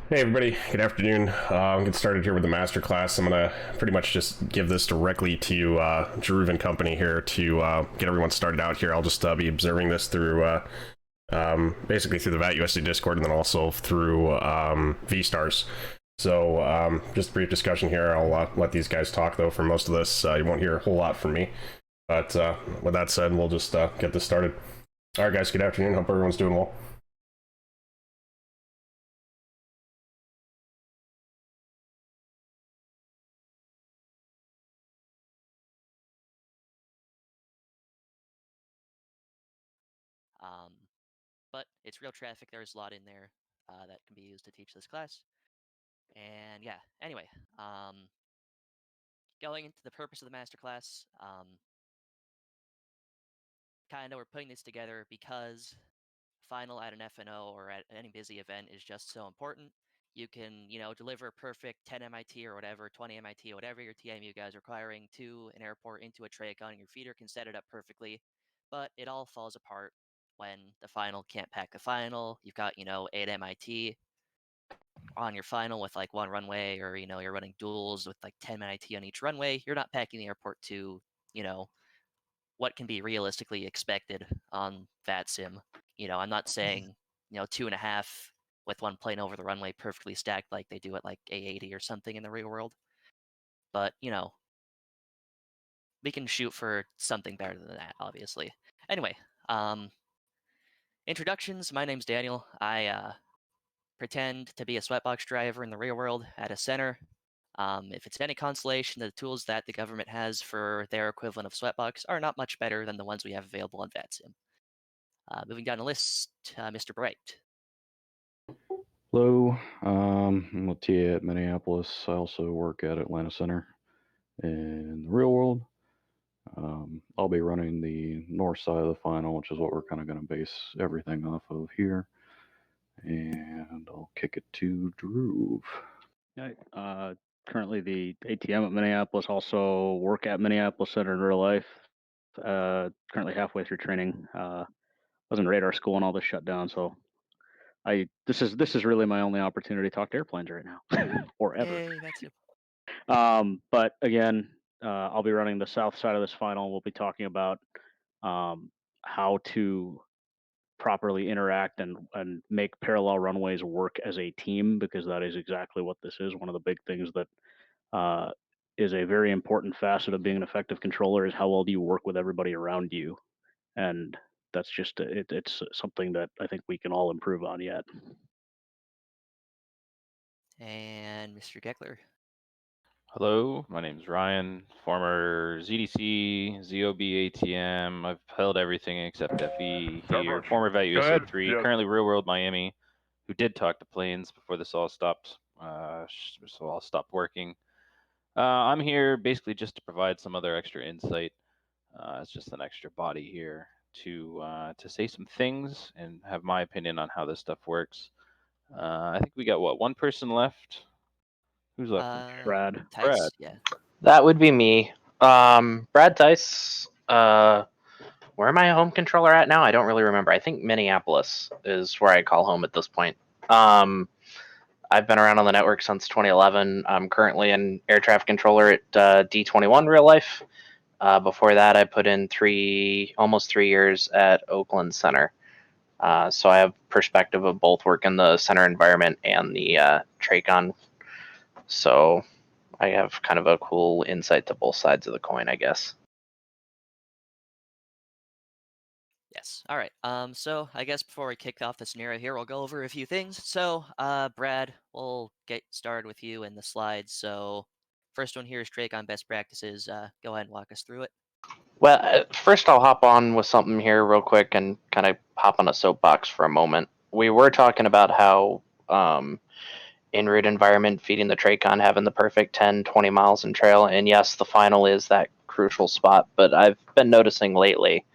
Hey everybody, good afternoon. I'm getting started here with the Masterclass. I'm going to pretty much just give this directly to Dhruv and company here to get everyone started out here. I'll just be observing this through basically through the VATUSA Discord and then also through VStars. So just a brief discussion here. I'll let these guys talk though for most of this. You won't hear a whole lot from me. But with that said, we'll just get this started. All right, guys, good afternoon. Hope everyone's doing well. Um, but it's real traffic. There's a lot in there that can be used to teach this class. And yeah, anyway, going into the purpose of the masterclass, kind of we're putting this together because final at an FNO or at any busy event is just so important. You can, deliver perfect 10 MIT or whatever, 20 MIT, whatever your TMU guys are requiring to an airport into a Tracon, and your feeder can set it up perfectly. But it all falls apart when the final can't pack the final. You've got, 8 MIT on your final with like one runway, or, you're running duels with like 10 MIT on each runway. You're not packing the airport to, you know, what can be realistically expected on VATSIM. I'm not saying, 2.5 with one plane over the runway perfectly stacked like they do at like A80 or something in the real world. But, we can shoot for something better than that, obviously. Anyway, introductions. My name's Daniel. I pretend to be a sweatbox driver in the real world at a center. If it's any consolation, the tools that the government has for their equivalent of sweatbox are not much better than the ones we have available on VATSIM. Moving down the list, Mr. Bright. Hello, I'm with T at Minneapolis. I also work at Atlanta Center. In the real world, I'll be running the north side of the final, which is what we're kind of going to base everything off of here. And I'll kick it to Dhruv. Yeah, currently the ATM at Minneapolis, also work at Minneapolis Center in real life. Currently halfway through training. Was in radar school and all this shut down, so this is really my only opportunity to talk to airplanes right now, or ever. Yay, that's it. But again, I'll be running the south side of this final. We'll be talking about how to properly interact and make parallel runways work as a team, because that is exactly what this is. One of the big things that uh, is a very important facet of being an effective controller is how well do you work with everybody around you, and that's just it's something that I think we can all improve on yet. And Mr. Geckler. Hello, my name is Ryan, former ZDC, ZOB ATM. I've held everything except FE here. Former VATUSA 3, currently Real World Miami, who did talk to planes before this all stopped, so I'll stop working. I'm here basically just to provide some other extra insight. It's just an extra body here to say some things and have my opinion on how this stuff works. I think we got, one person left? Who's left? Brad. Tice, yeah. That would be me. Brad Tice. Where am I a home controller at now? I don't really remember. I think Minneapolis is where I call home at this point. I've been around on the network since 2011. I'm currently an air traffic controller at D21 real life. Before that, I put in almost 3 years at Oakland Center. So I have perspective of both work in the center environment and the Tracon. So I have kind of a cool insight to both sides of the coin, I guess. Yes. All right. So I guess before we kick off the scenario here, we'll go over a few things. So, Brad, we'll get started with you in the slides. So, first one here is Tracon best practices. Go ahead and walk us through it. Well, first I'll hop on with something here real quick and kind of hop on a soapbox for a moment. We were talking about how en route environment, feeding the Tracon, having the perfect 10, 20 miles in trail, and yes, the final is that crucial spot, but I've been noticing lately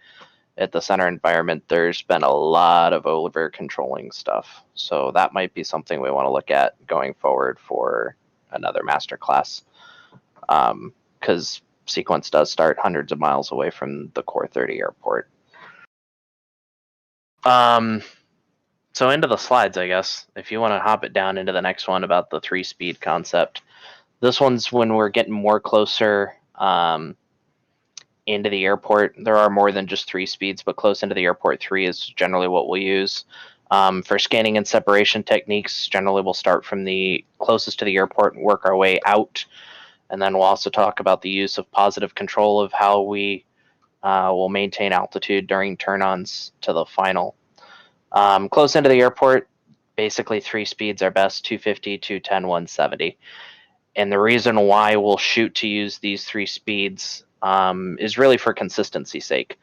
at the center environment, there's been a lot of over controlling stuff. So that might be something we want to look at going forward for another master class. Because sequence does start hundreds of miles away from the Core 30 airport. So into the slides, I guess, if you want to hop it down into the next one about the 3-speed concept. This one's when we're getting more closer into the airport. There are more than just 3 speeds, but close into the airport, 3 is generally what we'll use. For scanning and separation techniques, generally we'll start from the closest to the airport and work our way out. And then we'll also talk about the use of positive control of how we will maintain altitude during turn-ons to the final. Close into the airport, basically 3 speeds are best: 250, 210, 170. And the reason why we'll shoot to use these 3 speeds is really for consistency's sake.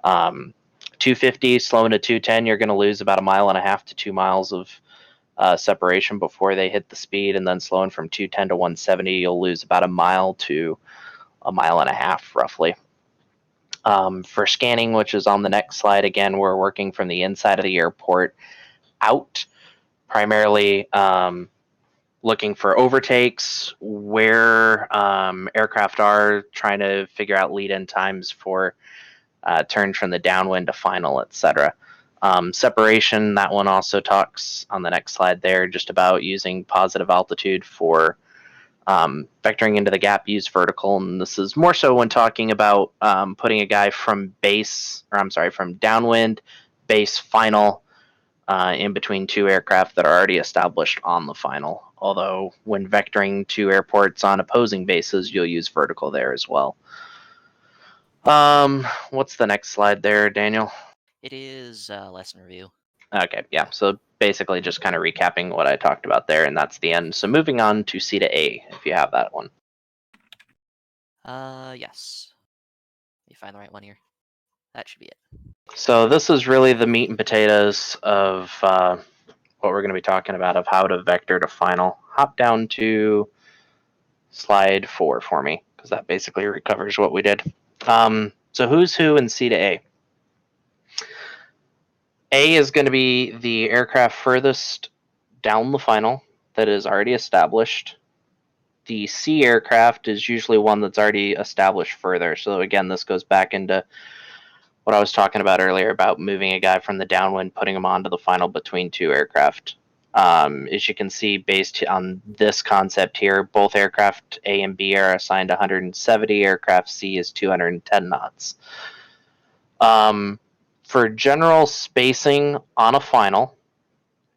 250 slowing to 210, you're going to lose about 1.5 miles to 2 miles of separation before they hit the speed, and then slowing from 210 to 170, you'll lose about 1 mile to 1.5 miles roughly. For scanning, which is on the next slide, again, we're working from the inside of the airport out, primarily looking for overtakes, where aircraft are, trying to figure out lead-in times for turns from the downwind to final, etc. Separation, that one also talks on the next slide there, just about using positive altitude for vectoring into the gap, use vertical. And this is more so when talking about putting a guy from from downwind, base, final, in between 2 aircraft that are already established on the final. Although when vectoring 2 airports on opposing bases, you'll use vertical there as well. What's the next slide there, Daniel? It is lesson review. Okay, yeah. So basically just kind of recapping what I talked about there, and that's the end. So moving on to C to A, if you have that one. Yes. Let me find the right one here. That should be it. So this is really the meat and potatoes of what we're going to be talking about, of how to vector to final. Hop down to slide 4 for me, because that basically recovers what we did. So who's who in C to A? A is going to be the aircraft furthest down the final that is already established. The C aircraft is usually one that's already established further. So again, this goes back into what I was talking about earlier about moving a guy from the downwind, putting him onto the final between 2 aircraft. As you can see, based on this concept here, both aircraft A and B are assigned 170. Aircraft C is 210 knots. For general spacing on a final,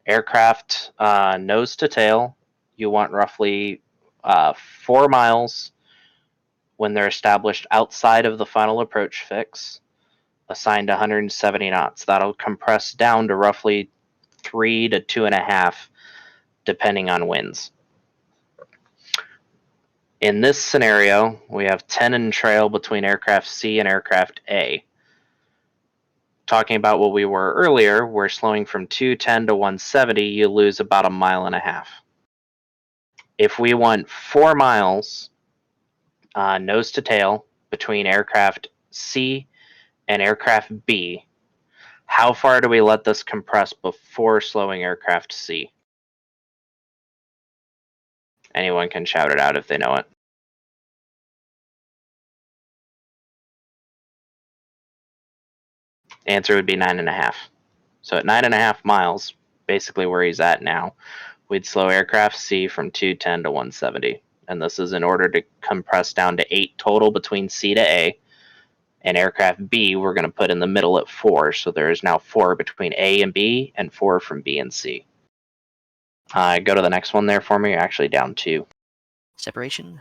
aircraft nose to tail, you want roughly 4 miles when they're established outside of the final approach fix, assigned 170 knots. That'll compress down to roughly 3 to 2.5, depending on winds. In this scenario, we have 10 in trail between aircraft C and aircraft A. Talking about what we were earlier, we're slowing from 210 to 170, you lose about 1.5 miles. If we want 4 miles nose to tail between aircraft C and aircraft B, how far do we let this compress before slowing aircraft C? Anyone can shout it out if they know it. Answer would be 9.5. So at 9.5 miles, basically where he's at now, we'd slow aircraft C from 210 to 170. And this is in order to compress down to 8 total between C to A. And aircraft B, we're going to put in the middle at 4. So there is now 4 between A and B, and 4 from B and C. Go to the next one there for me. You're actually down 2. Separation?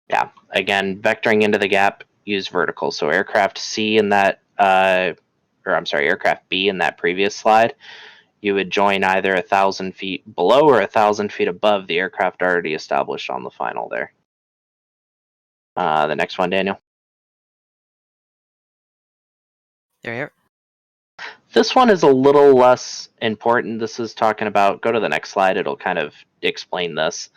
Yeah. Again, vectoring into the gap, use vertical. So aircraft C in that, aircraft B in that previous slide, you would join either 1,000 feet below or 1,000 feet above the aircraft already established on the final there. The next one, Daniel. There. This one is a little less important. This is talking about, go to the next slide, it'll kind of explain this.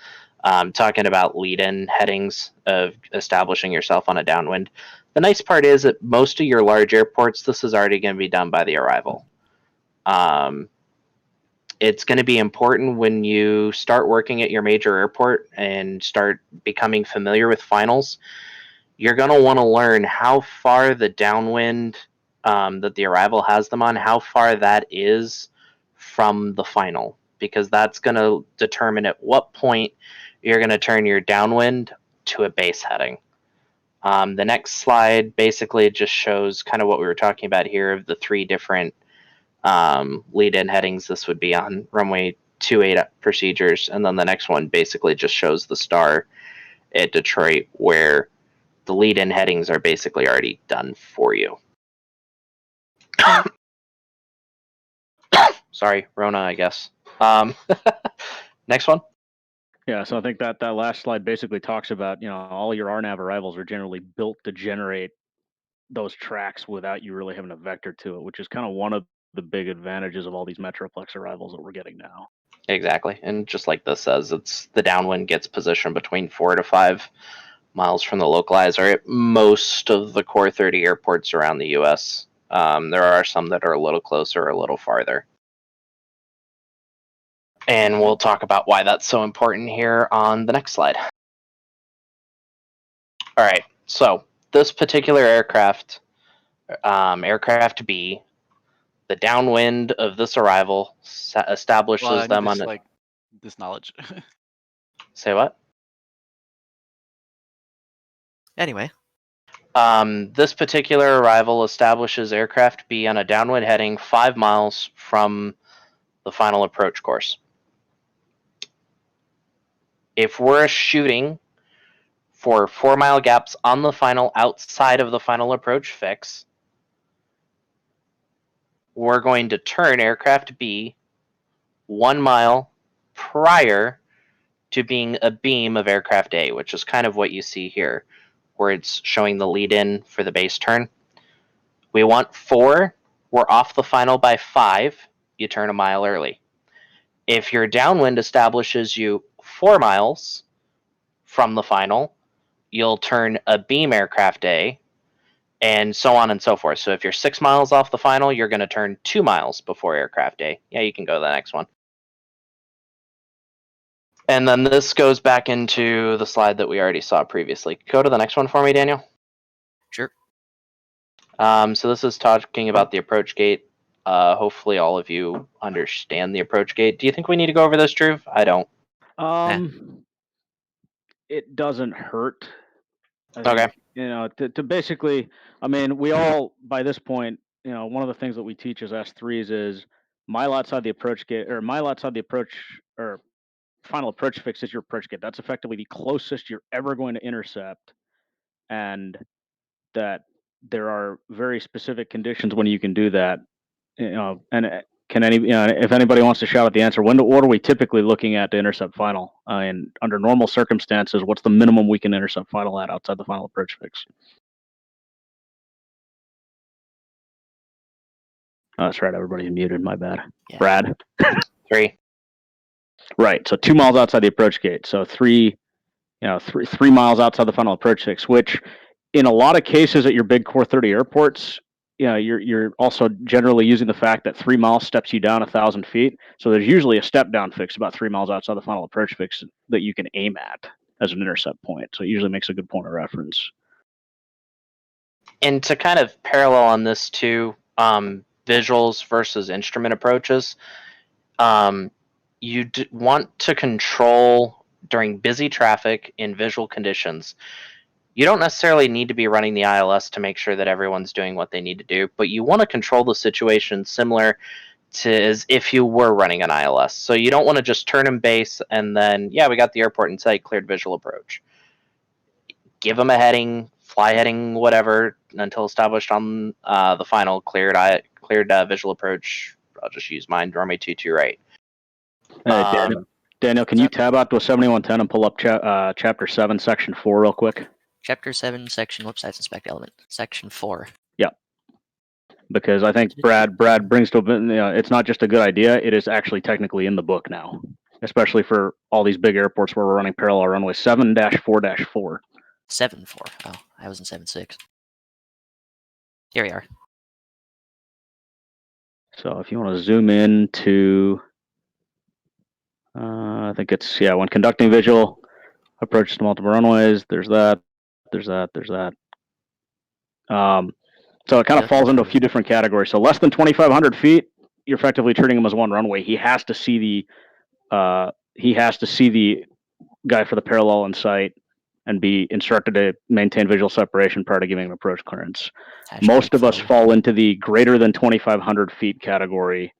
Talking about lead-in headings of establishing yourself on a downwind. The nice part is that most of your large airports, this is already going to be done by the arrival. It's going to be important when you start working at your major airport and start becoming familiar with finals. You're going to want to learn how far the downwind that the arrival has them on, how far that is from the final, because that's going to determine at what point you're going to turn your downwind to a base heading. The next slide basically just shows kind of what we were talking about here of the 3 different lead-in headings. This would be on runway 28 procedures, and then the next one basically just shows the star at Detroit, where the lead-in headings are basically already done for you. Sorry, Rona, I guess. Next one. Yeah, so I think that last slide basically talks about, all your RNAV arrivals are generally built to generate those tracks without you really having a vector to it, which is kind of one of the big advantages of all these Metroplex arrivals that we're getting now. Exactly, and just like this says, it's the downwind gets positioned between 4 to 5 miles from the localizer at most of the core 30 airports around the U.S. There are some that are a little closer, a little farther. And we'll talk about why that's so important here on the next slide. All right, so this particular aircraft, aircraft B, the downwind of this arrival establishes them on this knowledge. Say what? Anyway. This particular arrival establishes aircraft B on a downwind heading 5 miles from the final approach course. If we're shooting for 4-mile gaps on the final outside of the final approach fix, we're going to turn aircraft B 1 mile prior to being a beam of aircraft A, which is kind of what you see here, where it's showing the lead-in for the base turn. We want 4. We're off the final by 5. You turn a mile early. If your downwind establishes you 4 miles from the final, you'll turn a beam aircraft A, and so on and so forth. So if you're 6 miles off the final, you're going to turn 2 miles before aircraft A. Yeah, you can go to the next one. And then this goes back into the slide that we already saw previously. Go to the next one for me, Daniel. Sure. So this is talking about the approach gate. Hopefully all of you understand the approach gate. Do you think we need to go over this, Dhruv? I don't. It doesn't hurt. Okay. To basically, we all, by this point, one of the things that we teach as S3s is mile outside the approach gate, or mile outside the approach, or final approach fix is your approach gate. That's effectively the closest you're ever going to intercept, and that there are very specific conditions when you can do that. And if anybody wants to shout out the answer, what are we typically looking at to intercept final? And under normal circumstances, what's the minimum we can intercept final at outside the final approach fix? Oh, that's right. Everybody's muted. My bad. Yeah. Brad. 3. Right. So 2 miles outside the approach gate. So 3 miles outside the final approach fix, which in a lot of cases at your big core 30 airports, you're also generally using the fact that 3 miles steps you down 1,000 feet. So there's usually a step down fix about 3 miles outside the final approach fix that you can aim at as an intercept point. So it usually makes a good point of reference. And to kind of parallel on this too, visuals versus instrument approaches, you want to control during busy traffic in visual conditions. You don't necessarily need to be running the ILS to make sure that everyone's doing what they need to do, but you want to control the situation similar to as if you were running an ILS. So you don't want to just turn them base and then, yeah, we got the airport in sight, cleared visual approach. Give them a heading, fly heading, whatever, until established on the final cleared visual approach. I'll just use mine, runway 22 right. Daniel, can you tab out to a 7110 and pull up Chapter 7, Section 4 real quick? Chapter 7, Section, websites inspect element, Section 4. Yeah. Because I think Brad brings to it's not just a good idea, it is actually technically in the book now, especially for all these big airports where we're running parallel runway 7-4-4. 7-4. Oh, I was in 7-6. Here we are. So if you want to zoom in to, I think it's, when conducting visual approaches to multiple runways, there's that. So it kind of falls into a few different categories. So less than 2,500 feet, you're effectively treating him as one runway. He has to see the guy for the parallel in sight and be instructed to maintain visual separation prior to giving him approach clearance. Most of us fall into the greater than 2,500 feet category,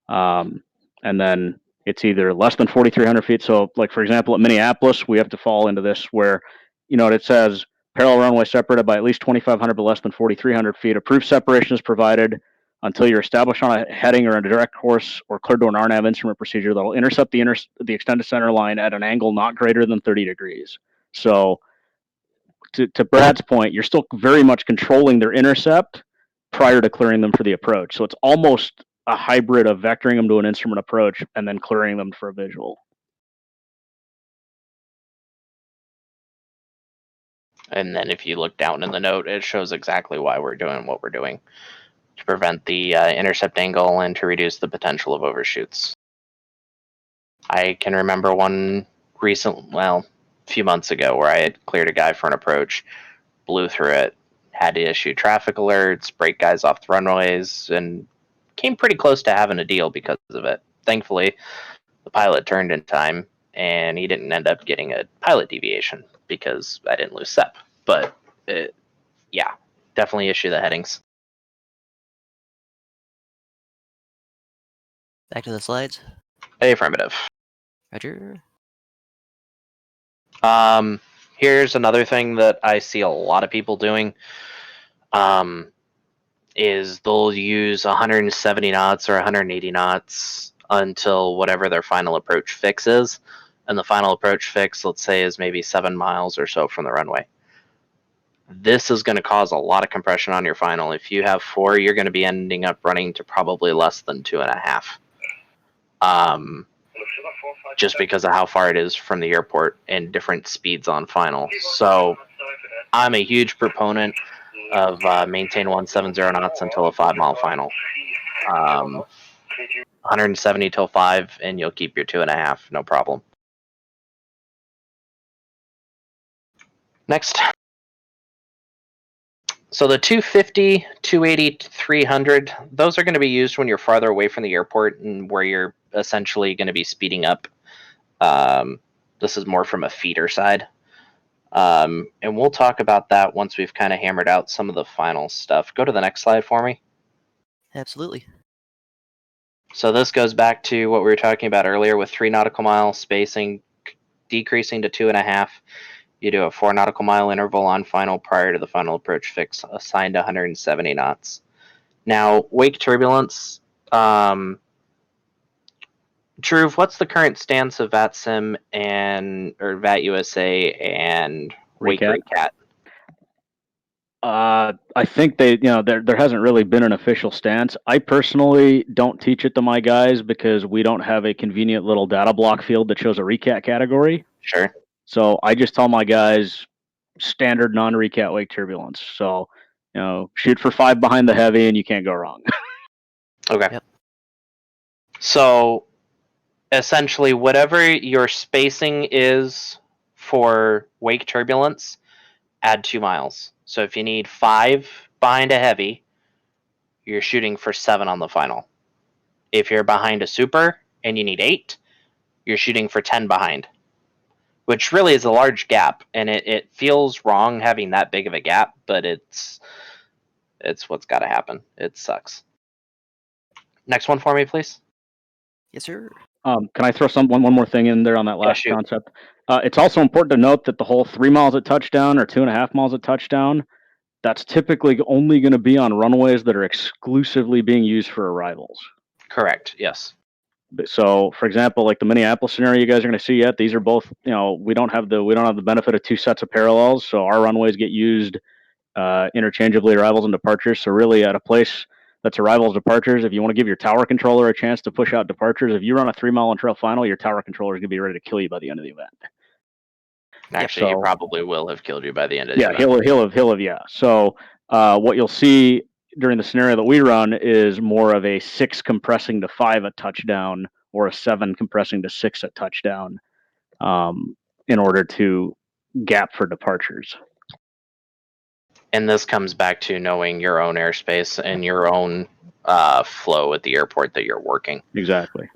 and then it's either less than 4,300 feet. So, like for example, at Minneapolis, we have to fall into this where, it says parallel runway separated by at least 2,500 but less than 4,300 feet. Approved separation is provided until you're established on a heading or a direct course or cleared to an RNAV instrument procedure that will intercept the extended center line at an angle not greater than 30 degrees. So, to Brad's point, you're still very much controlling their intercept prior to clearing them for the approach. So it's almost a hybrid of vectoring them to an instrument approach and then clearing them for a visual. And then if you look down in the note, it shows exactly why we're doing what we're doing, to prevent the intercept angle and to reduce the potential of overshoots. I can remember one few months ago where I had cleared a guy for an approach, blew through it, had to issue traffic alerts, break guys off the runways, and came pretty close to having a deal because of it. Thankfully, the pilot turned in time, and he didn't end up getting a pilot deviation because I didn't lose SEP. But, yeah, definitely issue the headings. Back to the slides. Affirmative. Roger. Here's another thing that I see a lot of people doing. Is they'll use 170 knots or 180 knots until whatever their final approach fix is. And the final approach fix, let's say, is maybe 7 miles or so from the runway. This is going to cause a lot of compression on your final. If you have 4, you're going to be ending up running to probably less than 2.5. Just because of how far it is from the airport and different speeds on final. So I'm a huge proponent of maintain 170 knots until a 5-mile final. 170 till 5, and you'll keep your 2.5, no problem. Next. So the 250, 280, 300, those are going to be used when you're farther away from the airport and where you're essentially going to be speeding up. This is more from a feeder side. And we'll talk about that once we've kind of hammered out some of the final stuff. Go to the next slide for me. Absolutely. So this goes back to what we were talking about earlier with 3 nautical mile spacing decreasing to 2.5. You do a 4 nautical mile interval on final prior to the final approach fix assigned to 170 knots. Now, wake turbulence. Dhruv, what's the current stance of VATSIM or VATUSA and Wake Recat? I think there hasn't really been an official stance. I personally don't teach it to my guys because we don't have a convenient little data block field that shows a recat category. Sure. So I just tell my guys standard non-recat wake turbulence. So, shoot for 5 behind the heavy and you can't go wrong. Okay. Yep. So essentially whatever your spacing is for wake turbulence, add 2 miles. So if you need 5 behind a heavy, you're shooting for 7 on the final. If you're behind a super and you need 8, you're shooting for 10 behind, which really is a large gap, and it feels wrong having that big of a gap, but it's what's got to happen. It sucks. Next one for me, please. Yes, sir. Can I throw one more thing in there on that last concept? It's also important to note that the whole 3 miles at touchdown or 2.5 miles at touchdown, that's typically only going to be on runways that are exclusively being used for arrivals. Correct. Yes. So, for example, like the Minneapolis scenario you guys are going to see yet, these are both, we don't have the benefit of 2 sets of parallels, so our runways get used interchangeably, arrivals and departures. So really at a place that's arrivals, departures, if you want to give your tower controller a chance to push out departures, if you run a 3-mile on trail final, your tower controller is going to be ready to kill you by the end of the event. Actually, he probably will have killed you by the end of the event. He'll have, yeah. So what you'll see during the scenario that we run is more of a 6 compressing to 5 at touchdown or a 7 compressing to 6 at touchdown in order to gap for departures. And this comes back to knowing your own airspace and your own flow at the airport that you're working. Exactly.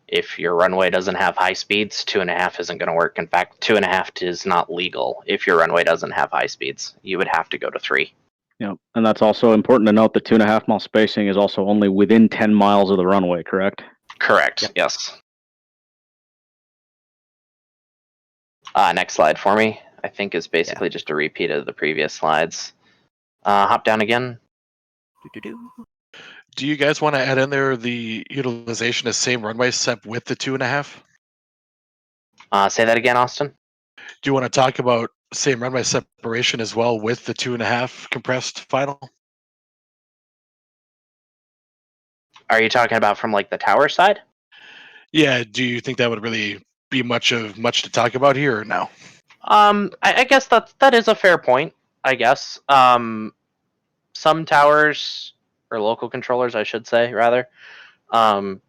If your runway doesn't have high speeds, 2.5 isn't going to work. In fact, 2.5 is not legal if your runway doesn't have high speeds. You would have to go to 3. Yeah, and that's also important to note. The 2.5 mile spacing is also only within 10 miles of the runway, correct? Correct. Yep. Yes. Next slide for me. I think is basically just a repeat of the previous slides. Hop down again. Do you guys want to add in there the utilization of same runway sep with the 2.5? Say that again, Austin. Do you want to talk about same runway separation as well with the 2.5 compressed final? Are you talking about from like the tower side? Yeah. Do you think that would really be much to talk about here or no? I guess that is a fair point. I guess some towers or local controllers, I should say, rather, can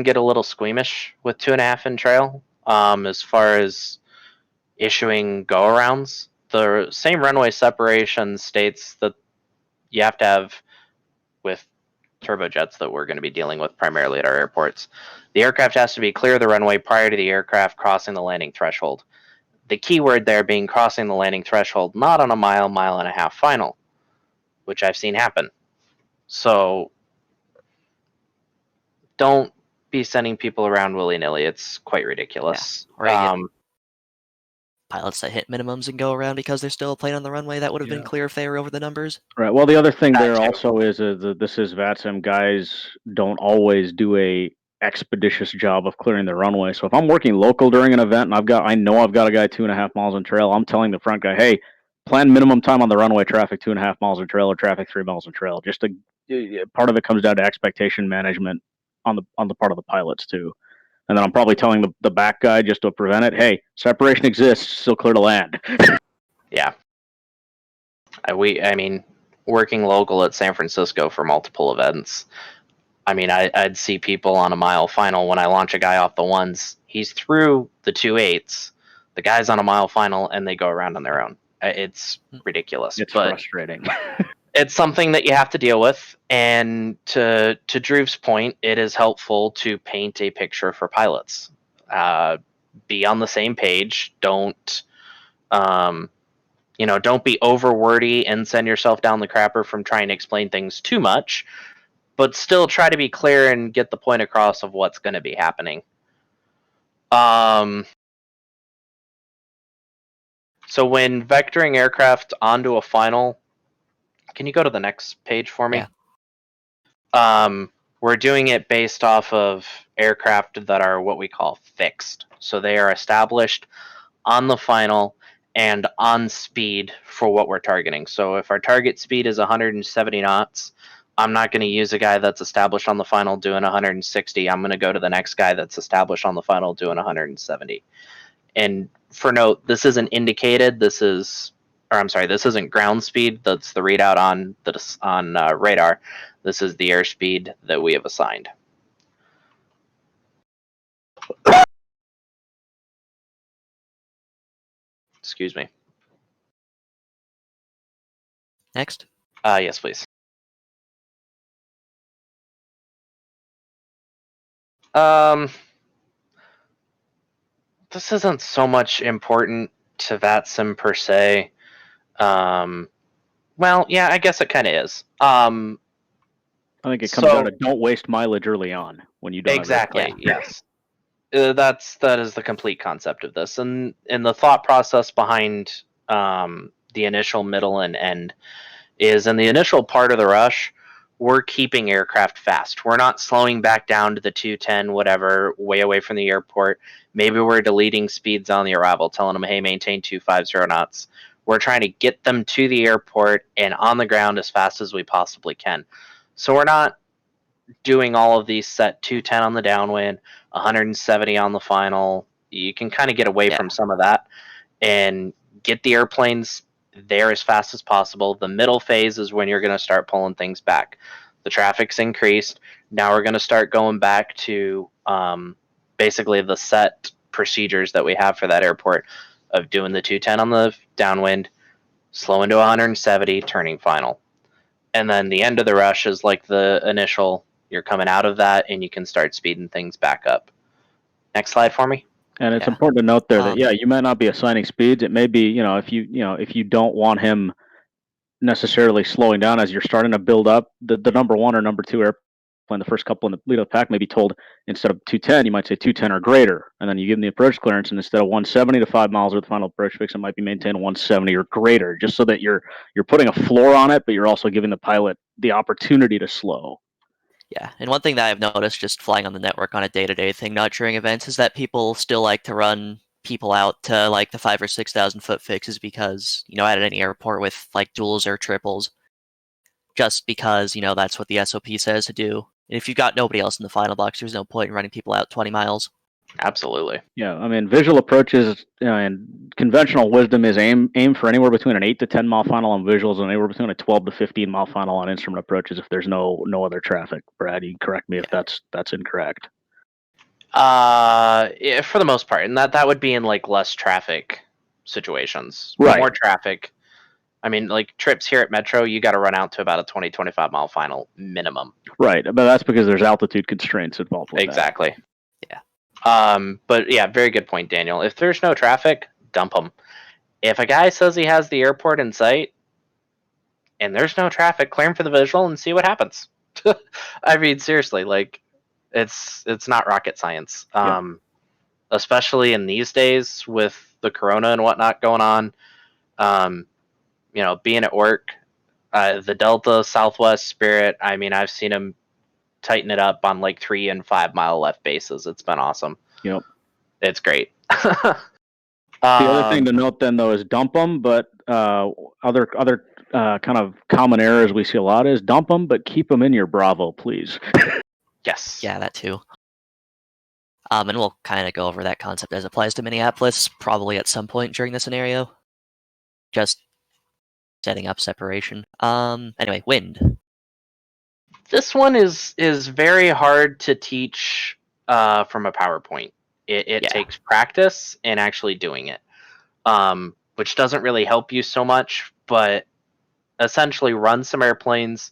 get a little squeamish with 2.5 in trail. As far as issuing go-arounds, the same runway separation states that you have to have, with turbojets that we're going to be dealing with primarily at our airports, the aircraft has to be clear of the runway prior to the aircraft crossing the landing threshold. The key word there being crossing the landing threshold, not on a mile and a half final, which I've seen happen. So don't be sending people around willy-nilly. It's quite ridiculous. Yeah. Pilots that hit minimums and go around because there's still a plane on the runway. That would have been clear if they were over the numbers. Right. Well, the other thing there also is that this is VATSIM. Guys don't always do a expeditious job of clearing the runway. So if I'm working local during an event and I know I've got a guy 2.5 miles in trail, I'm telling the front guy, hey, plan minimum time on the runway, traffic 2.5 miles in trail or traffic 3 miles in trail. Just part of it comes down to expectation management on the part of the pilots too. And then I'm probably telling the back guy, just to prevent it, hey, separation exists, still clear to land. Yeah. I mean, working local at San Francisco for multiple events, I mean, I'd see people on a mile final when I launch a guy off the ones. He's through the 2.8s. The guy's on a mile final, and they go around on their own. It's ridiculous. It's frustrating. It's something that you have to deal with. And to Dhruv's point, it is helpful to paint a picture for pilots. Be on the same page. Don't be over wordy and send yourself down the crapper from trying to explain things too much, but still try to be clear and get the point across of what's going to be happening. So when vectoring aircraft onto a final, can you go to the next page for me? Yeah. We're doing it based off of aircraft that are what we call fixed. So they are established on the final and on speed for what we're targeting. So if our target speed is 170 knots, I'm not going to use a guy that's established on the final doing 160. I'm going to go to the next guy that's established on the final doing 170. And for note, this isn't indicated. This isn't ground speed. That's the readout on radar. This is the airspeed that we have assigned. Excuse me. Next. Yes, please. This isn't so much important to VATSIM per se. Well, yeah, I guess it kind of is. I think it comes down to don't waste mileage early on when you don't. Exactly. Yes. That is the complete concept of this, and the thought process behind the initial, middle, and end is in the initial part of the rush, we're keeping aircraft fast. We're not slowing back down to the 210, whatever, way away from the airport. Maybe we're deleting speeds on the arrival, telling them, hey, maintain 250 knots. We're trying to get them to the airport and on the ground as fast as we possibly can. So we're not doing all of these set 210 on the downwind, 170 on the final. You can kind of get away from some of that and get the airplanes there as fast as possible. The middle phase is when you're going to start pulling things back. The traffic's increased. Now we're going to start going back to basically the set procedures that we have for that airport of doing the 210 on the downwind, slowing to 170, turning final. And then the end of the rush is like the initial, you're coming out of that and you can start speeding things back up. Next slide for me. And it's Yeah. important to note there that you might not be assigning speeds. It may be, if you don't want him necessarily slowing down as you're starting to build up, the number one or number two airplane, the first couple in the lead of the pack may be told instead of 210, you might say 210 or greater, and then you give them the approach clearance, and instead of 170 to 5 miles with the final approach fix, it might be maintained 170 or greater, just so that you're putting a floor on it, but you're also giving the pilot the opportunity to slow. Yeah, and one thing that I've noticed just flying on the network on a day-to-day thing, not during events, is that people still like to run people out to like the 5,000 or 6,000 foot fixes because, at any airport with like duals or triples, just because, that's what the SOP says to do. And if you've got nobody else in the final box, there's no point in running people out 20 miles. Absolutely. Yeah, I mean, visual approaches and conventional wisdom is aim for anywhere between an 8 to 10 mile final on visuals and anywhere between a 12 to 15 mile final on instrument approaches if there's no other traffic. Brad, you can correct me if that's incorrect. Yeah, for the most part, and that would be in like less traffic situations. Right. More traffic. I mean, like trips here at Metro, you got to run out to about a 20, 25 mile final minimum. Right, but that's because there's altitude constraints involved with exactly. that. But yeah, very good point, Daniel. If there's no traffic, dump them. If a guy says he has the airport in sight and there's no traffic, clear him for the visual and see what happens. I mean, seriously, like it's not rocket science. Especially in these days with the corona and whatnot going on. Being at work, the Delta, Southwest, Spirit, I mean, I've seen them tighten it up on like 3 and 5 mile left bases. It's been awesome. Yep. It's great. The other thing to note then, though, is dump them, but other kind of common errors we see a lot is dump them, but keep them in your Bravo, please. Yes. Yeah, that too. And we'll kind of go over that concept as it applies to Minneapolis, probably at some point during the scenario. Just setting up separation. Anyway, wind. This one is very hard to teach from a PowerPoint. It takes practice and actually doing it, which doesn't really help you so much, but essentially run some airplanes,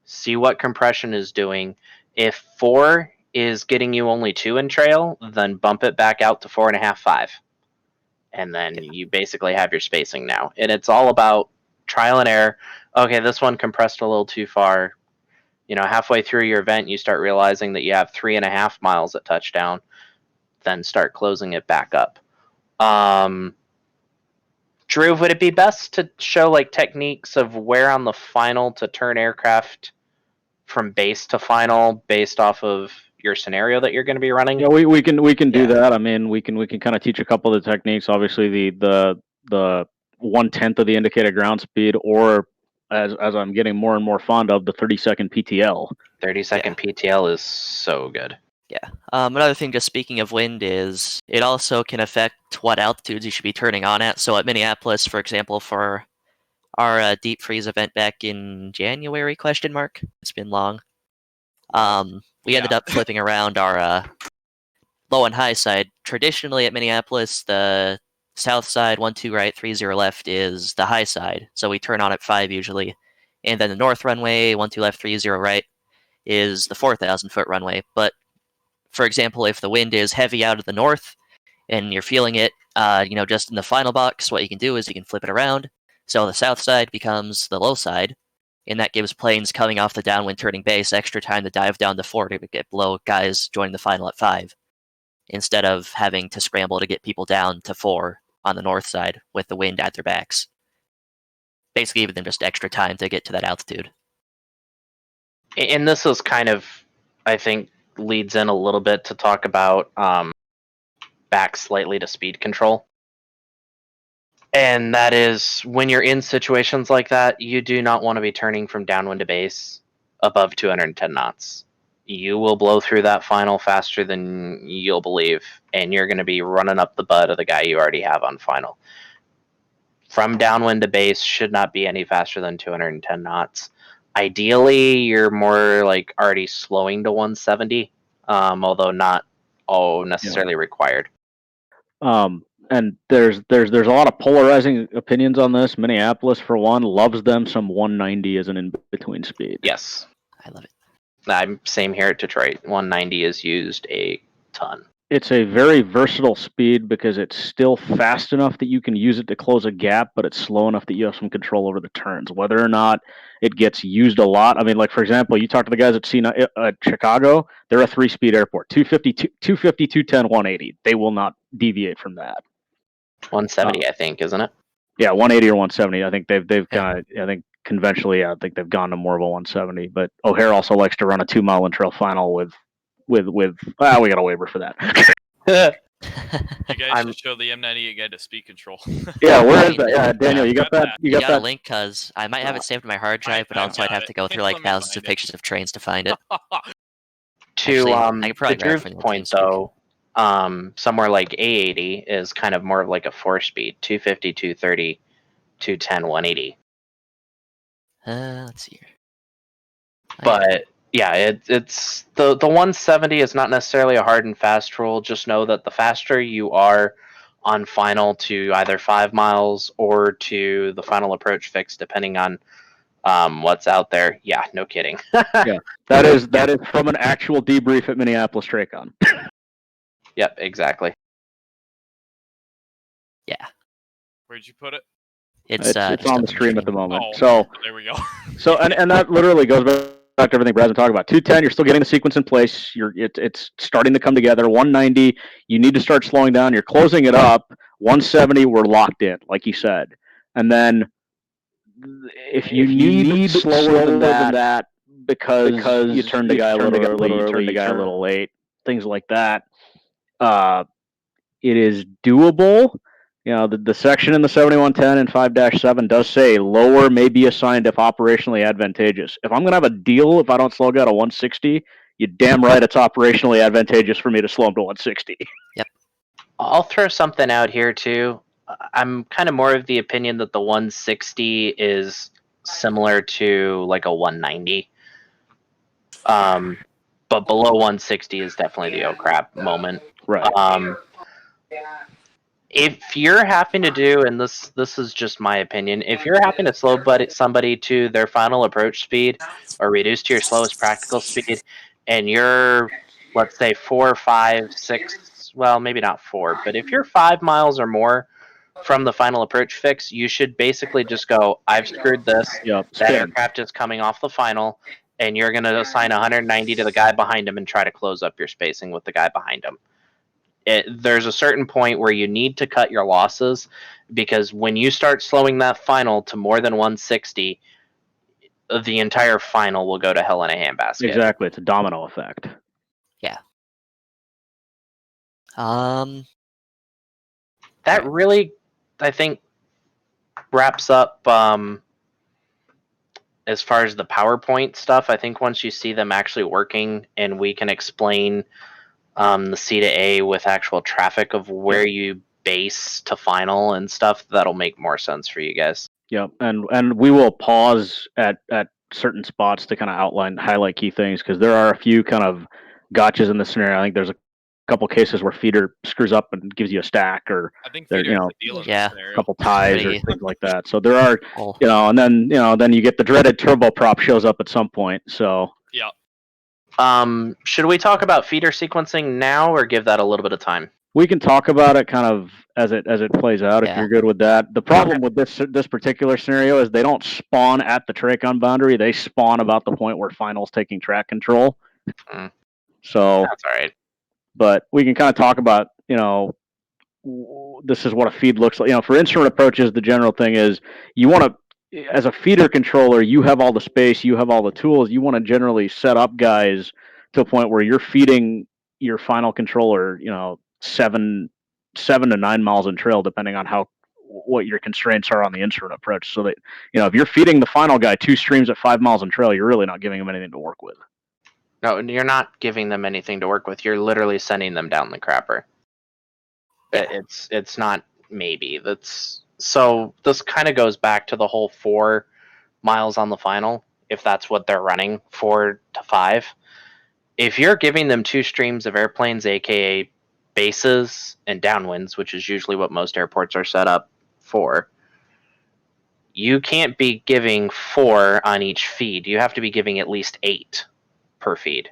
see what compression is doing. If 4 is getting you only 2 in trail, then bump it back out to 4.5, 5. And then you basically have your spacing now. And it's all about trial and error. Okay, this one compressed a little too far. Halfway through your event, you start realizing that you have 3.5 miles at touchdown. Then start closing it back up. Drew, would it be best to show like techniques of where on the final to turn aircraft from base to final based off of your scenario that you're going to be running? Yeah, we can do that. I mean, we can kind of teach a couple of the techniques. Obviously, the 1/10 of the indicated ground speed, or as I'm getting more and more fond of, the 30-second PTL. 30-second PTL is so good. Yeah. Another thing, just speaking of wind, is it also can affect what altitudes you should be turning on at. So at Minneapolis, for example, for our deep freeze event back in January, it's been long. We ended up flipping around our low and high side. Traditionally at Minneapolis, the south side, 12 right, 30 left is the high side. So we turn on at 5 usually. And then the north runway, 12 left, 30 right, is the 4,000 foot runway. But for example, if the wind is heavy out of the north and you're feeling it, just in the final box, what you can do is you can flip it around. So the south side becomes the low side, and that gives planes coming off the downwind turning base extra time to dive down to 4 to get below guys joining the final at 5, instead of having to scramble to get people down to 4 on the north side with the wind at their backs. Basically, giving them just extra time to get to that altitude. And this is kind of, I think, leads in a little bit to talk about back slightly to speed control. And that is, when you're in situations like that, you do not want to be turning from downwind to base above 210 knots. You will blow through that final faster than you'll believe, and you're going to be running up the butt of the guy you already have on final. From downwind to base should not be any faster than 210 knots. Ideally, you're more like already slowing to 170, although not all necessarily required. and there's a lot of polarizing opinions on this. Minneapolis, for one, loves them some 190 as an in-between speed. Yes. I love it. I'm same here at Detroit. 190 is used a ton. It's a very versatile speed because it's still fast enough that you can use it to close a gap, but it's slow enough that you have some control over the turns. Whether or not it gets used a lot, I mean, like for example, you talk to the guys at Chicago, they're a 3-speed airport, 250, 210, 180. They will not deviate from that. 170, I think, isn't it? Yeah, 180 or 170. I think they've kind of, I think conventionally, I think they've gone to more of a 170. But O'Hare also likes to run a 2-mile and trail final with we got a waiver for that. You guys should show the M98 guy to speed control. Yeah, where is that? Yeah, Daniel, you got that? You got that link? Because I might have it saved on my hard drive, but also I'd have to go through like thousands of pictures of trains to find it. To Actually, I could probably the grab it Dhruv from point, TeamSpeak. though, somewhere like A80 is kind of more of like a 4-speed, 250, 230, 210, 180. Let's see here. But yeah, it's the 170 is not necessarily a hard and fast rule. Just know that the faster you are on final to either 5 miles or to the final approach fix, depending on what's out there. Yeah, no kidding. Yeah, that is from an actual debrief at Minneapolis Tracon. Yep, exactly. Yeah. Where'd you put it? It's on the stream at the moment. Oh, so there we go. So and that literally goes back to everything Brad's been talking about. 210, you're still getting the sequence in place. It's starting to come together. 190, you need to start slowing down. You're closing it up. 170, we're locked in, like you said. And then if you need slower than that because you turned the guy a little early, you turned the guy a little late, things like that, it is doable. You know, the section in the 7110 and 5-7 does say lower may be assigned if operationally advantageous. If I'm going to have a deal if I don't slow down to 160, you're damn right it's operationally advantageous for me to slow him to 160. Yep. I'll throw something out here, too. I'm kind of more of the opinion that the 160 is similar to like a 190. But below 160 is definitely the oh crap moment. Right. If you're having to do, and this is just my opinion, if you're having to slow somebody to their final approach speed or reduce to your slowest practical speed, and you're, let's say, 4, 5, 6, well, maybe not 4, but if you're 5 miles or more from the final approach fix, you should basically just go, I've screwed this. Yep. That aircraft is coming off the final, and you're going to assign 190 to the guy behind him and try to close up your spacing with the guy behind him. There's a certain point where you need to cut your losses, because when you start slowing that final to more than 160, the entire final will go to hell in a handbasket. Exactly. It's a domino effect. Yeah. That really, I think, wraps up as far as the PowerPoint stuff. I think once you see them actually working and we can explain the C to A with actual traffic of where you base to final and stuff, that'll make more sense for you guys. Yep, and we will pause at certain spots to kind of highlight key things, because there are a few kind of gotchas in the scenario. I think there's a couple cases where feeder screws up and gives you a stack, or I think there, feeder is the deal in this scenario. a couple ties or things like that. So there are, Cool. and then you get the dreaded turboprop shows up at some point. So yeah. Should we talk about feeder sequencing now, or give that a little bit of time? we can talk about it kind of as it plays out, if you're good with that. The problem with this particular scenario is they don't spawn at the Tracon boundary. They spawn about the point where final's taking track control. So that's all right. But we can kind of talk about, this is what a feed looks like. For instrument approaches, the general thing is you want to, as a feeder controller, you have all the space, you have all the tools. You want to generally set up guys to a point where you're feeding your final controller, 7 to 9 miles in trail, depending on what your constraints are on the instrument approach. So that, if you're feeding the final guy 2 streams at 5 miles in trail, you're really not giving him anything to work with. No, you're not giving them anything to work with. You're literally sending them down the crapper. It's not maybe. So this kind of goes back to the whole 4 miles on the final, if that's what they're running, 4 to 5. If you're giving them 2 streams of airplanes, aka bases and downwinds, which is usually what most airports are set up for, you can't be giving 4 on each feed. You have to be giving at least 8 per feed.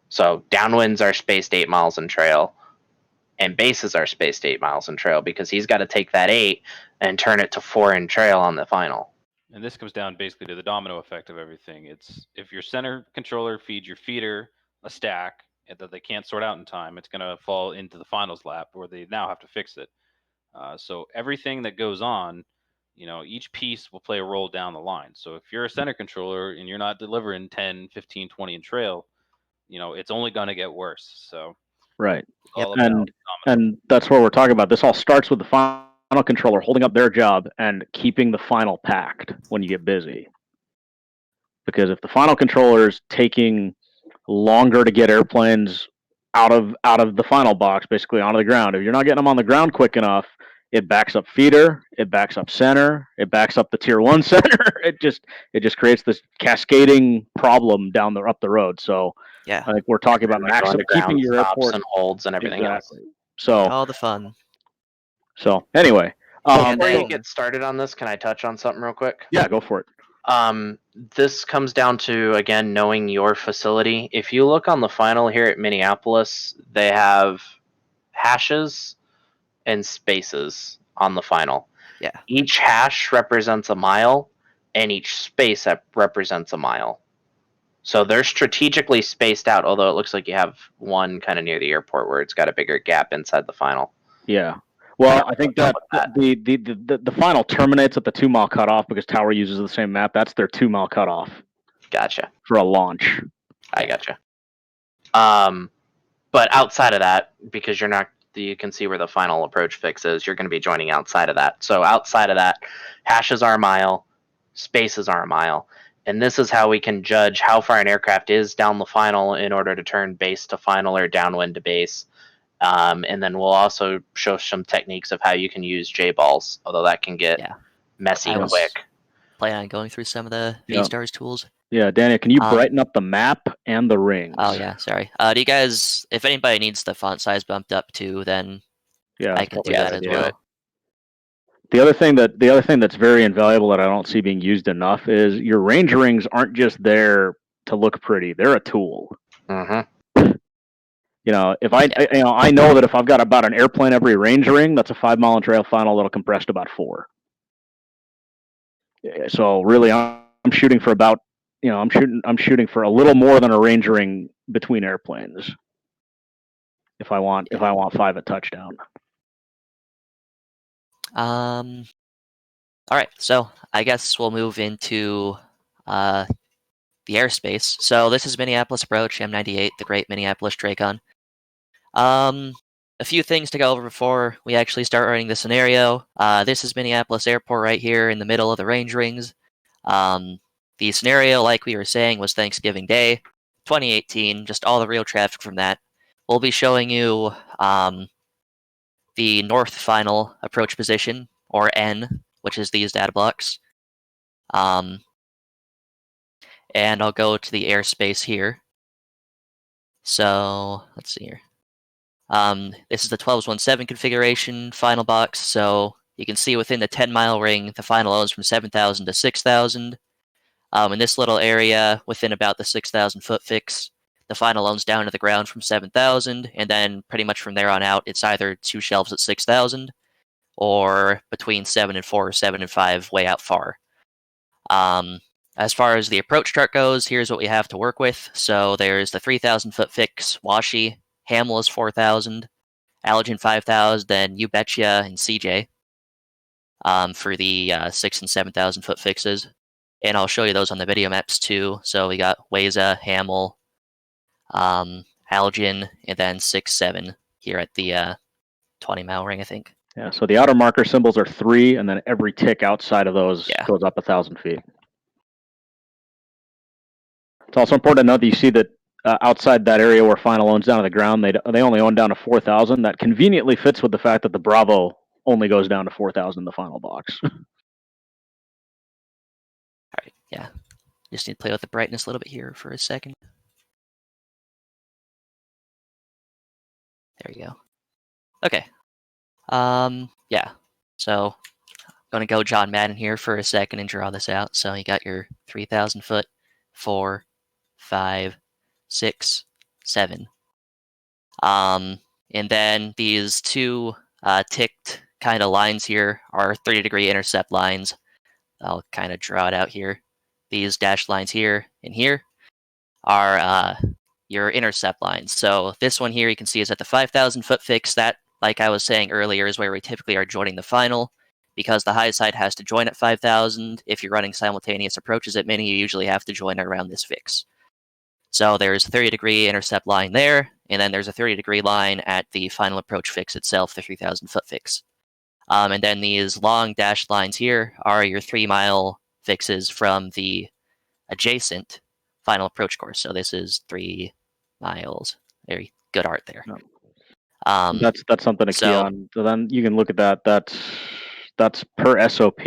So downwinds are spaced 8 miles in trail, and bases are spaced 8 miles in trail, because he's got to take that 8 and turn it to 4 in trail on the final. And this comes down basically to the domino effect of everything. It's if your center controller feeds your feeder a stack that they can't sort out in time, it's going to fall into the finals lap where they now have to fix it. So everything that goes on, each piece will play a role down the line. So if you're a center controller and you're not delivering 10, 15, 20 in trail, it's only going to get worse. So Right. all Yep. about And that's where we're talking about. This all starts with the final controller holding up their job and keeping the final packed when you get busy. Because if the final controller is taking longer to get airplanes out of the final box, basically onto the ground, if you're not getting them on the ground quick enough, it backs up feeder, it backs up center, it backs up the tier 1 center. It just creates this cascading problem up the road. So Yeah. I think we're talking about keeping your airport and holds and everything else. So all the fun. So anyway, before you get started on this, can I touch on something real quick? Yeah, go for it. This comes down to, again, knowing your facility. If you look on the final here at Minneapolis, they have hashes and spaces on the final. Yeah. Each hash represents a mile, and each space represents a mile. So they're strategically spaced out, although it looks like you have one kind of near the airport where it's got a bigger gap inside the final. Yeah. Well, I think that the final terminates at the 2 mile cutoff because Tower uses the same map. That's their 2 mile cutoff. Gotcha. For a launch. I gotcha. But outside of that, because you can see where the final approach fix is, you're going to be joining outside of that. So outside of that, hashes are a mile, spaces are a mile. And this is how we can judge how far an aircraft is down the final in order to turn base to final or downwind to base. And then we'll also show some techniques of how you can use J-balls, although that can get messy quick. Plan on going through some of the V-Stars tools. Yeah, Daniel, can you brighten up the map and the rings? Oh yeah, sorry. Do you guys, if anybody needs the font size bumped up too, then I can do that as well. The other thing that's very invaluable that I don't see being used enough is your range rings aren't just there to look pretty; they're a tool. If I know that if I've got about an airplane every range ring, that's a 5 mile and trail final that'll compress to about 4. So really, I'm shooting for about, I'm shooting for a little more than a range ring between airplanes. If I want 5 at touchdown. All right, so I guess we'll move into the airspace. So this is Minneapolis approach, M98, the great Minneapolis Tracon. A few things to go over before we actually start running the scenario. This is Minneapolis Airport right here in the middle of the range rings. The scenario, like we were saying, was Thanksgiving Day, 2018, just all the real traffic from that. We'll be showing you the north final approach position, or N, which is these data blocks. And I'll go to the airspace here. So, let's see here. This is the 1217 configuration final box, so you can see within the 10-mile ring, the final owns from 7,000 to 6,000. In this little area, within about the 6,000 foot fix, the final owns down to the ground from 7,000, and then pretty much from there on out, it's either 2 shelves at 6,000, or between 7 and 4 or 7 and 5 way out far. As far as the approach chart goes, here's what we have to work with. So there's the 3,000 foot fix, Washi, Hamel is 4,000, Allergen 5,000, then You Betcha and CJ for the 6 and 7,000 foot fixes. And I'll show you those on the video maps too. So we got Weza, Hamel, Allergen, and then 6-7 here at the 20-mile ring, I think. Yeah, so the outer marker symbols are 3, and then every tick outside of those goes up 1,000 feet. It's also important to note that you see that outside that area where final owns down to the ground, they only own down to 4,000. That conveniently fits with the fact that the Bravo only goes down to 4,000 in the final box. All right, yeah. Just need to play with the brightness a little bit here for a second. There you go. Okay. Yeah. So I'm going to go John Madden here for a second and draw this out. So you got your 3,000 foot, 4, 5, 6, 7. And then these two ticked kind of lines here are 30-degree intercept lines. I'll kind of draw it out here. These dashed lines here and here are your intercept lines. So this one here you can see is at the 5,000 foot fix. That, like I was saying earlier, is where we typically are joining the final. Because the high side has to join at 5,000. If you're running simultaneous approaches at mini, you usually have to join around this fix. So there's a 30-degree intercept line there, and then there's a 30-degree line at the final approach fix itself, the 3,000 foot fix. And then these long dashed lines here are your 3-mile fixes from the adjacent final approach course. So this is 3 miles. Very good art there. That's something to key on. So then you can look at that. That's per SOP.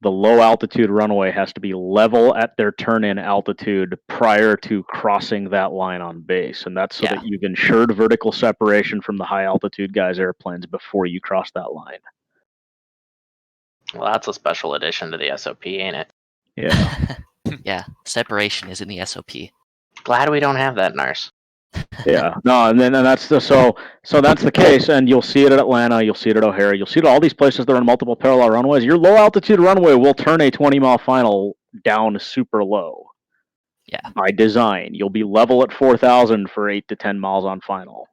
The low altitude runway has to be level at their turn-in altitude prior to crossing that line on base, and that's so that you've ensured vertical separation from the high altitude guys' airplanes before you cross that line. Well, that's a special addition to the SOP, ain't it? Yeah. Yeah, separation is in the SOP. Glad we don't have that in ours. Yeah, no, and that's so that's the case, and you'll see it at Atlanta, you'll see it at O'Hare, you'll see it at all these places that are on multiple parallel runways. Your low altitude runway will turn a 20-mile final down super low. Yeah. By design, you'll be level at 4,000 for 8 to 10 miles on final.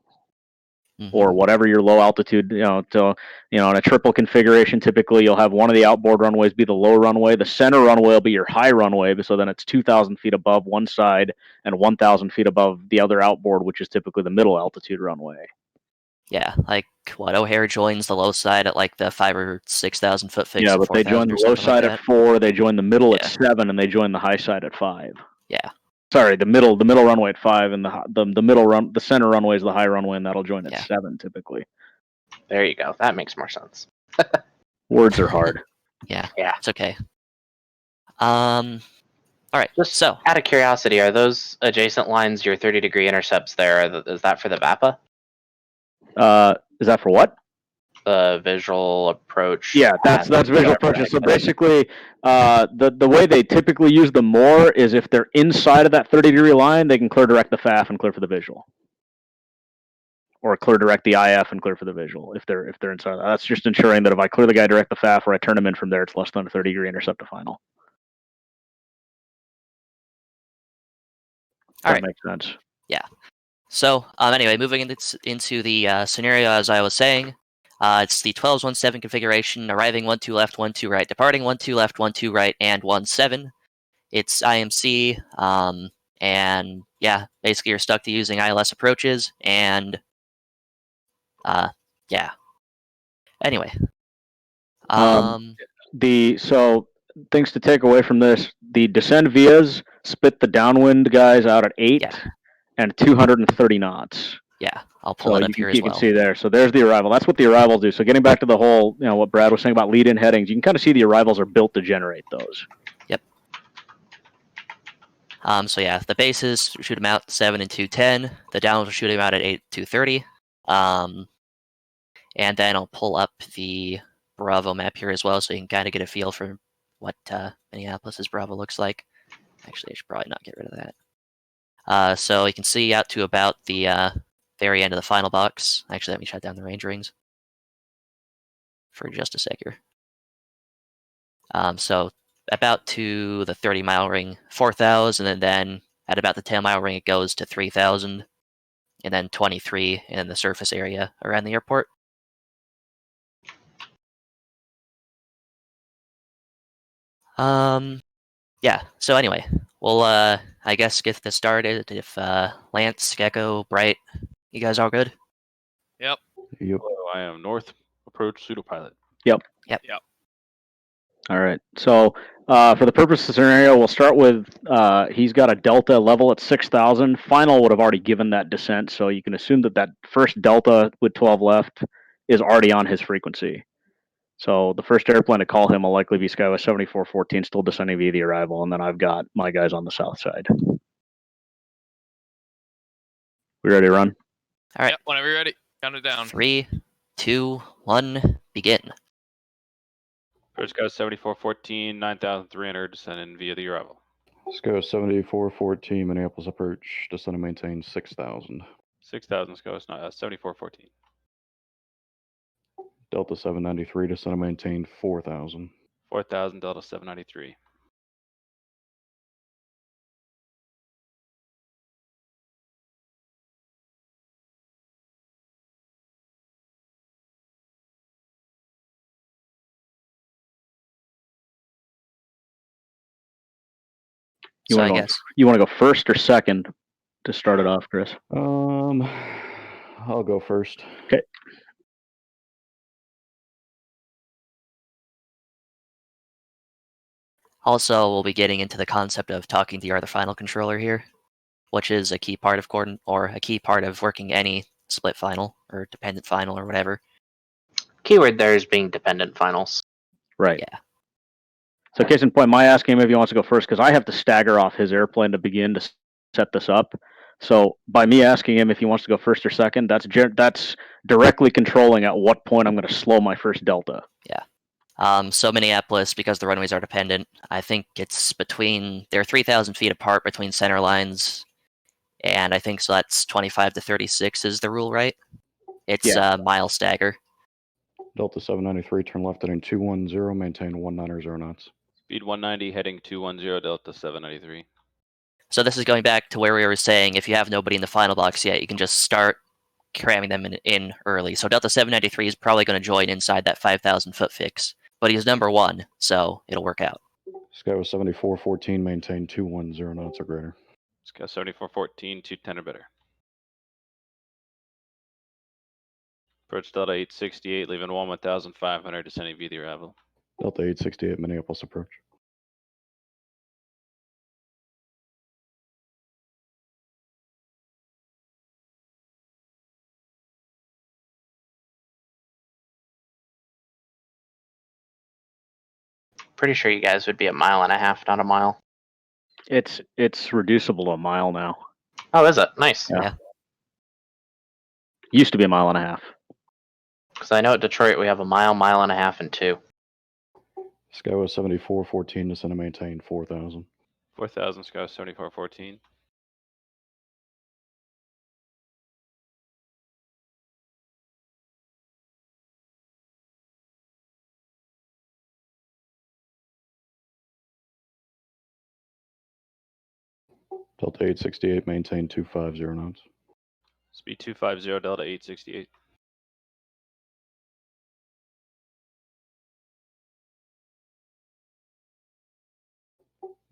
Or whatever your low altitude, in a triple configuration, typically you'll have one of the outboard runways be the low runway. The center runway will be your high runway, so then it's 2,000 feet above one side and 1,000 feet above the other outboard, which is typically the middle altitude runway. Yeah, like O'Hare joins the low side at like the 5,000 or 6,000 foot fix. Yeah, but they join the low side at 4, they join the middle at 7, and they join the high side at 5. Yeah. Sorry, the middle runway at 5, and the center runway is the high runway, and that'll join at 7 typically. There you go. That makes more sense. Words are hard. Yeah, yeah, it's okay. All right. Just so, out of curiosity, are those adjacent lines your 30-degree intercepts there? Is that for the VAPA? Is that for what? The visual approach. Yeah, that's visual approaches. So basically, the way they typically use them more is if they're inside of that 30-degree line, they can clear direct the FAF and clear for the visual, or clear direct the IF and clear for the visual. If they're inside of that, that's just ensuring that if I clear the guy direct the FAF or I turn him in from there, it's less than a 30-degree intercept to final. All right, makes sense. Yeah. So anyway, moving into the scenario as I was saying. It's the 12-1-7 configuration, arriving 1-2 left, 1-2 right, departing 1-2 left, 1-2 right, and 1-7. It's IMC, and yeah, basically you're stuck to using ILS approaches, and yeah. Anyway. So things to take away from this: the descend vias spit the downwind guys out at 8 and 230 knots. Yeah, I'll pull it up here as well. You can see there. So there's the arrival. That's what the arrivals do. So getting back to the whole, what Brad was saying about lead-in headings, you can kind of see the arrivals are built to generate those. Yep. So yeah, the bases shoot them out 7 and 210. The downs will shoot them out at 8 230. And then I'll pull up the Bravo map here as well, so you can kind of get a feel for what Minneapolis's Bravo looks like. Actually, I should probably not get rid of that. So you can see out to about the very end of the final box. Actually, let me shut down the range rings for just a sec here. So about to the 30-mile ring, 4,000, and then at about the 10-mile ring, it goes to 3,000, and then 23 in the surface area around the airport. Yeah, so anyway, we'll, I guess, get this started. If Lance, Gecko, Bright, you guys all good? Yep. Hello, I am North Approach Pseudopilot. Yep. All right. So for the purpose of the scenario, we'll start with he's got a delta level at 6,000. Final would have already given that descent, so you can assume that first delta with 12 left is already on his frequency. So the first airplane to call him will likely be Skywest 7414, still descending via the arrival, and then I've got my guys on the south side. We ready to run? All right. Yep, whenever you're ready. Count it down. 3, 2, 1, begin. Approach Sky 7414, 9,300, descending via the arrival. Sky 7414, Minneapolis approach, descend and maintain 6,000. 6,000, Sky 7414. Delta 793, descend and maintain 4,000. 4,000, Delta 793. You want to go first or second to start it off, Chris? I'll go first. Okay. Also, we'll be getting into the concept of talking to your other final controller here, which is a key part of a key part of working any split final or dependent final or whatever. Keyword there is being dependent finals. Right. Yeah. So case in point, my asking him if he wants to go first, because I have to stagger off his airplane to begin to set this up. So by me asking him if he wants to go first or second, that's directly controlling at what point I'm going to slow my first delta. Yeah. So Minneapolis, because the runways are dependent, I think it's they're 3,000 feet apart between center lines, and I think so that's 25 to 36 is the rule, right? It's a mile stagger. Delta 793, turn left heading 210, maintain 190 knots. Speed 190, heading 210, Delta 793. So this is going back to where we were saying if you have nobody in the final box yet, you can just start cramming them in early. So Delta 793 is probably going to join inside that 5,000 foot fix, but he's number 1, so it'll work out. Sky 7414, maintain 210 knots or greater. Sky 7414, 210 or better. Approach Delta 868, leaving 1,500, descending via the arrival. Delta 868, Minneapolis approach. Pretty sure you guys would be a mile and a half, not a mile. It's reducible to a mile now. Oh, is it? Nice. Yeah. Used to be a mile and a half. Because I know at Detroit we have a mile, mile and a half, and 2. Skywest 7414, descend and maintain 4,000. 4,000, Sky 7414. Delta 868, maintain 250 knots. Speed 250, Delta 868.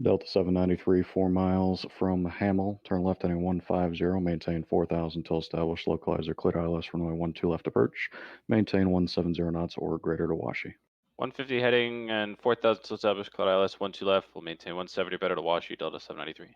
Delta 793, 4 miles from Hamel, turn left heading 150, maintain 4,000 till established localizer clear ILS runway 12 left approach, maintain 170 knots or greater to Washi. 150 heading and 4,000 till established clear ILS 12 left, will maintain 170 better to Washi, Delta 793.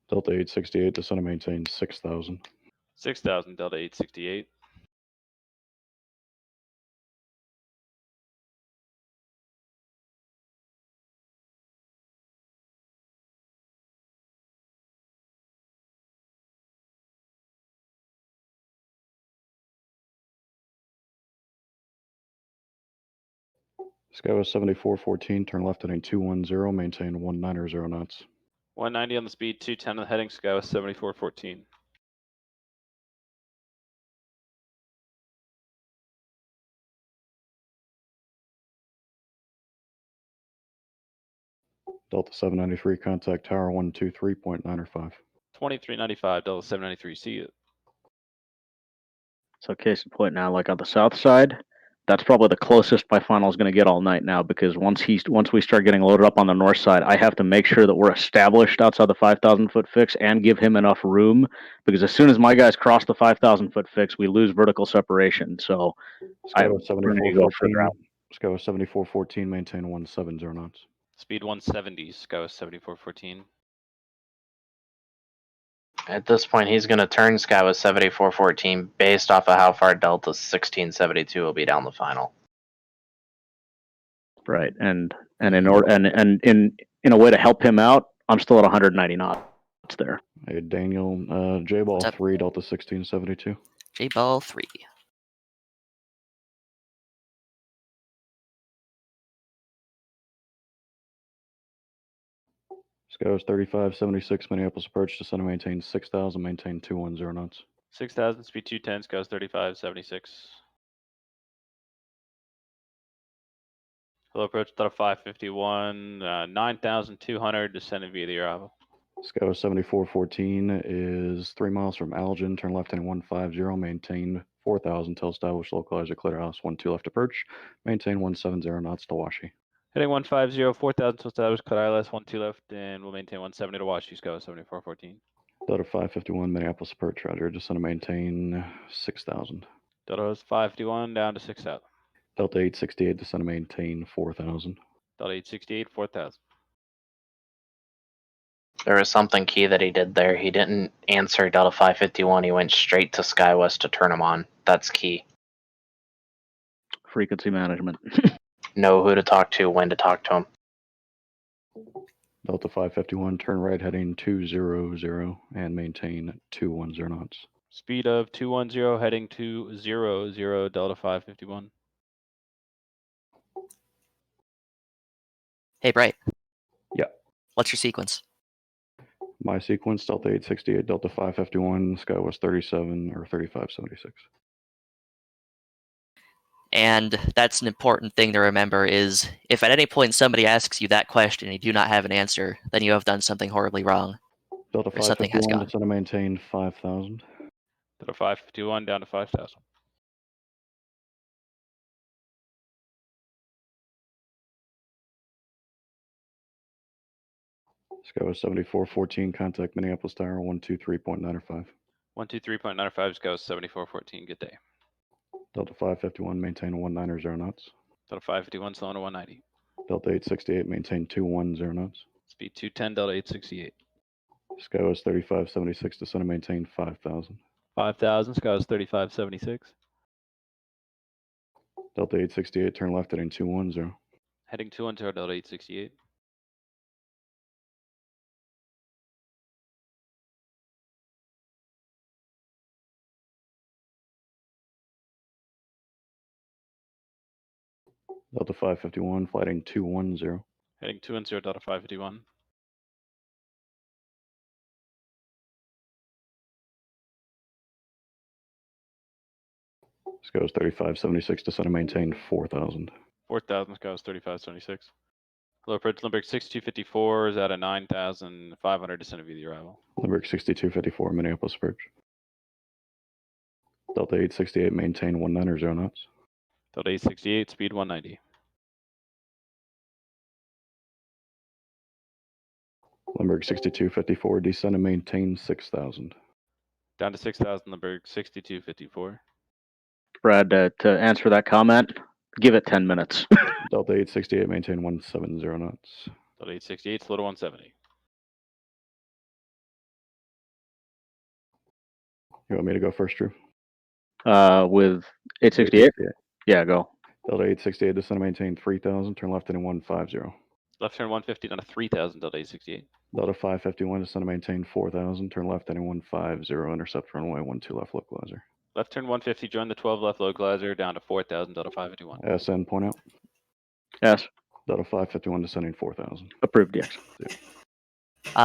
Delta 868, descend and maintain 6,000. 6,000, Delta 868. Skywest 7414, turn left heading 210, maintain 190 knots. 190 on the speed, 210 on the heading, Skywest 7414. Delta 793, contact tower 123.905. 2395, Delta 793, see you. So case in point now, like on the south side, that's probably the closest my final is going to get all night now, because once we start getting loaded up on the north side, I have to make sure that we're established outside the 5,000 foot fix and give him enough room, because as soon as my guys cross the 5,000 foot fix, we lose vertical separation. So I'm ready to go further out. Sky was 7414, maintain 170 knots. Speed 170, Sky was 7414. At this point, he's going to turn Sky with 7414 based off of how far Delta 1672 will be down the final. Right, and in order and in a way to help him out, I'm still at 190 knots there. Hey, Daniel, J-Ball 3, Delta 1672. J-Ball 3. Sky was 3576, Minneapolis approach, descend and maintain 6000, maintain 210 knots. 6000, speed 210, Sky was 3576. Hello, approach Delta 551, 9200, descending via the Aravo. Sky was 7414 is 3 miles from Algin, turn left heading 150, maintain 4000 till established localizer clear house 12 left approach, maintain 170 knots to Washi. Heading 150, 4000 to establish clear ILS 12 left, and we'll maintain 170 to watch. Sky was 7414. Delta 551, Minneapolis approach, roger, descend and maintain 6000. Delta was 551 down to 6000. Delta 868, descend and maintain 4000. Delta 868, 4000. There was something key that he did there. He didn't answer Delta 551. He went straight to SkyWest to turn him on. That's key. Frequency management. Know who to talk to, when to talk to him. Delta 551, turn right heading 200 and maintain 210 knots. Speed of 210, heading 200, Delta 551. Hey, Bright. Yeah. What's your sequence? My sequence, Delta 868, Delta 551, Sky was 37 or 3576. And that's an important thing to remember is if at any point somebody asks you that question and you do not have an answer, then you have done something horribly wrong. Delta Or something has 551, gone. descend and maintain 5000. Delta 551 down to 5000. Sky was 7414, contact Minneapolis Tower 123.95. 123.95, Sky was 7414. Good day. Delta 551, maintain 190 knots. Delta 551, slow to 190. Delta 868, maintain 210 knots. Speed 210, Delta 868. Sky was 3576, descend and maintain 5000. 5000, Sky was 3576. Delta 868, turn left heading 210. Heading 210, Delta 868. Delta 551, flighting 210. Heading 210, Delta 551. Sky was 3576, descend and maintain 4000. 4000, Sky was 3576. Hello, approach Limburg 6254 is at a 9500, descend via the arrival. Limburg 6254, Minneapolis approach. Delta 868, maintain 190 knots. Delta 868, speed 190. Limburg 6254, descend and maintain 6000. Down to 6000, Limburg 6254. Brad, to answer that comment, give it 10 minutes. Delta 868, maintain 170 knots. Delta 868, slow to 170. You want me to go first, Drew? With 868? Yeah, go. Delta 868, descend and maintain 3000, turn left heading 150. Left turn 150 down to 3000, Delta 868. Delta 551, descend and maintain 4000, turn left heading 150, intercept runway 12 left localizer. Left turn 150, join the 12 left localizer down to 4000, Delta 551. SN, point out. Yes. Delta 551, descending 4000. Approved, yes.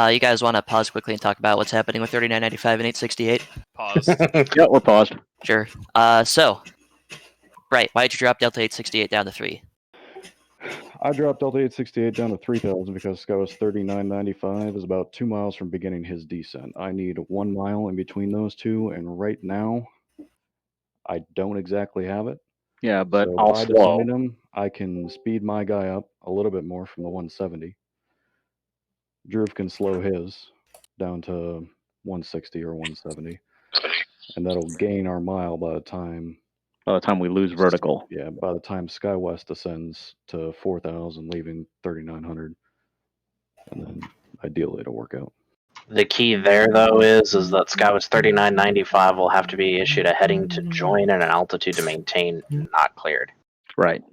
You guys want to pause quickly and talk about what's happening with 3995 and 868? Pause. Yeah, we're paused. Sure. So, right, why did you drop Delta 868 down to 3? I dropped Delta 868 down to 3000 because Sky was 3995 is about 2 miles from beginning his descent. I need 1 mile in between those two, and right now, I don't exactly have it. Yeah, but So I'll by slow. designing them, I can speed my guy up a little bit more from the 170. Dhruv can slow his down to 160 or 170, and that'll gain our mile by the time By the time we lose vertical. Yeah, by the time SkyWest descends to 4,000, leaving 3,900, and then ideally it'll work out. The key there, though, is that Skywest 3995 will have to be issued a heading to join and an altitude to maintain not cleared. Right.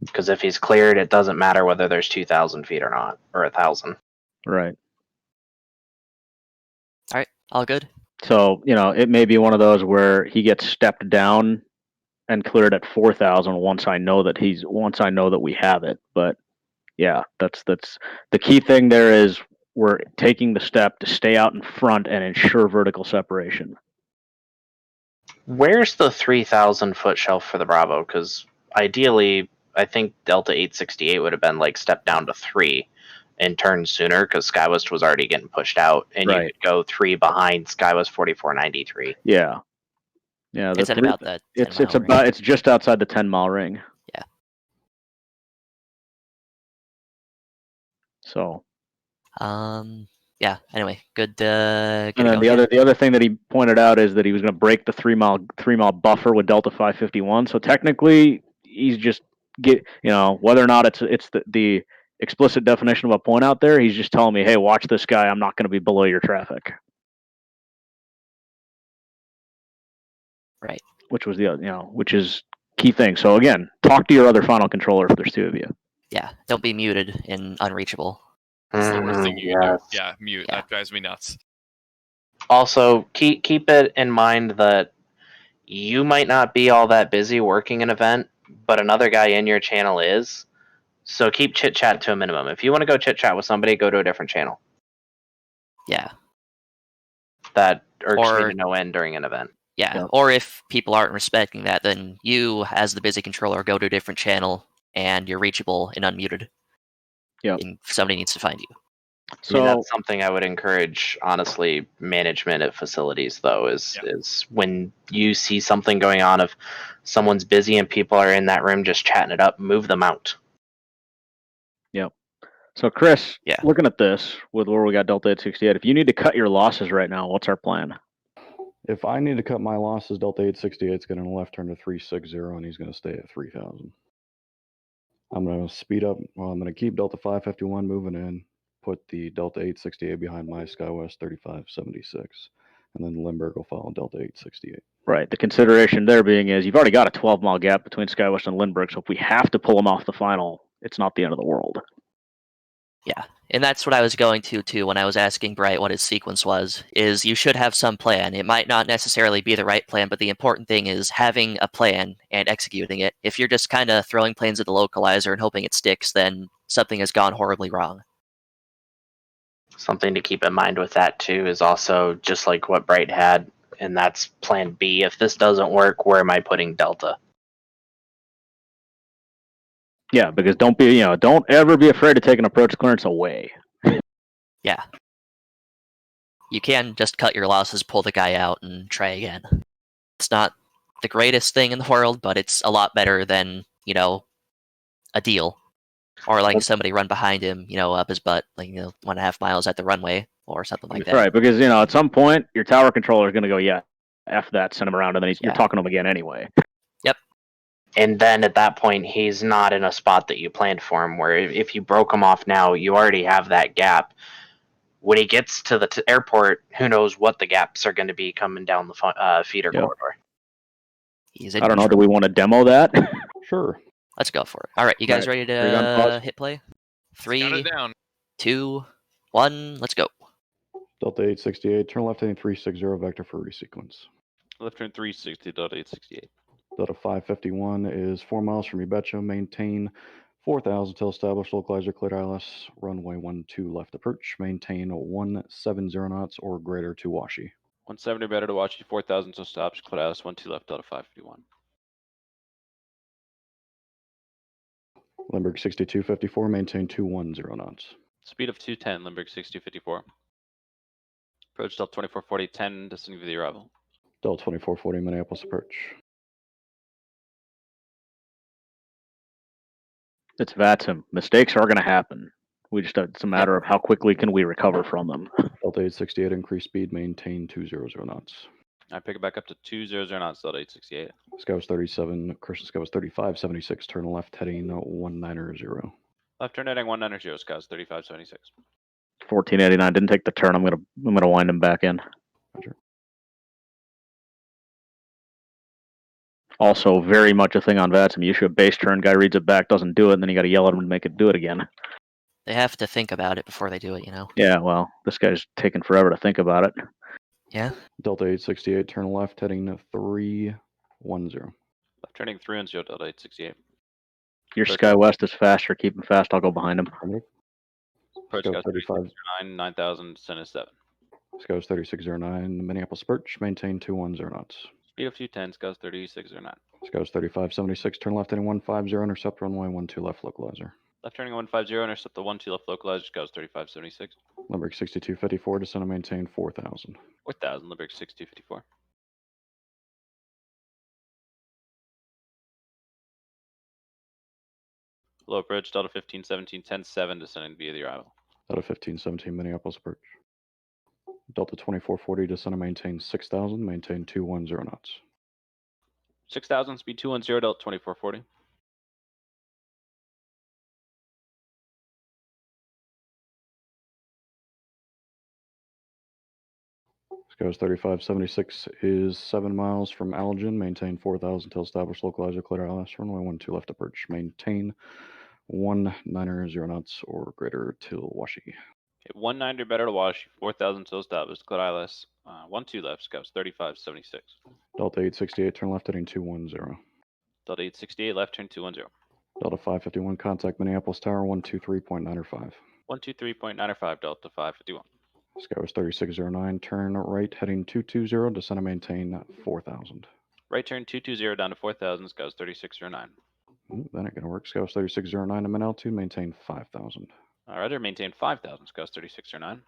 Because if he's cleared, it doesn't matter whether there's 2,000 feet or not, or 1,000. Right. All right, all good. So, it may be one of those where he gets stepped down and cleared at 4,000 once I know that we have it. But yeah, that's the key thing there is we're taking the step to stay out in front and ensure vertical separation. Where's the 3,000 foot shelf for the Bravo? Because ideally, I think Delta 868 would have been like step down to 3 and turn sooner because SkyWest was already getting pushed out, and you could go 3 behind SkyWest 4493. Yeah. Yeah, It's at about that. It's just outside the 10-mile ring. Yeah. So. Yeah. Anyway, good. And then the other thing that he pointed out is that he was going to break the 3-mile buffer with Delta 551. So technically, he's just whether or not it's the explicit definition of a point out there. He's just telling me, hey, watch this guy. I'm not going to be below your traffic. Right. Which was which is key thing. So again, talk to your other final controller if there's 2 of you. Yeah, don't be muted and unreachable. That's the worst thing you can do. Yeah, mute. Yeah. That drives me nuts. Also, keep it in mind that you might not be all that busy working an event, but another guy in your channel is. So keep chit chat to a minimum. If you want to go chit chat with somebody, go to a different channel. Yeah. That irks me to no end during an event. Yeah. Or if people aren't respecting that, then you, as the busy controller, go to a different channel and you're reachable and unmuted. Yeah. And somebody needs to find you. So that's something I would encourage, honestly, management at facilities, though, is when you see something going on, if someone's busy and people are in that room just chatting it up, move them out. Yep. So, Chris, looking at this with where we got Delta 868, if you need to cut your losses right now, what's our plan? If I need to cut my losses, Delta 868 is going to left turn to 360, and he's going to stay at 3,000. I'm going to speed up. Well, I'm going to keep Delta 551 moving in, put the Delta 868 behind my SkyWest 3576, and then Lindbergh will follow Delta 868. Right. The consideration there being is you've already got a 12-mile gap between SkyWest and Lindbergh, so if we have to pull them off the final, it's not the end of the world. Yeah, and that's what I was going to, too, when I was asking Bright what his sequence was, is you should have some plan. It might not necessarily be the right plan, but the important thing is having a plan and executing it. If you're just kind of throwing planes at the localizer and hoping it sticks, then something has gone horribly wrong. Something to keep in mind with that, too, is also just like what Bright had, and that's plan B. If this doesn't work, where am I putting Delta? Yeah, because don't ever be afraid to take an approach clearance away. Yeah. You can just cut your losses, pull the guy out, and try again. It's not the greatest thing in the world, but it's a lot better than, a deal. Or letting somebody run behind him, up his butt, 1.5 miles at the runway, or something like that. Right, because, at some point, your tower controller is going to go, F that, send him around, and then you're talking to him again anyway. Yep. And then at that point, he's not in a spot that you planned for him, where if you broke him off now, you already have that gap. When he gets to the airport, who knows what the gaps are going to be coming down the feeder corridor. I don't know. Do we want to demo that? Sure. Let's go for it. All right, you guys ready to hit play? 3, 2, 1, let's go. Delta 868, turn left heading 360, vector for resequence. Left turn 360, Delta 868. Delta 551 is 4 miles from you betcha. Maintain 4,000 till established localizer cleared ILS. Runway 12 left approach. Maintain 170 knots or greater to Washi. 170 better to Washi. 4,000 till stops. Cleared ILS 12 left. Delta 551. Lindbergh 6254. Maintain 210 knots. Speed of 210. Lindbergh 6254. Approach Delta 2440. 10 descending with the arrival. Delta 2440 Minneapolis approach. It's VATSIM. Mistakes are going to happen. It's a matter of how quickly can we recover from them. Delta 868, increase speed, maintain 200 knots. I pick it back up to 200 knots, Delta 868. Sky was 37, Christian Sky was 3576, turn left heading 190. Left turn heading 190, Sky was 3576. 1489 didn't take the turn. I'm gonna wind him back in. Roger. Also, very much a thing on VATSA. You issue a base turn, guy reads it back, doesn't do it, and then you got to yell at him to make it do it again. They have to think about it before they do it, you know? Yeah, well, this guy's taking forever to think about it. Yeah. Delta 868, turn left heading 310. Left turning 310, Delta 868. Your Sky West is faster. Keep him fast. I'll go behind him. Approach Sky Sky 35. 9000, Senate 7. Sky was 3609, Minneapolis Birch, maintain 210 knots. Speed of 210, Sky was 3609. Sky was 3576, turn left heading 150, intercept runway 12 left localizer. Left turning 150, intercept the 12 left localizer, Sky was 3576. Limerick 6254, descend and maintain 4000. 4000, Limerick 6254. Low approach, Delta 1517, 10-7, descending via the arrival. Delta 1517, Minneapolis Birch. Delta 2440, descend and maintain 6000, maintain 210 knots. 6000, speed 210, Delta 2440. Sky's 3576 is 7 miles from Allergen. Maintain 4000 till established localizer. Clear ILS. Runway 12 left approach. Maintain 190 knots or greater till Washi. Okay, 190 or better to Washi. 4000 till established. Clear ILS. 12 left. Scouts 3576. Delta 868. Turn left heading 210. Delta 868 left turn 210. Delta 551. Contact Minneapolis Tower 123.95. 123.95 Delta 551. Sky was 3609, turn right heading 220, descend and maintain 4000. Right turn 220 down to 4000, Sky was 3609. That ain't gonna work. Sky was 3609 to min altitude, maintain 5000. Alright, maintain 5000, Sky was 3609.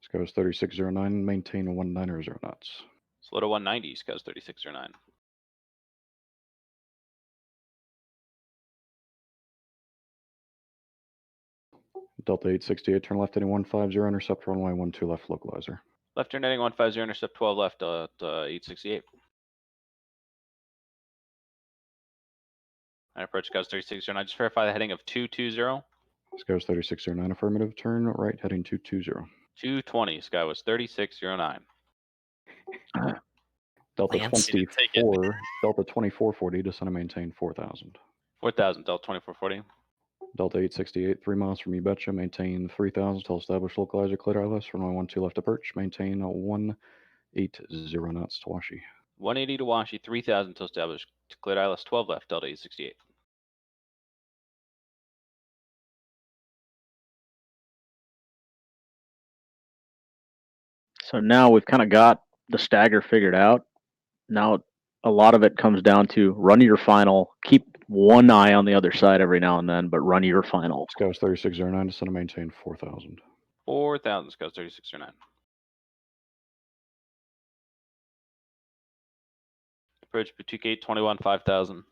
Sky was 3609, maintain 190 knots. Slow to 190, Sky was 3609. Delta 868, turn left heading 150, intercept runway 12 left localizer. Left turn heading 150, intercept 12 left at 868. I approach Sky was 3609. Just verify the heading of 220. Sky was 3609, affirmative, turn right heading 220. 220, Sky was 3609. Delta Lance. 24, Delta 2440, descend and maintain 4000. 4000, Delta 2440. Delta 868, 3 miles from Ubetcha, maintain 3000 till established localizer, clear ILS, runway 12 left approach, maintain 180 knots to Washi. 180 to Washi, 3000 till established, cleared ILS 12 left, Delta 868. So now we've kind of got the stagger figured out. Now a lot of it comes down to run your final, keep one eye on the other side every now and then, but run your final. Sky was 3609, descend and maintain 4000. 4000, Sky was 3609. Approach Boutique 821, 5000.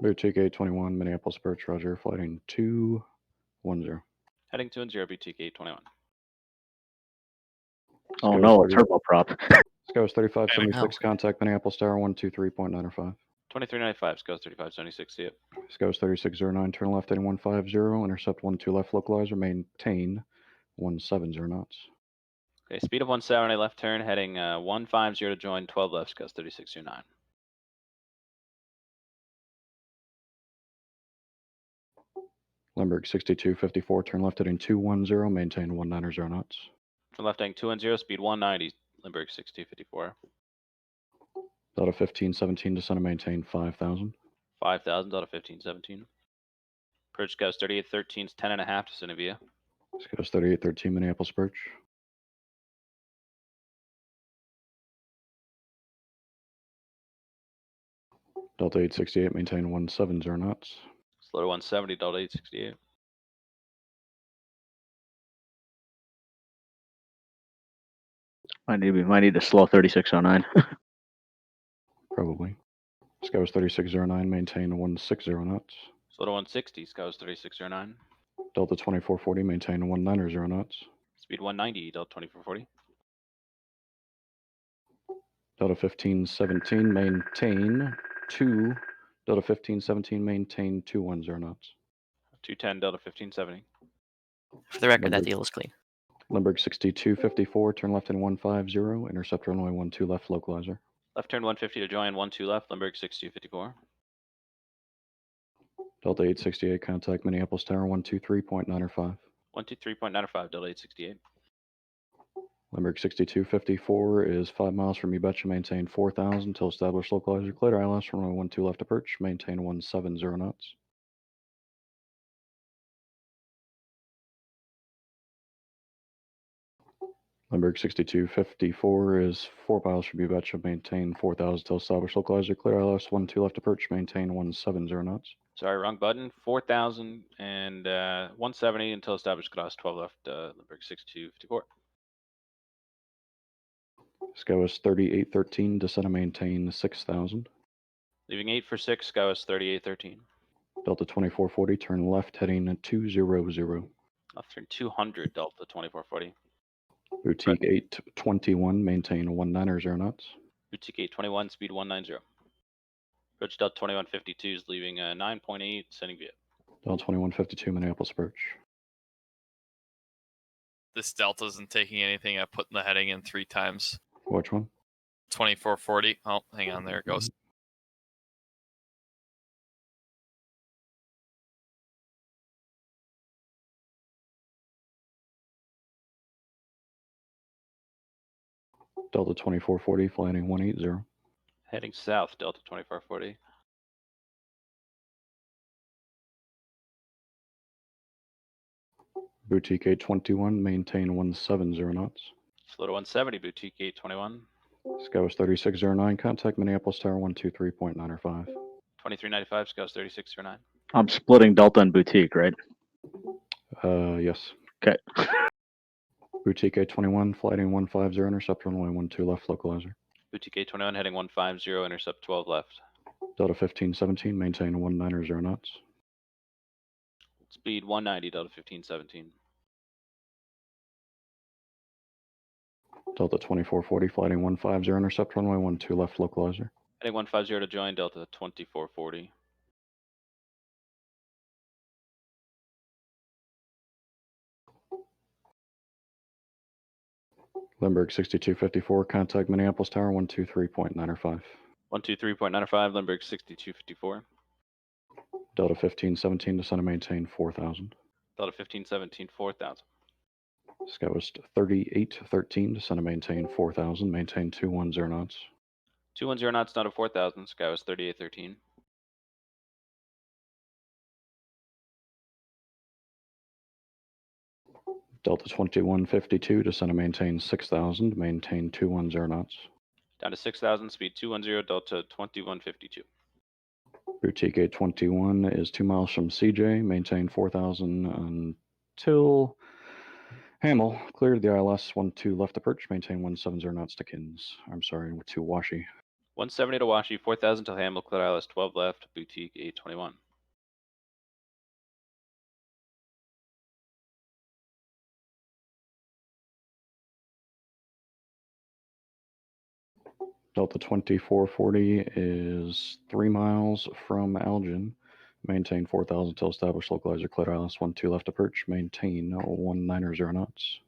Boutique 821, Minneapolis Birch, roger, flighting 210. Heading 210, Boutique 821. Oh no, a turboprop. Sky was 3576, contact Minneapolis Tower 123.95. 2395, Sky was 3576, see it. Sky was 3609, turn left heading 150, intercept 12 left localizer, maintain 170 knots. Okay, speed of 170, left turn, heading 150 to join 12 left, Sky was 3629. Limburg 6254, turn left heading 210, maintain 190 knots. Turn left heading 210, speed 190, Limburg 6254. Delta 1517, descend and maintain 5000. 5000, Delta 1517. Approach Sky was 3813, 10.5 to Cinevia. Sky was 3813, Minneapolis Birch. Delta 868, maintain 170 knots. Slow to 170, Delta 868. Might need to slow 3609. Probably. Skywas 3609, maintain 160 knots. Slow 160, Skywas 3609. Delta 2440, maintain 190 knots. Speed 190, Delta 2440. Delta 1517, maintain 2. Delta 1517, maintain 210 knots. 210, Delta 1570. For the record, Limburg, that deal is clean. Limburg 6254, turn left in 150, intercept runway 12 left, localizer. Left turn 150 to join, 12 left, Limburg 6254. Delta 868, contact Minneapolis Tower 123.905. 123.95, Delta 868. Limburg 6254 is 5 miles from Ubecha, maintain 4,000 until established localizer. Clear ILS, runway 12 left approach, maintain 170 knots. Limburg 6254 is 4 miles from Ubecha, maintain 4,000 until established localizer. Clear ILS, 12 left approach, maintain 170 knots. Sorry, wrong button. 4,000 and 170 until established cross, 12 left, Limburg 6254. Skywas 3813, descend and maintain 6,000. Leaving 8 for 6, Skywas 3813. Delta 2440, turn left heading 200. Left turn 200, Delta 2440. Boutique 821, maintain 190 knots. Boutique 821, speed 190. Approach Delta 2152 is leaving 9.8, sending via. Delta 2152, Minneapolis approach. This Delta isn't taking anything. I put the heading in 3 times. Which one? 2440. Oh, hang on. There it goes. Delta 2440, flying 180. Heading south, Delta 2440. Boutique 821, maintain 170 knots. Slow to 170, Boutique 821. Skywas 3609, contact Minneapolis Tower 123.905. 2395, Skywas 3609. I'm splitting Delta and Boutique, right? Yes. Okay. Boutique 821, flighting 150, intercept runway 12 left, localizer. Boutique 821, heading 150, intercept 12 left. Delta 1517, maintain 190 knots. Speed 190, Delta 1517. Delta 2440, flighting 150, intercept runway 12 left, localizer. Heading 150 to join, Delta 2440. Limburg 6254, contact Minneapolis Tower 123.905. 123.95, Limburg 6254. Delta 1517, descend and maintain 4,000. Delta 1517, 4000. Skywas 3813, descend and maintain 4,000, maintain 210 knots. 210 knots down to 4000, Skywas 3813. Delta 2152, descend and maintain 6,000, maintain 210 knots. Down to 6000, speed 210, Delta 2152. Boutique 821 is 2 miles from CJ, maintain 4,000 until Hamel. Cleared the ILS 12 left approach, maintain 170 knots to Kins. I'm sorry, to Washi. 170 to Washi, 4000 till Hamel, clear ILS 12 left, Boutique 821. Delta 2440 is 3 miles from Elgin. Maintain 4,000 till established localizer. Clear ILS 12 left approach. Maintain 190 knots.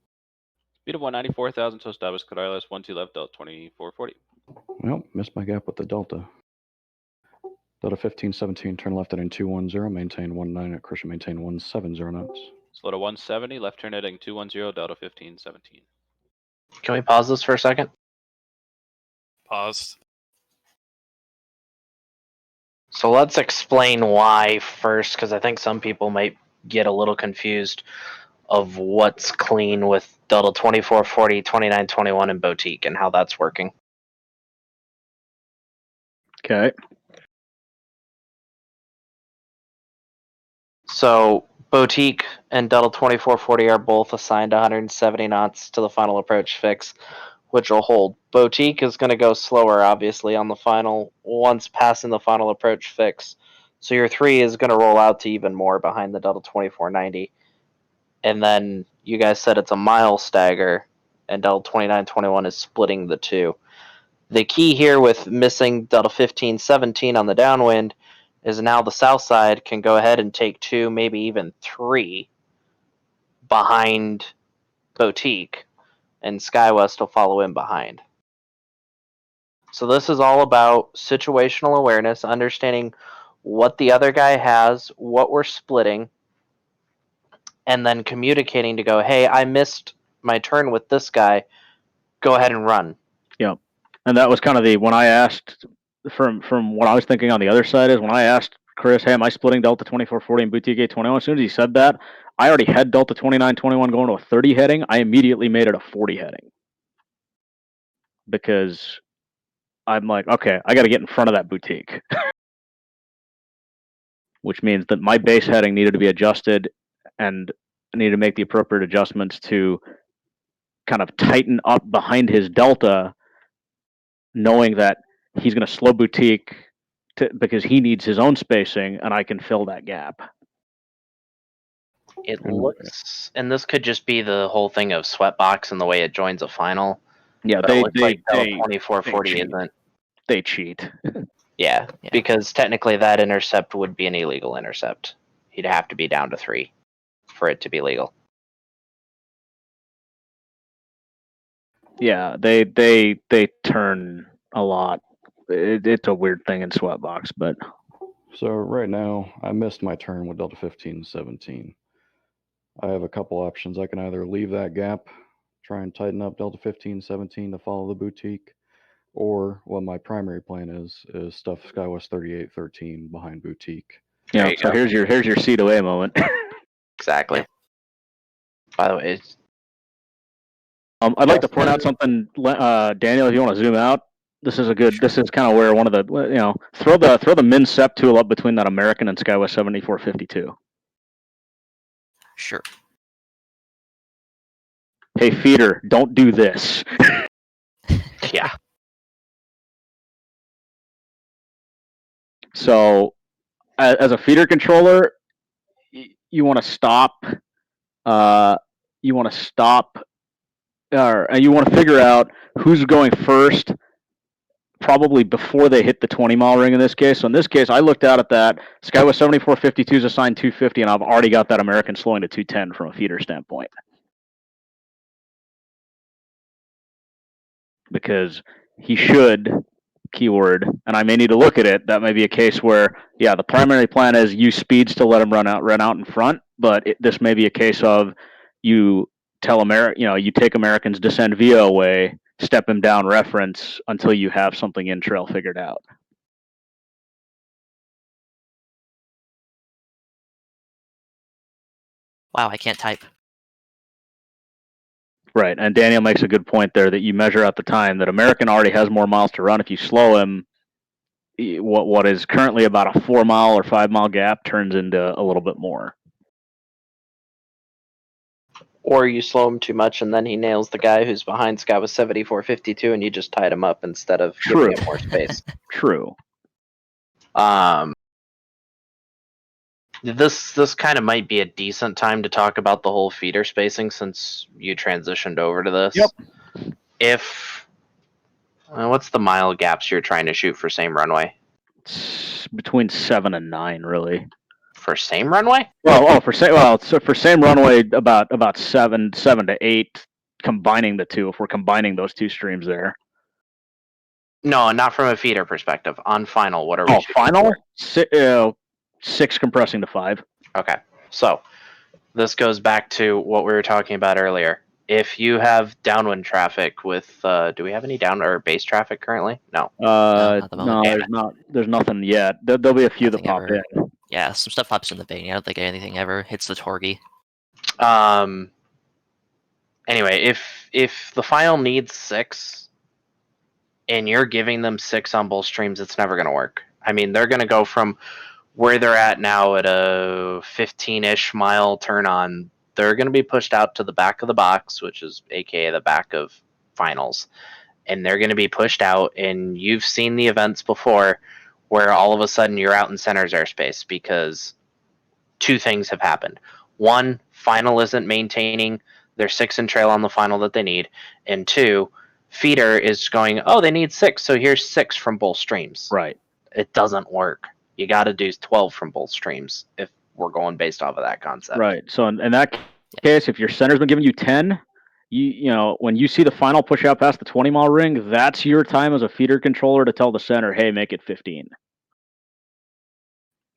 Speed of 194,000 till established. Clear ILS 12 left, Delta 2440. Well, missed my gap with the Delta. Delta 1517, turn left heading 210. Maintain 19 at Christian. Maintain 170 knots. Slow to 170, left turn heading 210, Delta 1517. Can we pause this for a second? Paused. So let's explain why first, because I think some people might get a little confused of what's clean with Delta 2440, 2921, and Boutique and how that's working. Okay. So Boutique and Delta 2440 are both assigned 170 knots to the final approach fix, which will hold. Boutique is going to go slower, obviously, on the final, once passing the final approach fix. So your 3 is going to roll out to even more behind the Delta 2490. And then you guys said it's a mile stagger, and Delta 2921 is splitting the 2. The key here with missing Delta 1517 on the downwind is now the south side can go ahead and take 2, maybe even 3 behind Boutique, and SkyWest will follow in behind. So this is all about situational awareness, understanding what the other guy has, what we're splitting, and then communicating to go, hey, I missed my turn with this guy. Go ahead and run. Yeah. And that was kind of when I asked, from what I was thinking on the other side is when I asked Chris, hey, am I splitting Delta 2440 and Boutique 821? As soon as he said that, I already had Delta 2921 going to a 30 heading. I immediately made it a 40 heading. Because I'm like, okay, I got to get in front of that Boutique. Which means that my base heading needed to be adjusted, and I needed to make the appropriate adjustments to kind of tighten up behind his Delta, knowing that he's going to slow Boutique because he needs his own spacing, and I can fill that gap. It looks, and this could just be the whole thing of Sweatbox and the way it joins a final. Yeah, but it looks like Delta 2440 isn't. They cheat. Yeah, because technically that intercept would be an illegal intercept. He'd have to be down to 3 for it to be legal. Yeah, they turn a lot. It's a weird thing in Sweatbox, but So right now, I missed my turn with Delta 1517. I have a couple options. I can either leave that gap, try and tighten up Delta 1517 to follow the Boutique, or what my primary plan is stuff SkyWest 3813 behind Boutique. Yeah, so here's your C2A moment. Exactly. By the way, I'd like to point out something, Daniel. If you want to zoom out, this is kind of where one of the throw the min sep tool up between that American and SkyWest 7452. Sure. Hey, feeder, don't do this. Yeah. So, as a feeder controller, you want to stop. You want to figure out who's going first, probably before they hit the 20-mile ring in this case. So in this case, I looked out at that. SkyWest 7452 is assigned 250, and I've already got that American slowing to 210 from a feeder standpoint. Because he should, keyword, and I may need to look at it, that may be a case where, yeah, the primary plan is use speeds to let him run out in front, but this may be a case of you tell you take Americans descend via away, step him down reference until you have something in trail figured out. Wow, I can't type. Right, and Daniel makes a good point there that you measure out the time that American already has more miles to run. If you slow him, what is currently about a 4-mile or 5-mile gap turns into a little bit more. Or you slow him too much and then he nails the guy who's behind SkyWest 7452 and you just tied him up instead of giving him more space. True. This kind of might be a decent time to talk about the whole feeder spacing since you transitioned over to this. Yep. What's the mile gaps you're trying to shoot for same runway? It's between 7 and 9, really. For same runway? For same runway, about 7 to 8, combining the two. If we're combining those two streams there. No, not from a feeder perspective. On final, what are we shooting final? For? 6 compressing to 5. Okay, so this goes back to what we were talking about earlier. If you have downwind traffic with, do we have any down or base traffic currently? No. No, there's nothing yet. There'll be a few that pop in. Yeah, some stuff pops in the bay. I don't think anything ever hits the Torgy. Anyway, if the final needs 6, and you're giving them 6 on both streams, it's never going to work. I mean, they're going to go from where they're at now at a 15-ish mile turn on. They're going to be pushed out to the back of the box, which is aka the back of finals, and they're going to be pushed out. And you've seen the events before where all of a sudden you're out in center's airspace because two things have happened. One, final isn't maintaining their 6 in trail on the final that they need, and two, feeder is going, oh, they need 6, so here's 6 from both streams. Right. It doesn't work. You got to do 12 from both streams if we're going based off of that concept. Right. So in that case, if your center's been giving you 10, you know, when you see the final push out past the 20-mile ring, that's your time as a feeder controller to tell the center, hey, make it 15.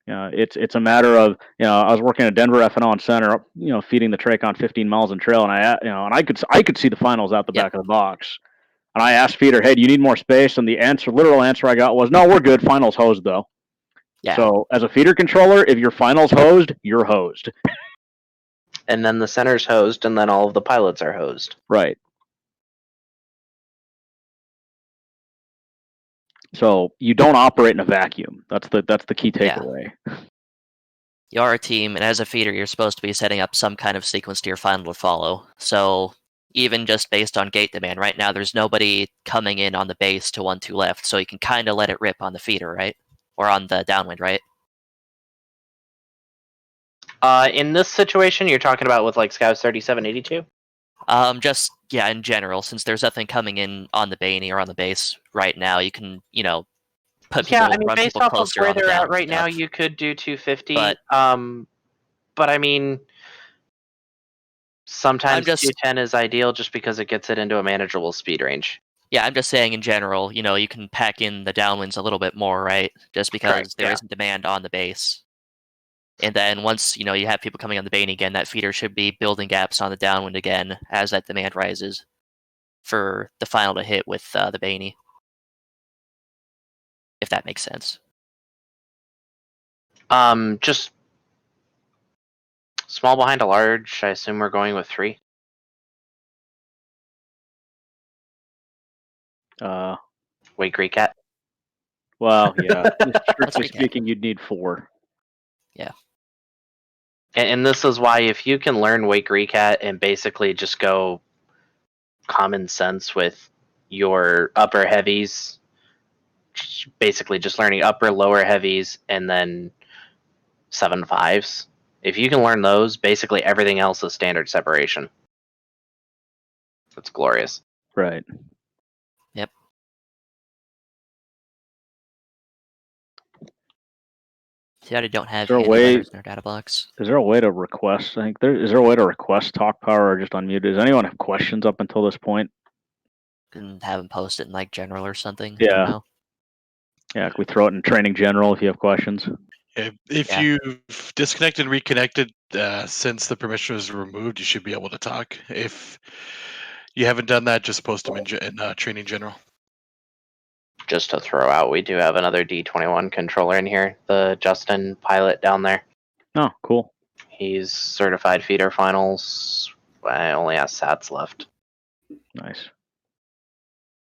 It's a matter of, I was working at Denver F&O on center, feeding the Tracon 15 miles in trail, and I could see the finals out the back of the box. And I asked feeder, hey, do you need more space? And the literal answer I got was, no, we're good. Finals hosed though. Yeah. So as a feeder controller, if your finals hosed, you're hosed. And then the center's hosed, and then all of the pilots are hosed. Right. So you don't operate in a vacuum. That's the key takeaway. Yeah. You are a team, and as a feeder, you're supposed to be setting up some kind of sequence to your final to follow. So even just based on gate demand, right now there's nobody coming in on the base to 1-2 left, so you can kind of let it rip on the feeder, right? Or on the downwind, right? In this situation, you're talking about with like Scouts 3782? Just, in general, since there's nothing coming in on the Baney or on the base right now, you can, put people, run based people off of closer where on the they're at downwind right now, stuff. you could do 250. But I mean, sometimes 210 is ideal just because it gets it into a manageable speed range. Yeah, I'm just saying in general, you can pack in the downwinds a little bit more, right? Just because there isn't demand on the base. And then once, you have people coming on the Bane again, that feeder should be building gaps on the downwind again as that demand rises for the final to hit with the Bane. If that makes sense. Just small behind a large, I assume we're going with 3. Wake Recat. Well, yeah. Strictly speaking, you'd need 4. Yeah. And this is why if you can learn Wake Recat and basically just go common sense with your upper heavies, basically just learning upper, lower heavies, and then 7.5s. If you can learn those, basically everything else is standard separation. That's glorious. Right. Yep. See, I don't have any letters in our data blocks. Is there a way to request? Is there a way to request talk power or just unmute? Does anyone have questions up until this point? Can have them post it in like general or something. Yeah. I don't know. Yeah, can we throw it in training general if you have questions? If you've disconnected and reconnected since the permission was removed, you should be able to talk. If you haven't done that, just post them in training general. Just to throw out, we do have another D21 controller in here, the Justin pilot down there. Oh, cool. He's certified feeder finals. I only have sats left. Nice.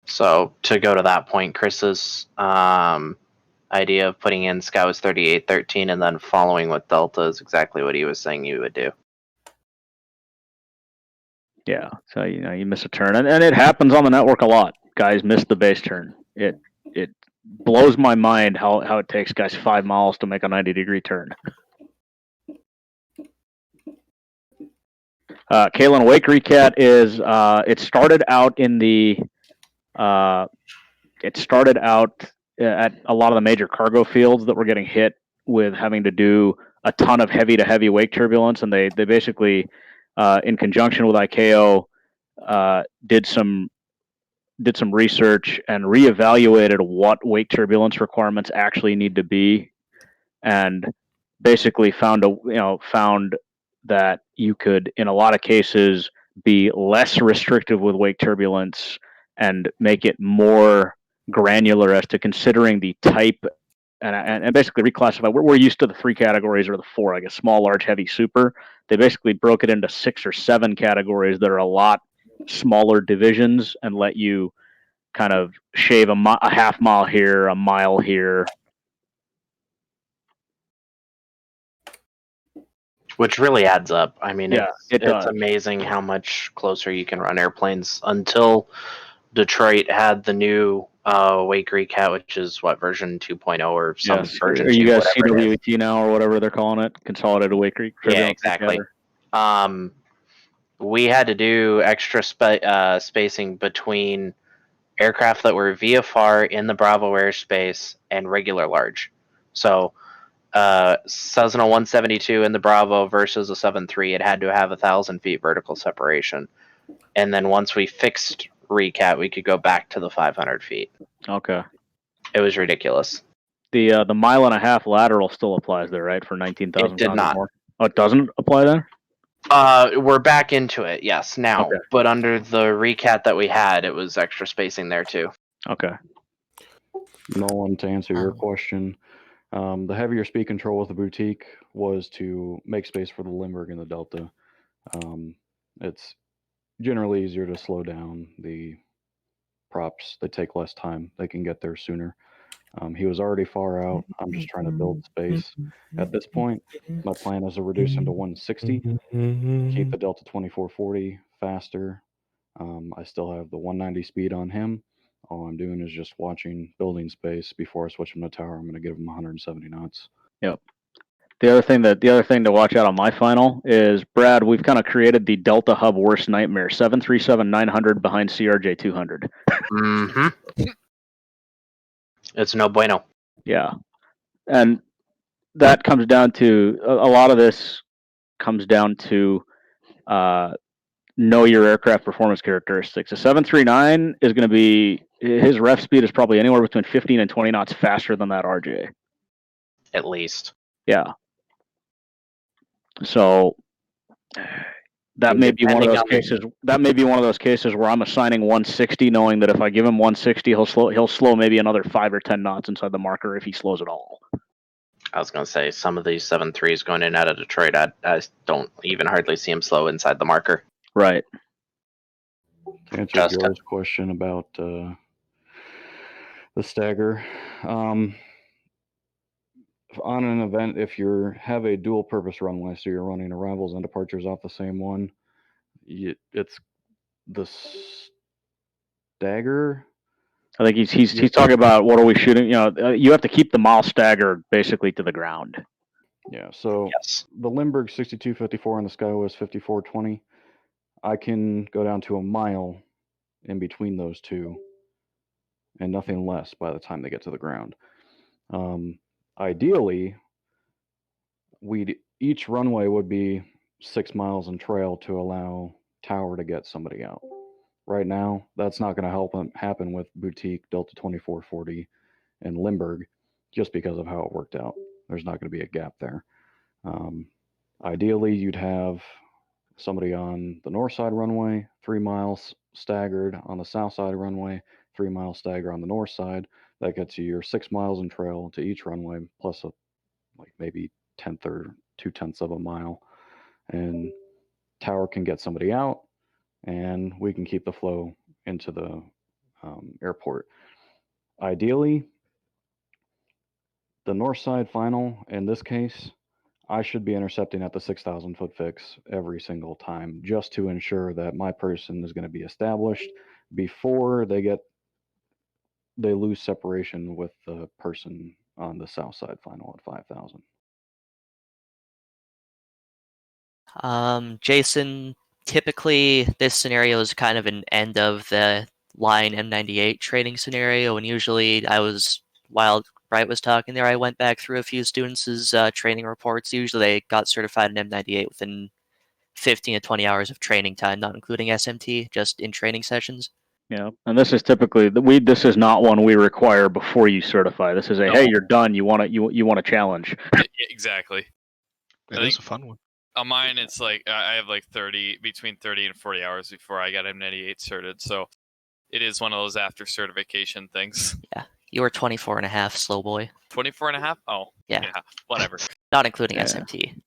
So to go to that point, Chris's idea of putting in Scouts 3813 and then following with Delta is exactly what he was saying you would do. Yeah, so you miss a turn, and it happens on the network a lot. Guys miss the base turn. It blows my mind how it takes guys 5 miles to make a 90-degree turn. Kalen, Wake Recat is it started out at a lot of the major cargo fields that were getting hit with having to do a ton of heavy to heavy wake turbulence, and they basically in conjunction with ICAO did some research and reevaluated what wake turbulence requirements actually need to be, and basically found that you could, in a lot of cases, be less restrictive with wake turbulence and make it more granular as to considering the type and basically reclassify. We're used to the 3 categories or the 4, I guess: small, large, heavy, super. They basically broke it into 6 or 7 categories that are a lot smaller divisions and let you kind of shave a half mile here, a mile here. Which really adds up. I mean, Yeah, it it's does. amazing how much closer you can run airplanes until Detroit had the new Wake Recat, which is what, version 2.0 or some Yes. version Are 2, you guys whatever it is. CWT now or whatever they're calling it? Consolidated Wake Creek. Yeah, exactly. We had to do extra spacing between aircraft that were VFR in the Bravo airspace and regular large. So Cessna 172 in the Bravo versus a 7.3, it had to have 1,000 feet vertical separation. And then once we fixed Recat, we could go back to the 500 feet. Okay. It was ridiculous. The 1.5 mile lateral still applies there, right? For 19,000 It did pounds not. or more. Oh, it doesn't apply then? We're back into it, yes, now. Okay. But under the Recat that we had, it was extra spacing there too. Okay. Nolan, to answer your question, the heavier speed control with the Boutique was to make space for the Limburg and the Delta. It's generally easier to slow down the props. They take less time. They can get there sooner. He was already far out. I'm just trying to build space. At this point, my plan is to reduce him to 160, keep the Delta 2440 faster. I still have the 190 speed on him. All I'm doing is just watching building space before I switch him to tower. I'm going to give him 170 knots. Yep. The other thing to watch out on my final is, Brad, we've kind of created the Delta Hub worst nightmare, 737-900 behind CRJ 200. Mm-hmm. It's no bueno. Yeah. And that comes down to, a lot of this comes down to know your aircraft performance characteristics. A 739 is going to be, his ref speed is probably anywhere between 15 and 20 knots faster than that RJ. At least. Yeah. So that may be one of those cases. That may be one of those cases where I'm assigning 160, knowing that if I give him 160, he'll slow maybe another 5 or 10 knots inside the marker if he slows at all. I was going to say, some of these 7.3s going in out of Detroit, I don't even hardly see him slow inside the marker. Right. To answer Joe's question about the stagger, on an event, if you have a dual purpose runway, so you're running arrivals and departures off the same one, it's the stagger. I think he's talking about, what are we shooting? You know, you have to keep the mile staggered basically to the ground. Yeah. So yes. The Limburg 6254 and the Skywest 5420, I can go down to a mile in between those two, and nothing less by the time they get to the ground. Ideally, each runway would be 6 miles in trail to allow tower to get somebody out. Right now, that's not going to happen with Boutique, Delta 2440, and Limburg, just because of how it worked out. There's not going to be a gap there. Ideally, you'd have somebody on the north side runway, 3 miles staggered on the south side runway, 3 miles stagger on the north side. That gets you your 6 miles in trail to each runway, plus maybe 1/10 or 2/10 of a mile. And tower can get somebody out, and we can keep the flow into the airport. Ideally, the north side final, in this case, I should be intercepting at the 6,000 foot fix every single time, just to ensure that my person is going to be established before they lose separation with the person on the south side final at 5,000. Jason, typically this scenario is kind of an end of the line M98 training scenario, and usually while Bright was talking there, I went back through a few students' training reports. Usually they got certified in M98 within 15 to 20 hours of training time, not including SMT, just in training sessions. Yeah, and this is typically this is not one we require before you certify. This is hey, you're done. You want to challenge. Yeah, exactly. It is a fun one. On mine, it's like I have like between 30 and 40 hours before I got M98 certed, so it is one of those after certification things. Yeah, you were 24 and a half, slow boy. 24 and a half? Oh, yeah, whatever. Not including SMT.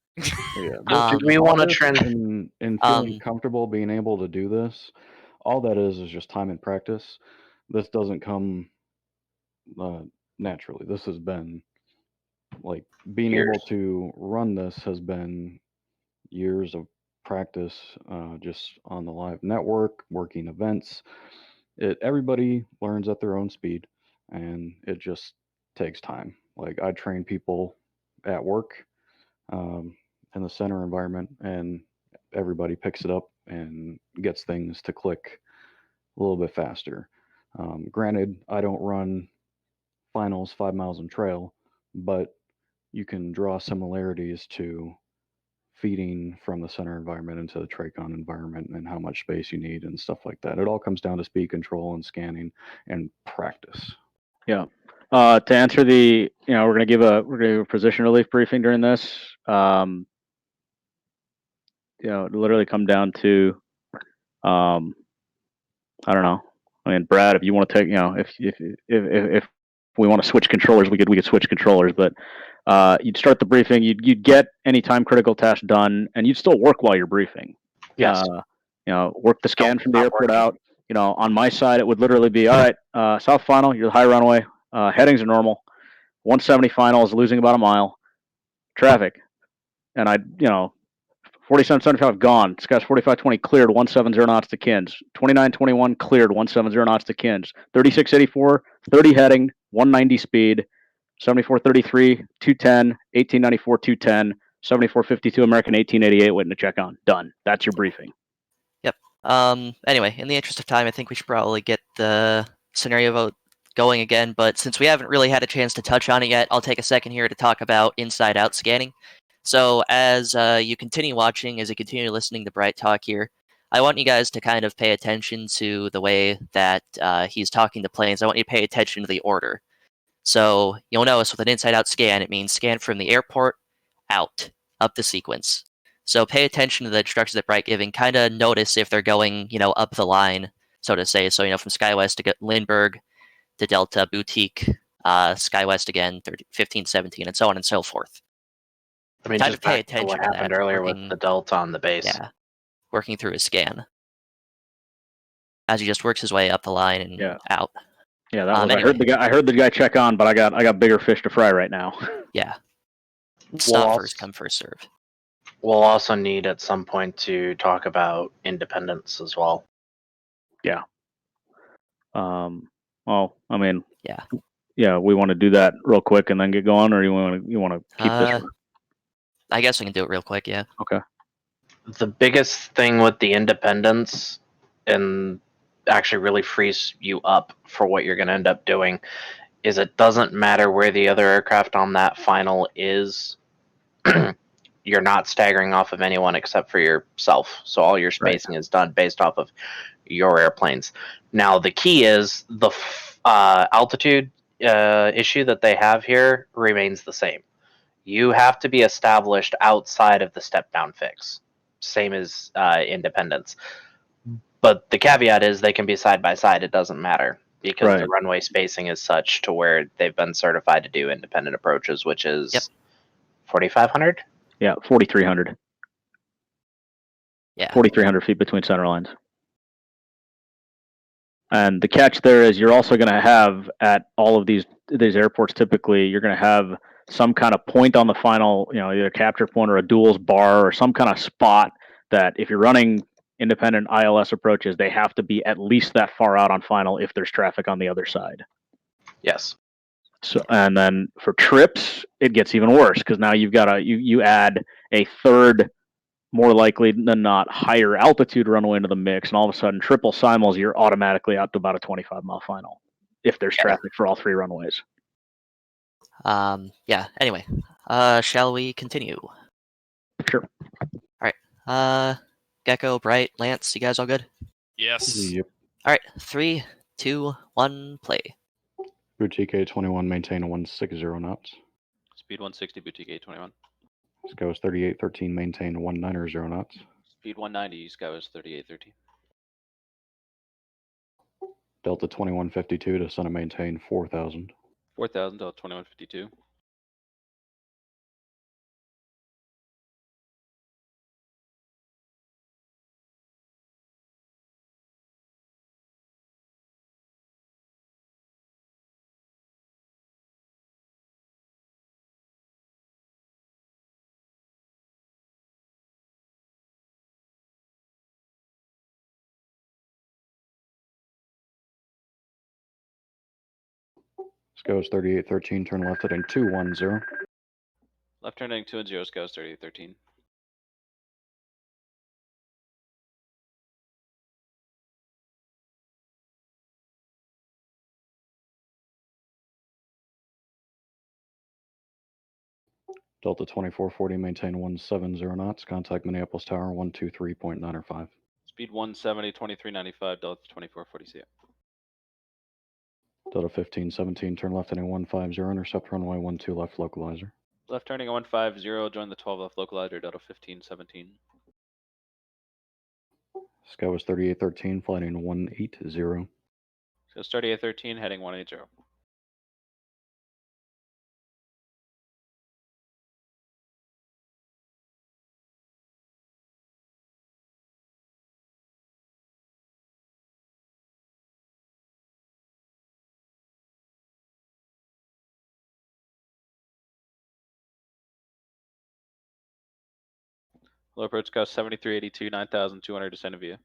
Yeah, we want to trend in feeling comfortable being able to do this. All that is just time and practice. This doesn't come naturally. This has been being able to run this has been years of practice just on the live network, working events. Everybody learns at their own speed, and it just takes time. Like I train people at work in the center environment, and everybody picks it up and gets things to click a little bit faster. Granted, I don't run finals 5 miles in trail, but you can draw similarities to feeding from the center environment into the Tracon environment and how much space you need and stuff like that. It all comes down to speed control and scanning and practice. Yeah. To answer the, we're gonna give a position relief briefing during this. It literally come down to, I don't know. I mean, Brad, if you want to take, if we want to switch controllers, we could switch controllers. But you'd start the briefing, you'd get any time critical task done, and you'd still work while you're briefing. Yes. Work the scan from the airport out. On my side, it would literally be, all right, south final, you're the high runway, headings are normal, 170 final is losing about a mile, traffic, and 4775 gone. Skies 4520 cleared 170 knots to Kins. 2921 cleared 170 knots to Kins. 3684 30 heading 190 speed. 7433 210 1894 210 7452 American 1888 waiting to check on. Done. That's your briefing. Yep. Anyway, in the interest of time, I think we should probably get the scenario vote going again. But since we haven't really had a chance to touch on it yet, I'll take a second here to talk about inside-out scanning. So as you continue watching, as you continue listening to Bright talk here, I want you guys to kind of pay attention to the way that he's talking to planes. I want you to pay attention to the order. So you'll notice with an inside-out scan, it means scan from the airport out, up the sequence. So pay attention to the instructions that Bright giving. Kind of notice if they're going, up the line, so to say. So, from SkyWest to Lindbergh to Delta, Boutique, SkyWest again, 15, 17, and so on and so forth. I mean, Time just to pay back to attention what to happened that, earlier with the Delta on the base. Yeah, working through his scan as he just works his way up the line and out. Yeah, that was. Anyway. I heard the guy check on, but I got bigger fish to fry right now. Yeah, it's not first come, first serve. We'll also need at some point to talk about independence as well. Yeah. Well, I mean. Yeah. Yeah, we want to do that real quick and then get going, or you want to keep this? I guess we can do it real quick. Yeah. Okay. The biggest thing with the independence, and actually really frees you up for what you're going to end up doing, is it doesn't matter where the other aircraft on that final is. You're not staggering off of anyone except for yourself. So all your spacing is done based off of your airplanes. Now, the key is the altitude issue that they have here remains the same. You have to be established outside of the step-down fix. Same as independence. But the caveat is they can be side by side. It doesn't matter because the runway spacing is such to where they've been certified to do independent approaches, which is 4,500? Yeah, 4,300. Yeah. 4,300 feet between center lines. And the catch there is you're also going to have at all of these airports, typically, you're going to have some kind of point on the final, either a capture point or a duals bar or some kind of spot that if you're running independent ILS approaches, they have to be at least that far out on final if there's traffic on the other side. Yes. So, and then for trips, it gets even worse because now you've got you add a third, more likely than not, higher altitude runway into the mix, and all of a sudden, triple simul's, you're automatically out to about a 25-mile final if there's traffic for all three runways. Yeah. Anyway, shall we continue? Sure. All right. Gecko, Bright, Lance, you guys all good? Yes. Yep. All right. 3, 2, 1, play. Boutique A21, maintain a 160 knots. Speed 160, Boutique A21. Skywest 3813, maintain 190 knots. Speed 190, Skywest 3813. Delta 2152 to center maintain 4000. 4000, Delta 2152. Scouts 3813, turn left heading 210. Left turn heading 210, Scouts 3813. Delta 2440, maintain 170 knots. Contact Minneapolis Tower 123.905. Speed 170, 2395, Delta 2440, see ya. Delta 1517, turn left heading 150, intercept runway 12 left localizer. Left turning 150, join the 12 left localizer, Delta 1517. Sky was 3813, flighting 180. So 3813, heading 180. Low approach Sky 7382, 9200, descend via.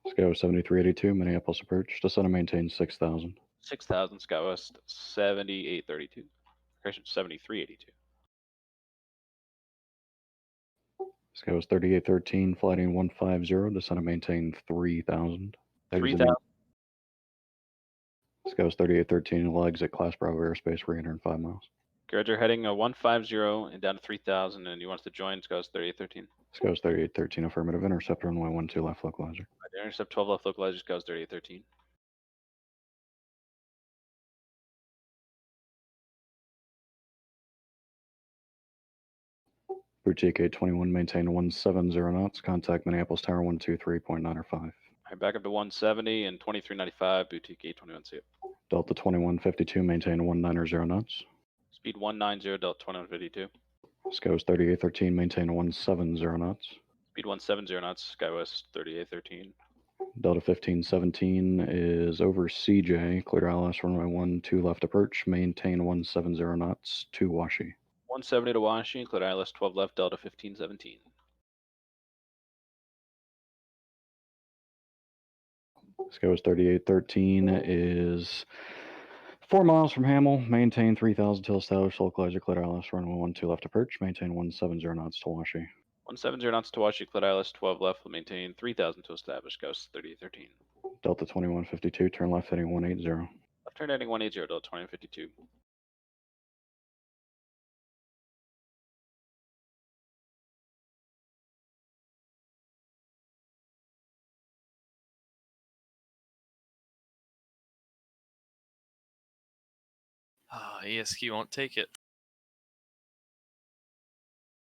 Sky was 7382, Minneapolis approach, descend and maintain 6000. 6000, Sky West 7832. Correction, 7382. Sky was 3813, flighting 150, descend and maintain 3000. 3000. Sky was 3813, legs at Class Bravo airspace, 305 miles. Roger, heading 150 and down to 3000, and you want us to join Sky 3813. Sky was 3813, affirmative, intercept runway 12 left localizer. Intercept 12 left localizer, Sky 3813. Boutique 821, maintain 170 knots. Contact Minneapolis Tower 123.905. All right, back up to 170 and 2395, Boutique 821, see it. Delta 2152, maintain 190 knots. Speed 190, Delta 2152. Skywas 3813, maintain 170 knots. Speed 170 knots, Skywest 3813. Delta 1517 is over CJ, clear ILS runway 12 left approach, maintain 170 knots to Washi. 170 to Washington, clear ILS 12 left, Delta 1517. Skywas 3813 is 4 miles from Hamel, maintain 3000 till established localizer, clear ILS runway 12 left approach, maintain 170 knots to Washi. 170 knots to Washington, clear ILS 12 left, will maintain 3000 to establish, Ghost 3813. Delta 2152, turn left heading 180. Left turn heading 180, Delta 2052. ESQ won't take it.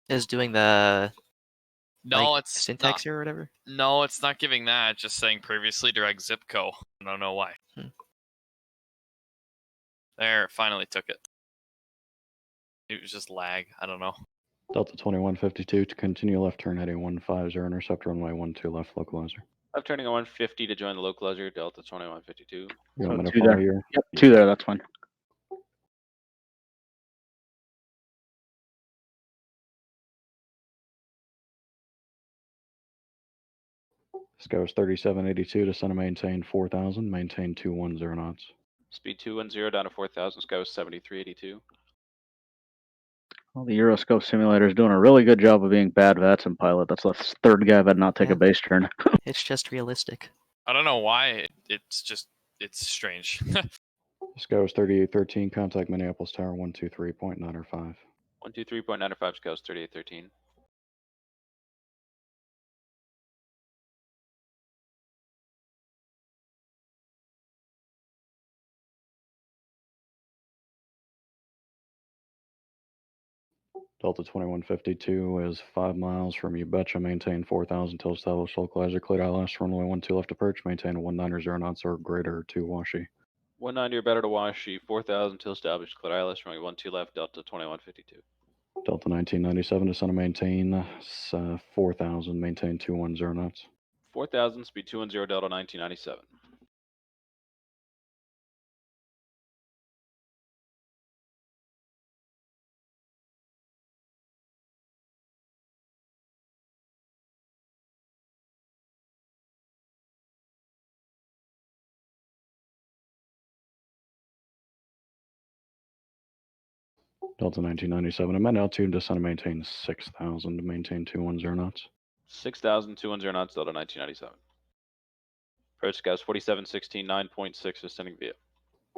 Is doing the No, like, it's syntax not. here or whatever. No, it's not giving that. It's just saying previously direct zipco. I don't know why. There, finally took it. It was just lag. I don't know. Delta 2152 to continue left turn heading 150, intercept runway 12 left localizer. Left turning 150 to join the localizer, Delta 2152. You want me to two follow there. here? Yep, 2 there, that's fine. Skywas 3782 to center maintain 4000, maintain 210 knots. Speed 210 down to 4000, Skywest 7382. Well, the Euroscope simulator is doing a really good job of being bad VATSA pilot. That's the third guy that not take Yeah. a base turn. It's just realistic. I don't know why. It's strange. Skywas 3813, contact Minneapolis Tower 123.905. 123.905, Skywest 3813. Delta 2152 is 5 miles from You Betcha, maintain 4000 till established localizer, cleared ILS, runway 12 left approach, maintain 190 knots or greater to Washi. 190 or better to Washi, 4000 till established, clear ILS, runway 12 left, Delta 2152. Delta 1997 to center maintain 4000, maintain 210 knots. 4000, speed 210, Delta 1997. Delta 1997. Amend altitude, descend and maintain 6,000 to maintain 210 knots. 6,210 knots, Delta 1997. Approach Scouts 4716, 9.6, descending via.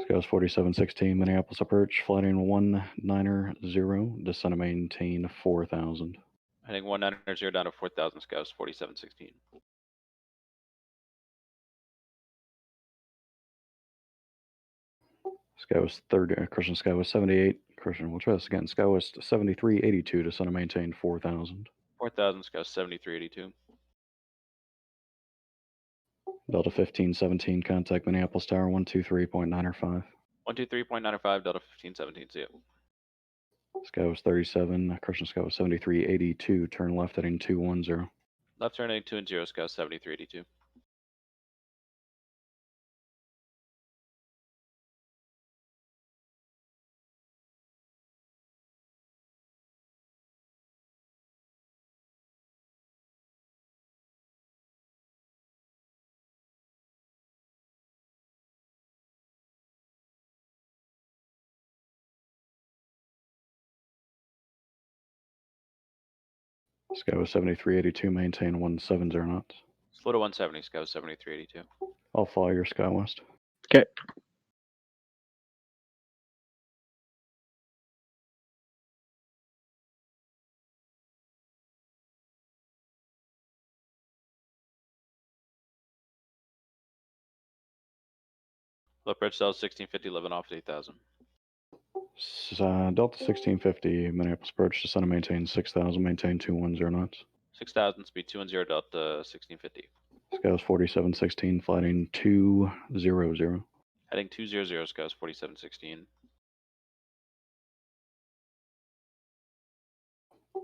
Scouts 4716, Minneapolis approach, flighting 190, descend and maintain 4,000. Heading 190 down to 4,000, Scouts 4716. Skywest 30, Christian Skywest 78, Christian, we'll try this again. Skywest 7382, descend and maintain 4,000. 4,000, Scouts 7382. Delta 1517, contact Minneapolis Tower 123.905. 123.95, Delta 1517, see ya. Skywest 37, Christian Skywest 7382, turn left heading 210. Left turn heading 210, Scouts 7382. Skywest 7382, maintain 170 knots. Slow to 170, Scouts 7382. I'll follow your Skywest. Okay. Low approach Delta 1650, 11 off at 8,000. Delta 1650, Minneapolis approach, descend and maintain 6,000, maintain 210 knots. 6,000, speed 210, Delta 1650. Scouts 4716, flighting 200. Heading 200, Scouts 4716.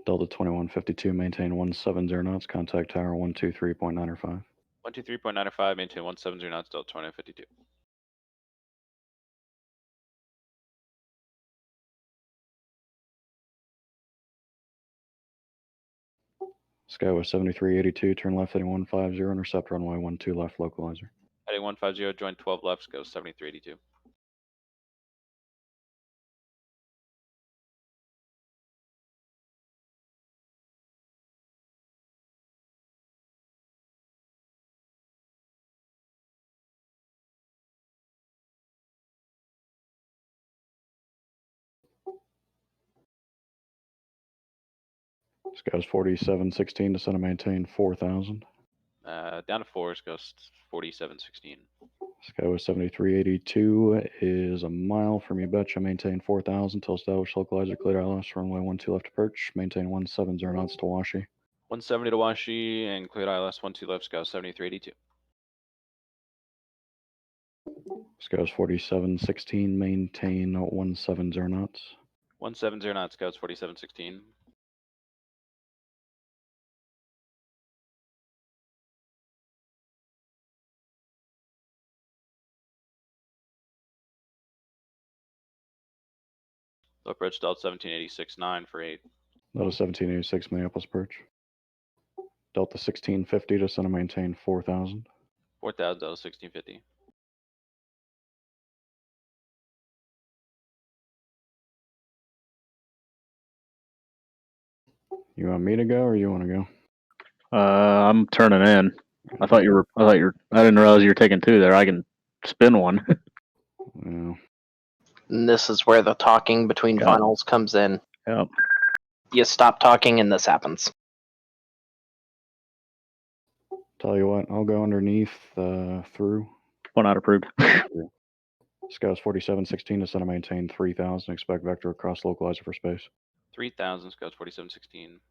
Delta 2152, maintain 170 knots, contact tower 123.905. 123.95, maintain 170 knots, Delta 2152. Skywest 7382, turn left heading 150, intercept runway 12 left localizer. Heading 150, join 12 left, Scouts 7382. Scouts 4716, descend and maintain 4,000. Down to 4, Scouts 4716. Skywest 7382 is a mile from you betcha, maintain 4,000 till established localizer, cleared ILS, runway 12 left approach, maintain 170 knots to Washi. 170 to Washi and cleared ILS 12 left, Scouts 7382. Scouts 4716, maintain 170 knots. 170 knots, Scouts 4716. Low approach Delta 1786.9 for 8. Delta 1786, Minneapolis approach. Delta 1650, descend and maintain 4,000. 4,000, Delta 1650. You want me to go or you want to go? I'm turning in. I didn't realize you were taking two there. I can spin one. Yeah. And this is where the talking between Yep. finals comes in. Yep. You stop talking and this happens. Tell you what, I'll go underneath through. One not approved. Scouts 4716, descend and maintain 3,000. Expect vector across localizer for space. 3,000, Scouts 4716.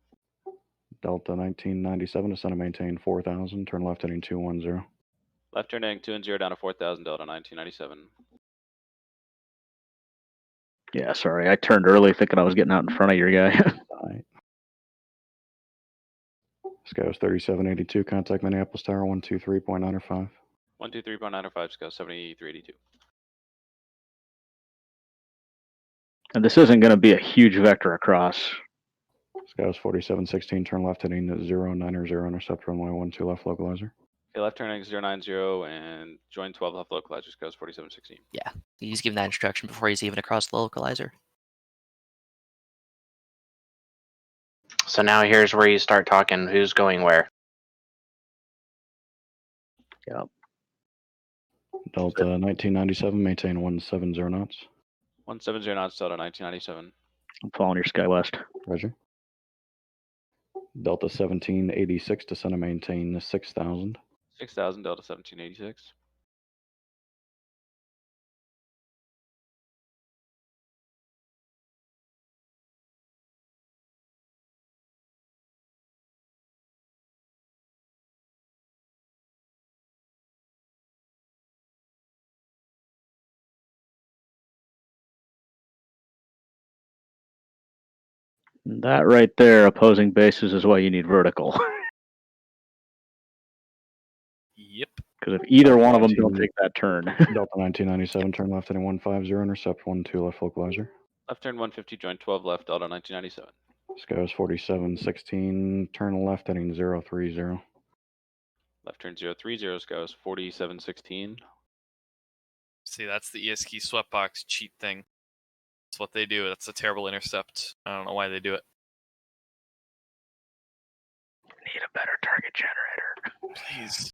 Delta 1997, descend and maintain 4,000. Turn left heading 210. Left turn heading 210 down to 4,000, Delta 1997. Yeah, sorry. I turned early thinking I was getting out in front of your guy. Alright. Scouts 3782, contact Minneapolis Tower 123.905. 123.905, Scouts 7382. And this isn't going to be a huge vector across. Scouts 4716, turn left heading 090, intercept runway 12 left localizer. Okay, left turn heading 090 and join 12 left localizer, Scouts 4716. He's given that instruction before he's even across the localizer. So now here's where you start talking who's going where. Yep. Delta 1997, maintain 170 knots. 170 knots, Delta 1997. I'm following your SkyWest. Roger. Delta 1786, descend and maintain 6,000. 6,000, Delta 1786. That right there, opposing bases, is why you need vertical. Yep. Because if either one of them don't take that turn. Delta 1997, turn left heading 150, intercept 12 left localizer. Left turn 150, join 12 left, Delta 1997. Skies 4716, turn left heading 030. Left turn 030, Skies 4716. See, that's the ES key sweatbox cheat thing. That's what they do. That's a terrible intercept. I don't know why they do it. Need a better target generator. Please.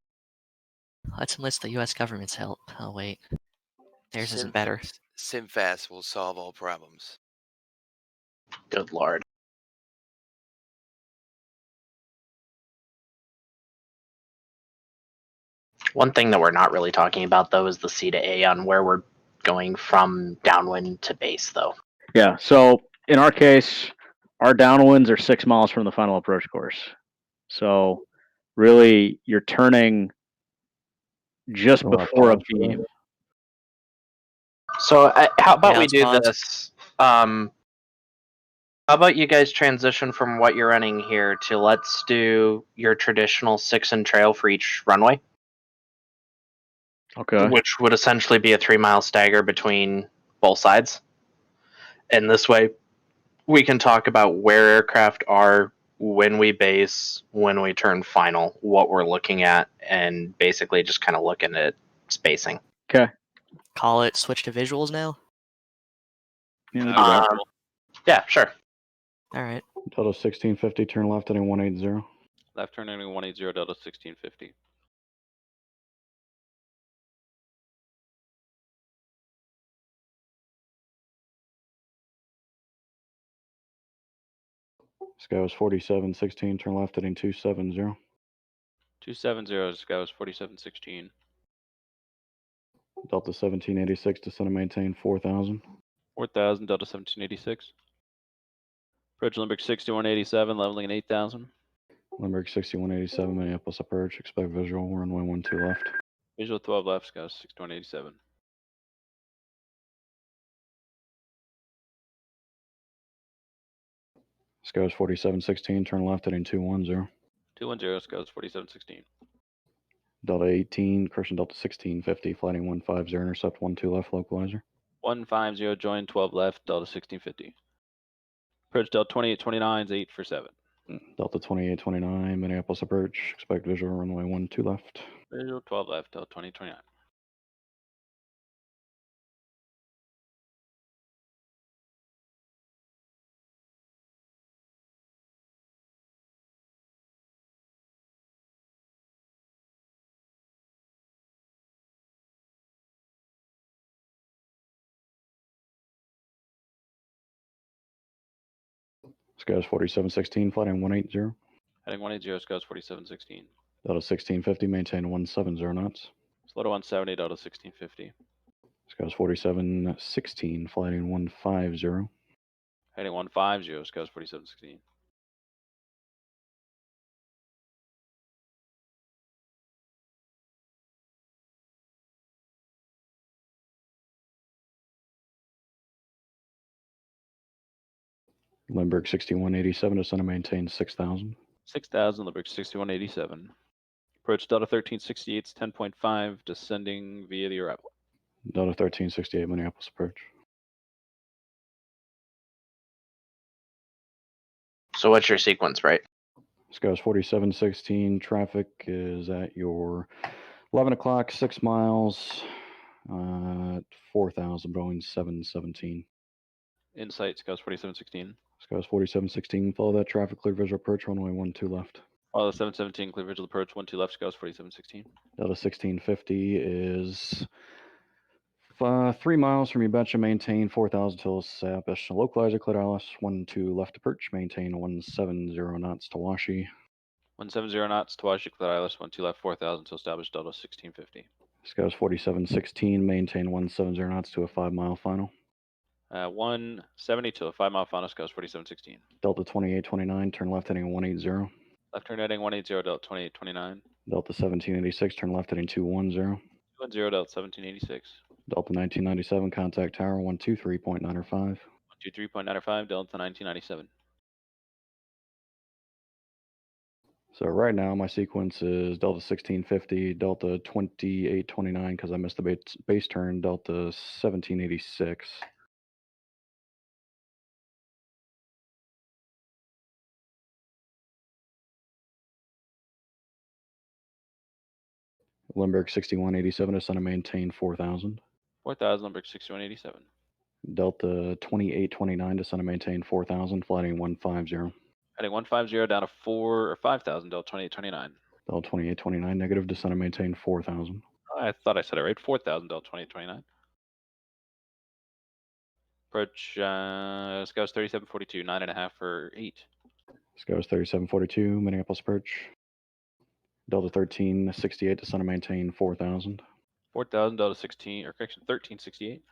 Let's enlist the U.S. government's help. Oh, wait. Theirs isn't better. SimFast will solve all problems. Good lord. One thing that we're not really talking about, though, is the C to A on where we're going from downwind to base, though. Yeah, so in our case, our downwinds are 6 miles from the final approach course. So really, you're turning just before a beam. So how about Yeah, we let's do pause. this? How about you guys transition from what you're running here to let's do your traditional 6-in trail for each runway. Okay. Which would essentially be a 3-mile stagger between both sides. And this way, we can talk about where aircraft are, when we base, when we turn final, what we're looking at, and basically just kind of looking at spacing. Okay. Call it switch to visuals now? Yeah, we'll do that. Yeah, sure. All right. Delta 1650, turn left heading 180. Left turn heading 180, Delta 1650. Skies 4716, turn left heading 270. 270, Skies 4716. Delta 1786, descend and maintain 4,000. 4,000, Delta 1786. Approach Limerick 6187, leveling at 8,000. Limerick 6187, Minneapolis approach, expect visual, runway 12 left. Visual 12 left, Skies 6187. Skies 4716, turn left heading 210. 210, Skies 4716. Delta 18, correction, Delta 1650, flighting 150, intercept 12 left localizer. 150, join 12 left, Delta 1650. Approach Delta 2829 is 8 for 7. Delta 2829, Minneapolis approach, expect visual, runway 12 left. Visual 12 left, Delta 2029. Skies 4716, flighting 180. Heading 180, Skies 4716. Delta 1650, maintain 170 knots. Slow to 170, Delta 1650. Skies 4716, flighting 150. Heading 150, Skies 4716. Limburg 6187, descend and maintain 6,000. 6,000, Limerick 6187. Approach Delta 1368 is 10.5, descending via the arrival. Delta 1368, Minneapolis approach. So what's your sequence, right? Skies 4716, traffic is at your 11 o'clock, 6 miles, 4,000, Boeing 717. Insight, Skies 4716. Skies 4716, follow that traffic, clear visual approach, runway 12 left. Follow 717, clear visual approach, 12 left, Skies 4716. Delta 1650 is 3 miles from Ubecha, maintain 4,000 till Sapish. Localizer, clear ILS 12 left approach, maintain 170 knots to Washi. 170 knots, Tawashi, clear ILS 12 left, 4,000 till established, Delta 1650. Skies 4716, maintain 170 knots to a 5-mile final. 170 to a 5-mile final, Skies 4716. Delta 2829, turn left heading 180. Left turn heading 180, Delta 2829. Delta 1786, turn left heading 210. 210, Delta 1786. Delta 1997, contact tower 123.95. 123.95, Delta 1997. So right now my sequence is Delta 1650, Delta 2829 because I missed the base turn, Delta 1786. Limburg 6187 to center maintain 4,000. 4,000, Limburg 6187. Delta 2829 to center maintain 4,000, flighting 150. Heading 150 down to 5,000, Delta 2829. Delta 2829 negative to center maintain 4,000. I thought I said it right. 4,000, Delta 2829. Approach Scouts 3742, 9.5 for 8. Scouts 3742, Minneapolis approach. Delta 1368 to center maintain 4,000. 4,000, Delta 1368.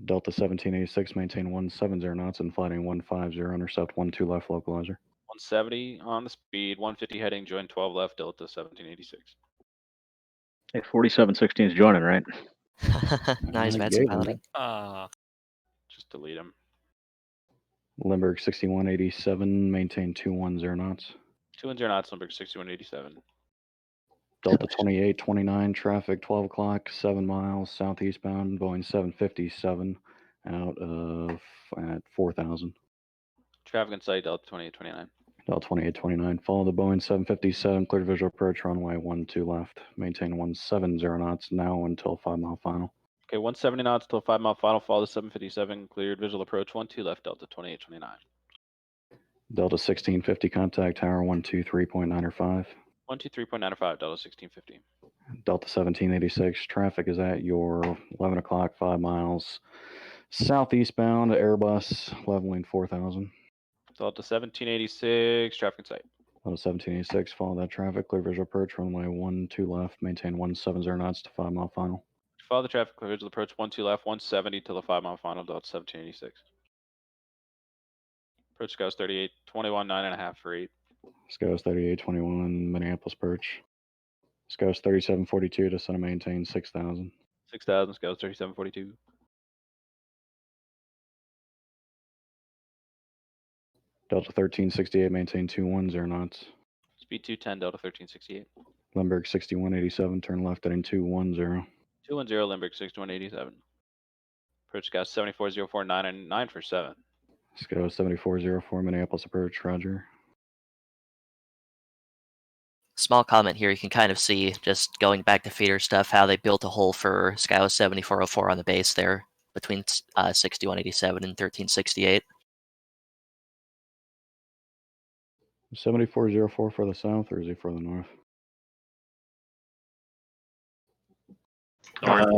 Delta 1786, maintain 170 knots and flighting 150, intercept 12 left localizer. 170 on the speed, 150 heading, join 12 left, Delta 1786. Hey, 4716 is joining, right? Nice, I VATUSA gave him piloting. Just delete him. Limburg 6187, maintain 210 knots. 210 knots, Limburg 6187. Delta 2829, traffic 12 o'clock, 7 miles southeastbound, Boeing 757 out of at 4,000. Traffic in sight, Delta 2829. Delta 2829, follow the Boeing 757, clear visual approach, runway 12 left. Maintain 170 knots now until 5-mile final. Okay, 170 knots till 5-mile final, follow the 757, cleared visual approach, 12 left, Delta 2829. Delta 1650, contact tower 123.95. 123.95, Delta 1650. Delta 1786, traffic is at your 11 o'clock, 5 miles southeastbound, Airbus, leveling 4,000. Delta 1786, traffic in sight. Delta 1786, follow that traffic, clear visual approach, runway 12 left, maintain 170 knots to 5-mile final. Follow the traffic, clear visual approach, 12 left, 170 till the 5-mile final, Delta 1786. Approach Scouts 38, 21, 9.5 for 8. Scouts 3821, Minneapolis perch. Scouts 3742 to center maintain 6,000. 6,000, Scouts 3742. Delta 1368, maintain 210 knots. Speed 210, Delta 1368. Limburg 6187, turn left heading 210. 210, Limburg 6187. Approach Scouts 7404, 9 and 9 for 7. Scouts 7404, Minneapolis approach, roger. Small comment here, you can kind of see, just going back to feeder stuff, how they built a hole for Skyos 7404 on the base there between 6187 and 1368. 7404 for the south, or is he for the north?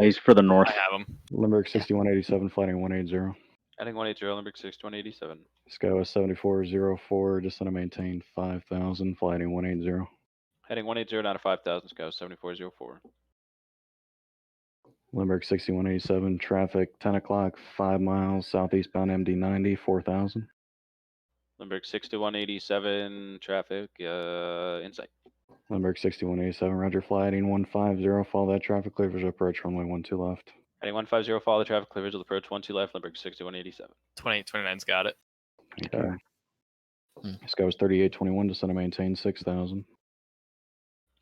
He's for the north. I have him. Limburg 6187, flighting 180. Heading 180, Limburg 6187. Scouts 7404, just to maintain 5,000, flighting 180. Heading 180 down to 5,000, Scouts 7404. Limburg 6187, traffic 10 o'clock, 5 miles southeastbound MD90, 4,000. Limburg 6187, traffic insight. Limburg 6187, roger, flighting 150, follow that traffic, clear visual approach, runway 12 left. Heading 150, follow the traffic, clear visual approach, 12 left, Limburg 6187. 2829's got it. Thank you. Scouts 3821, descend to maintain 6,000.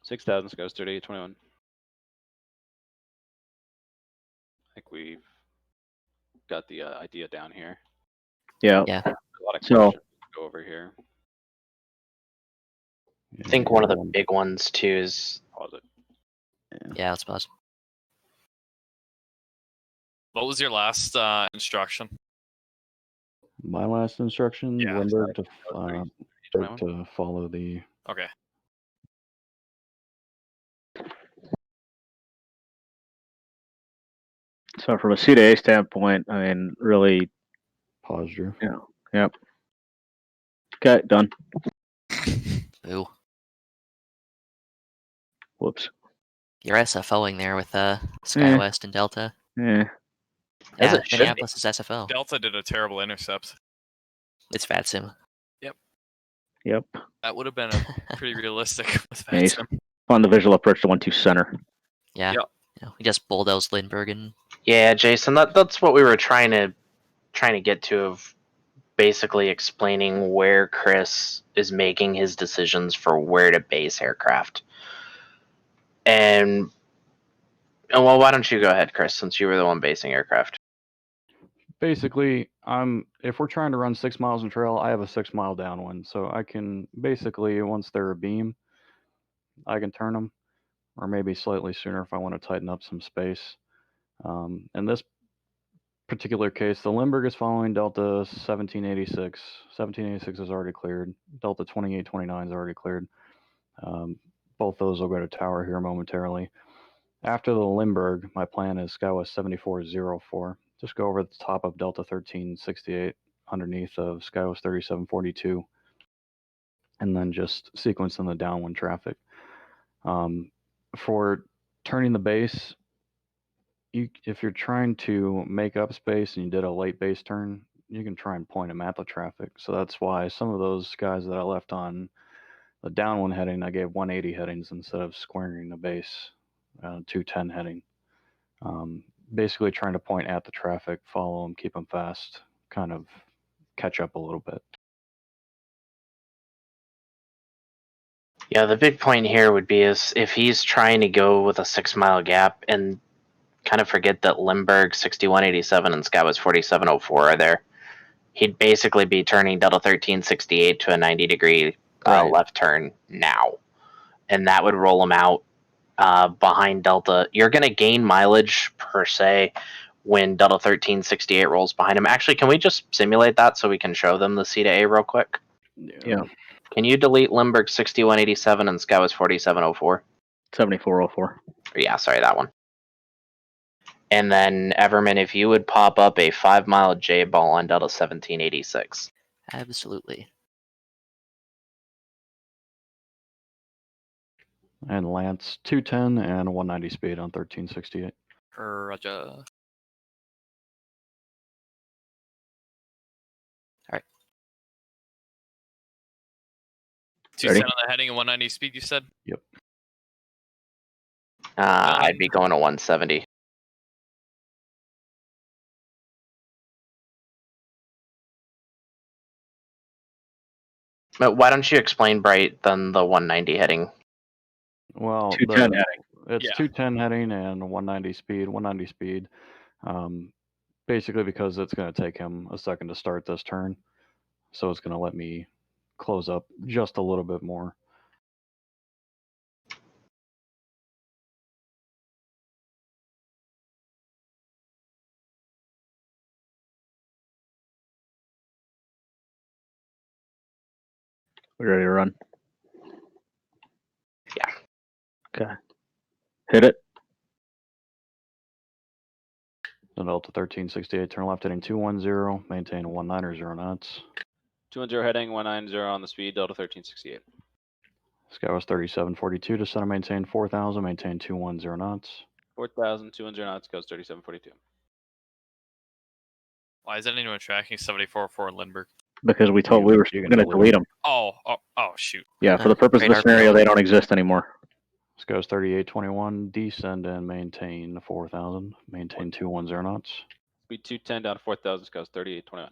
6,000, Scouts 3821. I think we've got the idea down here. Yeah. Yeah. A lot of So- questions to go over here. I think one of the big ones too is Pause it. Yeah, let's pause. What was your last instruction? My last instruction, Yeah. Limburg Oh, to follow the. Okay. So from a C-to-A standpoint, I mean, really. Pause, Drew. Yeah. Yep. Okay, done. Ooh. Whoops. You're SFOing there with SkyWest and Delta. Yeah. As Yeah, it should be. Minneapolis is SFO. Delta did a terrible intercept. It's VATSIM. Yep. That would have been a pretty realistic with Yeah, he's VATSIM. on the visual approach to 1-2 center. Yeah. Yep. You know, we just bulldozed Lindbergh and Yeah, Jason, that's what we were trying to get to, of basically explaining where Chris is making his decisions for where to base aircraft. And well, why don't you go ahead, Chris, since you were the one basing aircraft? Basically, if we're trying to run 6 miles in trail, I have a 6 mile downwind, so I can basically, once they're a beam, I can turn them, or maybe slightly sooner if I want to tighten up some space. In this particular case, the Limburg is following Delta 1786. 1786 is already cleared. Delta 2829 is already cleared. Both those will go to tower here momentarily. After the Limburg, my plan is SkyWest 7404. Just go over the top of Delta 1368 underneath of SkyWest 3742, and then just sequence in the downwind traffic. For turning the base, if you're trying to make up space and you did a late base turn, you can try and point them at the traffic. So that's why some of those guys that I left on the downwind heading, I gave 180 headings instead of squaring the base 210 heading. Basically trying to point at the traffic, follow them, keep them fast, kind of catch up a little bit. Yeah, the big point here would be is if he's trying to go with a 6 mile gap and kind of forget that Limburg 6187 and SkyWest 4704 are there, he'd basically be turning Delta 1368 to a 90-degree Right. left turn now. And that would roll him out behind Delta. You're going to gain mileage per se when Delta 1368 rolls behind him. Actually, can we just simulate that so we can show them the C to A real quick? Yeah. Can you delete Limburg 6187 and SkyWest 4704? 7404. Yeah, sorry, that one. And then, Everman, if you would pop up a 5 mile J ball on Delta 1786. absolutely. And Lance 210 and 190 speed on 1368. Roger. Alright. 210 on the heading and 190 speed, you said? Yep. I'd be going to 170. But why don't you explain, Bright, then the 190 heading? Well, 210 heading. It's Yeah. 210 heading and 190 speed. 190 speed. Basically because it's going to take him a second to start this turn. So it's going to let me close up just a little bit more. We ready to run? Yeah. Okay. Hit it. The Delta 1368, turn left heading 210, maintain 190 0 knots. 210 heading, 190 on the speed, Delta 1368. SkyWest 3742, to center maintain 4000, maintain 210 knots. 4,000, 210 knots, goes 3742. Why isn't anyone tracking 7404 Lindbergh? Because we told we were going to delete them. Oh, shoot. Yeah, for the purpose of the Radar scenario, probe. they don't exist anymore. SkyWest 3821, descend and maintain 4000, maintain 210 knots. Speed 210 down to 4,000, goes 3821.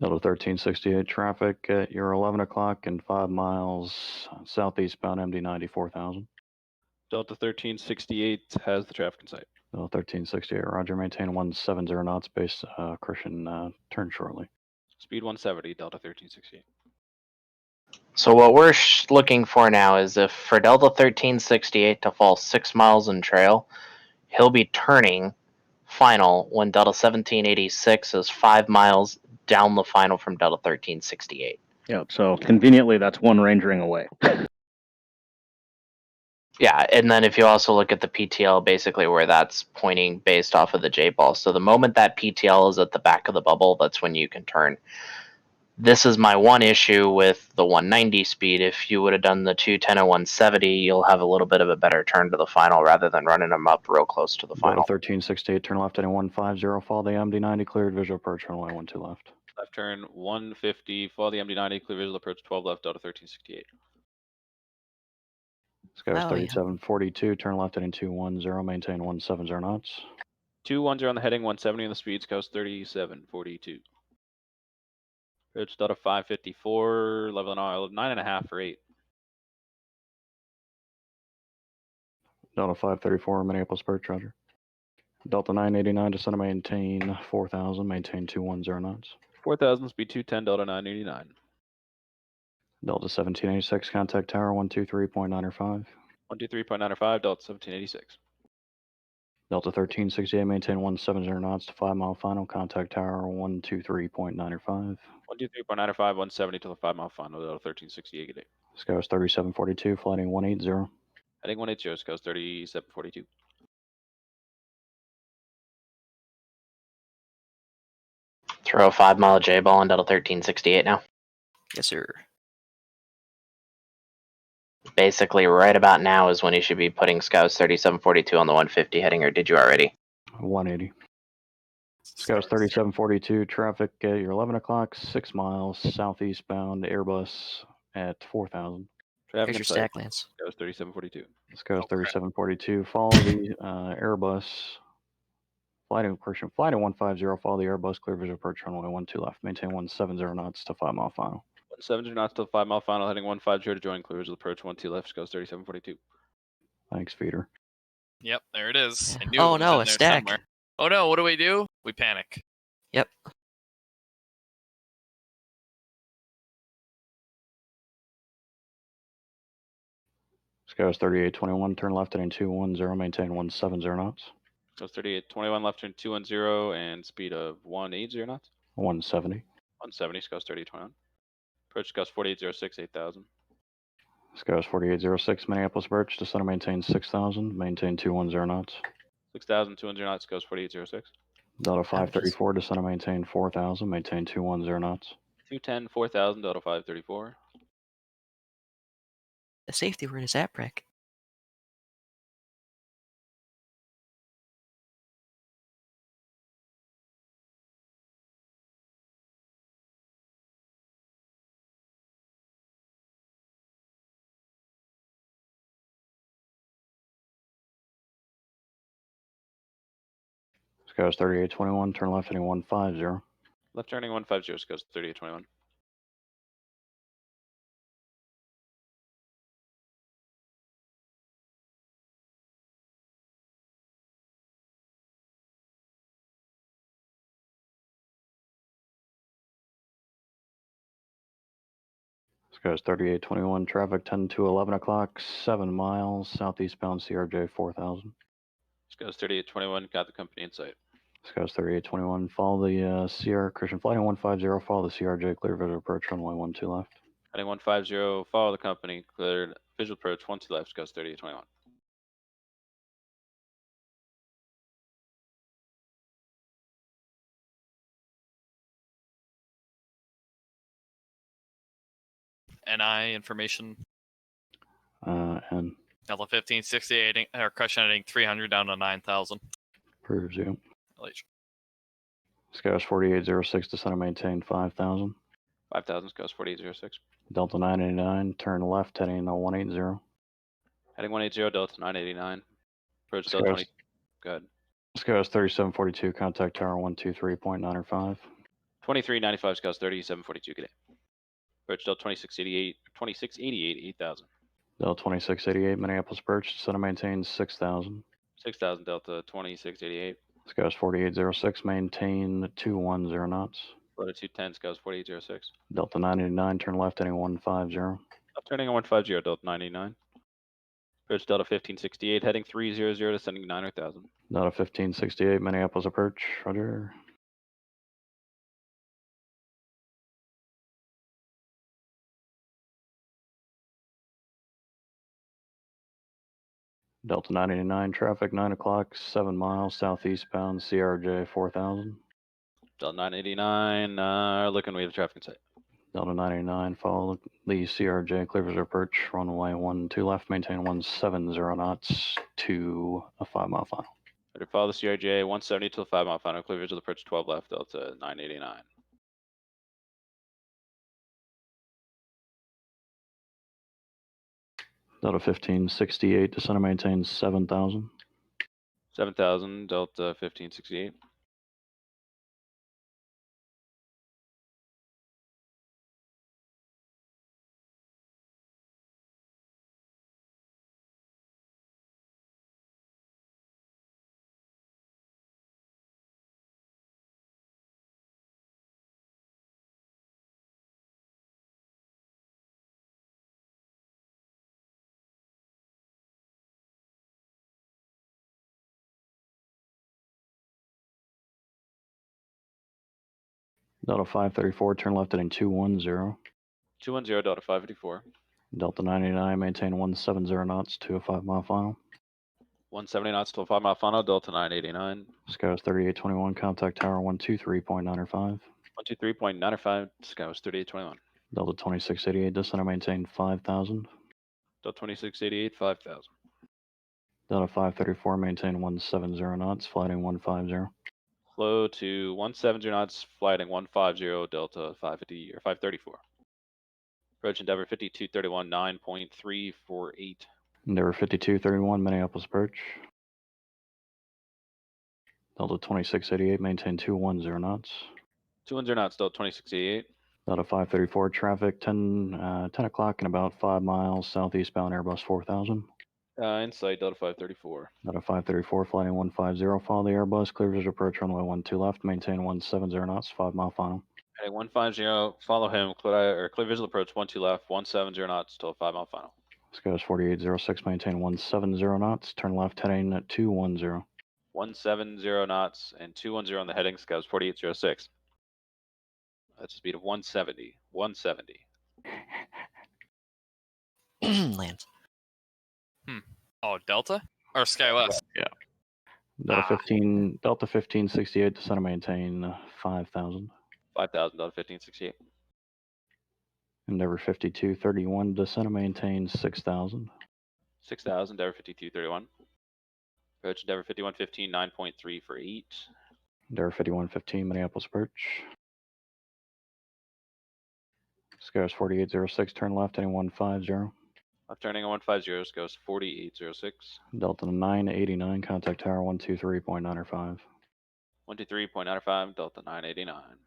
Delta 1368 traffic at your 11 o'clock and 5 miles southeastbound MD90 4000. Delta 1368 has the traffic in sight. Delta 1368, roger, maintain 170 knots, base Christian turn shortly. Speed 170, Delta 1368. So what we're looking for now is if for Delta 1368 to fall 6 miles in trail, he'll be turning final when Delta 1786 is 5 miles down the final from Delta 1368. Yep. So conveniently, that's one range ring away. Yeah, and then if you also look at the PTL, basically where that's pointing based off of the J-ball. So the moment that PTL is at the back of the bubble, that's when you can turn. This is my one issue with the 190 speed. If you would have done the 210 and 170, you'll have a little bit of a better turn to the final rather than running them up real close to the final. 1368, turn left heading 150, follow the MD90, cleared visual approach, runway 12 left. Left turn 150, follow the MD90, clear visual approach 12 left, Delta 1368. Skies 3742, turn left heading 210, maintain 170 knots. 210 on the heading, 170 on the speed, Skies 3742. Approach Delta 554, level 9.5 for 8. Delta 534, Minneapolis Birch, roger. Delta 989, descend to maintain 4000, maintain 210 knots. 4000, speed 210, Delta 989. Delta 1786, contact tower 123.95. 123.95, Delta 1786. Delta 1368, maintain 170 knots to 5 mile final, contact tower 123.95. 123.95, 170 to the 5 mile final, Delta 1368, good day. Skies 3742, flighting 180. Heading 180, Skies 3742. Throw a 5 mile J-ball on Delta 1368 now. Yes, sir. Basically, right about now is when you should be putting Scouts 3742 on the 150 heading, or did you already? 180. Scouts 3742, traffic at your 11 o'clock, 6 miles, southeast bound, Airbus at 4000. Traffic Here's your in sight. stack, Lance. Scouts 3742. Scouts 3742, follow the Airbus. Flight in 150, follow the Airbus, clear visual approach, runway 12 left, maintain 170 knots to 5 mile final. 170 knots to the 5 mile final, heading 150 to join, clear visual approach 12 left, Scouts 3742. Thanks, feeder. Yep, there it is. I knew Oh it was no, in a there stack. somewhere. Oh no, what do? We panic. Yep. Scouts 3821, turn left heading 210, maintain 170 knots. Scouts 3821, left turn 210, and speed of 180 knots. 170. 170, Scouts 3821. Approach Scouts 4806, 8000. Scouts 4806, Minneapolis Birch, descend and maintain 6000, maintain 210 knots. 6000, 200 knots, Scouts 4806. Delta 534, descend and maintain 4000, maintain 210 knots. 210, 4000, Delta 534. The safety word is APREC. Scouts 3821, turn left heading 150. Left turning 150, Scouts 3821. Scouts 3821, traffic 10 to 11 o'clock, 7 miles, southeast bound CRJ 4000. Scouts 3821, got the company in sight. Scouts 3821, follow the Sierra Christian flighting 150, follow the CRJ, clear visual approach, runway 12 left. Heading 150, follow the company, cleared visual approach 12 left, Scouts 3821. NI information. And Delta 1568 or cushion heading 300 down to 9,000. proves you. Relation. Scouts 4806, descend and maintain 5000. 5000, Scouts 4806. Delta 989, turn left heading 180. Heading 180, Delta 989. Approach Delta 20. Go ahead. Scouts 3742, contact tower 123.95. 2395, Scouts 3742, good day. Approach Delta 2688, 8000. Delta 2688, Minneapolis Birch, descend and maintain 6000. 6000, Delta 2688. Scouts 4806, maintain 210 knots. Florida 210, Scouse 4806. Delta 989, turn left heading 150. Up turning on 150, Delta 989. Approach Delta 1568, heading 300, descending 9,000. Delta 1568, Minneapolis approach, roger. Delta 989, traffic 9 o'clock, 7 miles, southeastbound, CRJ 4000. Delta 989, looking, we have traffic in sight. Delta 989, follow the CRJ, clear visual approach, runway 12 left, maintain 170 knots to a 5 mile final. Better follow the CRJ 170 till 5 mile final, clear visual approach 12 left, Delta 989. Delta 1568, descend and maintain 7000. 7,000, Delta 1568. Delta 534, turn left heading 210. 210, Delta 554. Delta 99, maintain 170 knots to a 5 mile final. 170 knots till 5 mile final, Delta 989. Scouse 3821, contact tower 123.95. 123.95, Scouse 3821. Delta 2688, descend and maintain 5000. Delta 2688, 5,000. Delta 534, maintain 170 knots, flighting 150. Flow to 170 knots, flighting 150, Delta 550 or 534. Approach Endeavor 5231, 9.348. Endeavor 5231, Minneapolis approach. Delta 2688, maintain 210 knots. 210 knots, Delta 2688. Delta 534, traffic 10 o'clock and about 5 miles, southeastbound Airbus 4000. Insight, Delta 534. Delta 534, flighting 150, follow the Airbus, clear visual approach runway 12 left, maintain 170 knots, 5 mile final. Heading 150, follow him, clear visual approach 12 left, 170 knots till 5 mile final. Scouse 4806, maintain 170 knots, turn left heading at 210. 170 knots and 210 on the heading, Scouse 4806. That's a speed of 170. 170. Lands. Oh, Delta or SkyWest? Yeah. Delta 1568, descend and maintain 5000. 5,000, Delta 1568. Endeavor 5231, descend and maintain 6000. 6,000, Endeavor 5231. Approach Endeavor 5115, 9.3 for 8. Endeavor 5115, Minneapolis approach. Scouse 4806, turn left heading 150. Left turning on 150, Scouse 4806. Delta 989, contact tower 123.95. 123.95, Delta 989.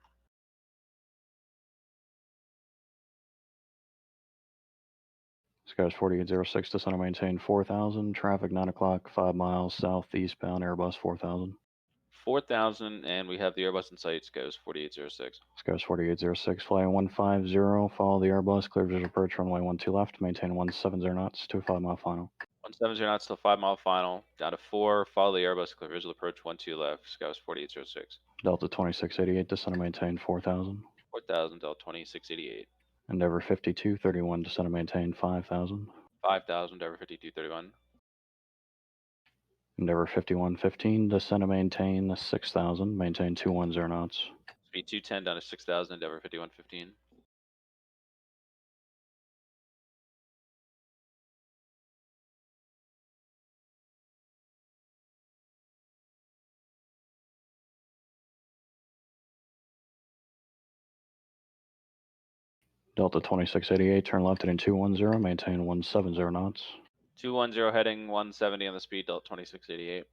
Scouse 4806, descend and maintain 4000. Traffic 9 o'clock, 5 miles, southeastbound Airbus 4000. 4,000, and we have the Airbus in sight, Scouse 4806. Scouse 4806, flying 150, follow the Airbus, clear visual approach runway 12 left, maintain 170 knots to a 5 mile final. 170 knots till 5 mile final, down to 4, follow the Airbus, clear visual approach 12 left, Scouse 4806. Delta 2688, descend and maintain 4000. 4,000, Delta 2688. Endeavor 5231, descend and maintain 5000. 5,000, Endeavor 5231. Endeavor 5115, descend and maintain 6000, maintain 210 knots. Speed 210 down to 6,000, Endeavor 5115. Delta 2688, turn left heading 210, maintain 170 knots. 210 heading 170 on the speed, Delta 2688.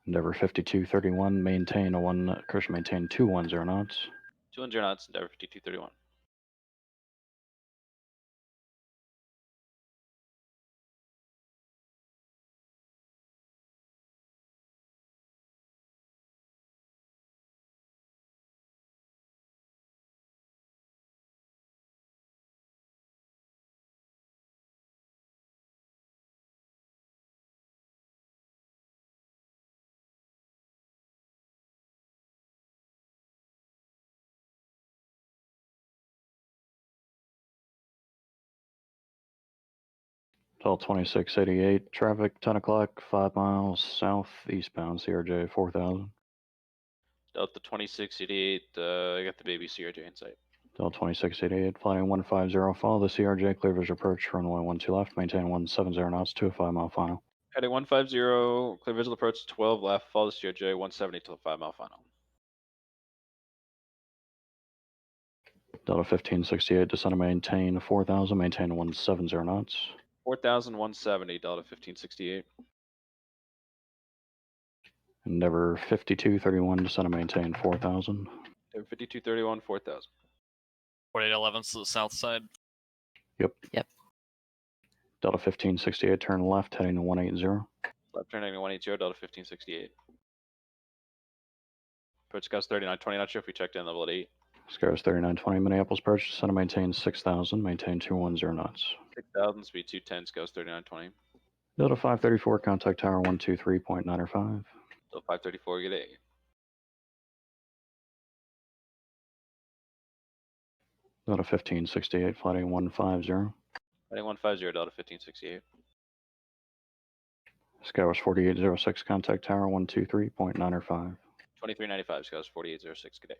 Endeavor 5231, maintain 210 knots. 210 knots, Endeavor 5231. Delta 2688, traffic 10 o'clock, 5 miles south eastbound, CRJ 4000. Delta 2688, I got the baby CRJ in sight. Delta 2688, flying 150, follow the CRJ, clear visual approach, runway 12 left, maintain 170 knots to a 5 mile final. Heading 150, clear visual approach 12 left, follow the CRJ 170 to the 5 mile final. Delta 1568, descend and maintain 4000, maintain 170 knots. 4,170, Delta 1568. Endeavor 5231, descend and maintain 4000. 5231, 4,000. 4811 to the south side. Yep. Yep. Delta 1568, turn left, heading to 180. Left turn heading 180, Delta 1568. Approach Scouts 3920, not sure if we checked in level at 8. Scars 3920, Minneapolis approach, descend and maintain 6000, maintain 210 knots. 6,000, speed 210, Scouts 3920. Delta 534, contact tower 123.905. Delta 534, get A. Delta 1568, flighting 150. Heading 150, Delta 1568. Scars 4806, contact tower 123.905. 2395, Scouts 4806, get A.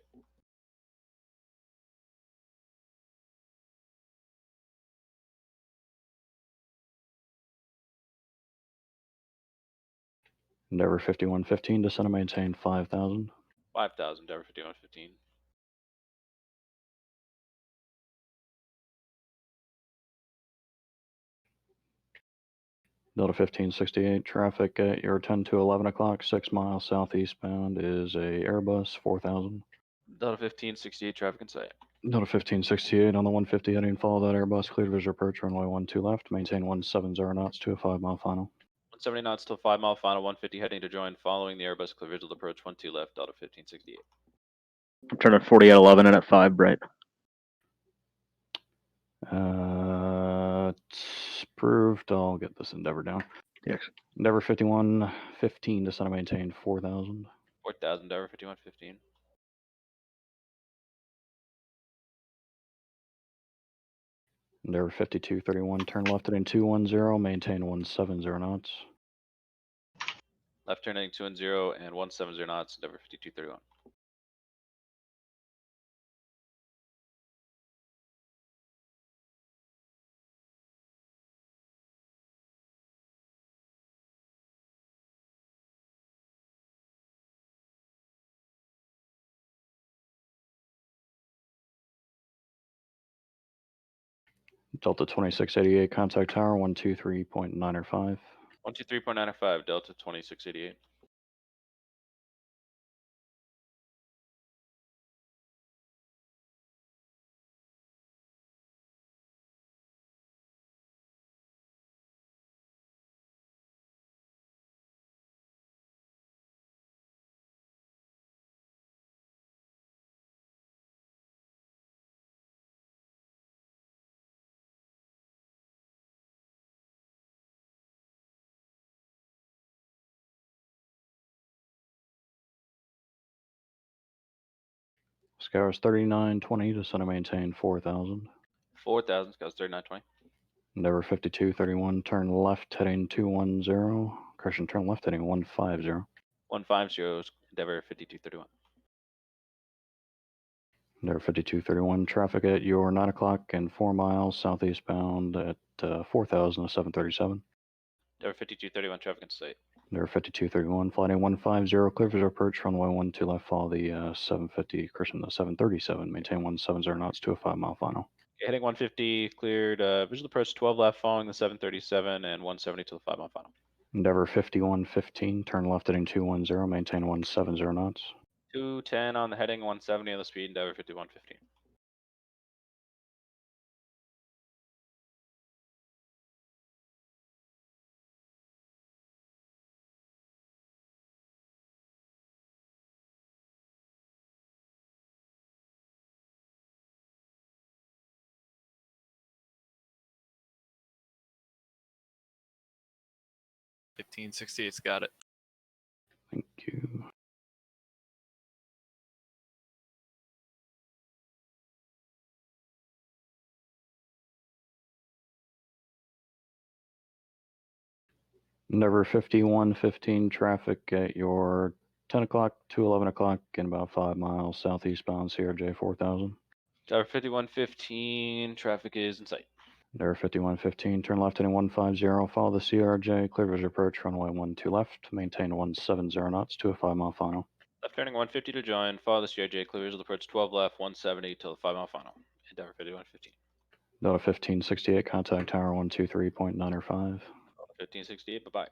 Endeavor 5115, descend and maintain 5000. 5,000, Endeavor 5115. Delta 1568, traffic at your 10 to 11 o'clock, 6 miles southeastbound is a Airbus 4000. Delta 1568, traffic in sight. Delta 1568 on the 150 heading, follow that Airbus, clear visual approach, runway 12 left, maintain 170 knots to a 5 mile final. 170 knots till 5 mile final, 150 heading to join, following the Airbus clear visual approach 12 left, Delta 1568. I'm turning 4811 in at 5, right? It's approved. I'll get this Endeavor down. Yes. Endeavor 5115, descend and maintain 4000. 4,000, Endeavor 5115. Endeavor 5231, turn left heading 210, maintain 170 knots. Left turn heading 210 and 170 knots, Endeavor 5231. Delta 2688, contact tower 123.905. 123.905, Delta 2688. Scars 3920, descend and maintain 4000. 4,000, Scouts 3920. Endeavor 5231, turn left heading 210. Correction, turn left heading 150. 150, Endeavor 5231. Endeavor 5231, traffic at your 9 o'clock and 4 miles southeastbound at 4000 to 737. Endeavor 5231, traffic in sight. Endeavor 5231, flighting 150, clear visual approach, runway 12 left, follow the 750, correction, the 737, maintain 170 knots to a 5 mile final. Okay, heading 150, cleared, visual approach 12 left, following the 737 and 170 to the 5 mile final. Endeavor 5115, turn left heading 210, maintain 170 knots. 210 on the heading, 170 on the speed, Endeavor 5115. $15.68's got it. Thank you. Endeavor 5115 traffic at your 10 o'clock to 11 o'clock in about 5 miles southeast bound CRJ 4000. Tower 5115, traffic is in sight. Endeavor 5115, turn left heading 150, follow the CRJ, clear visual approach, runway 12 left, maintain 170 knots to a 5-mile final. Left turning 150 to join, follow the CRJ, clear visual approach 12 left, 170 till the 5-mile final. Endeavor 5115. Delta 1568, contact tower 123.9 or 5. 1568, bye-bye.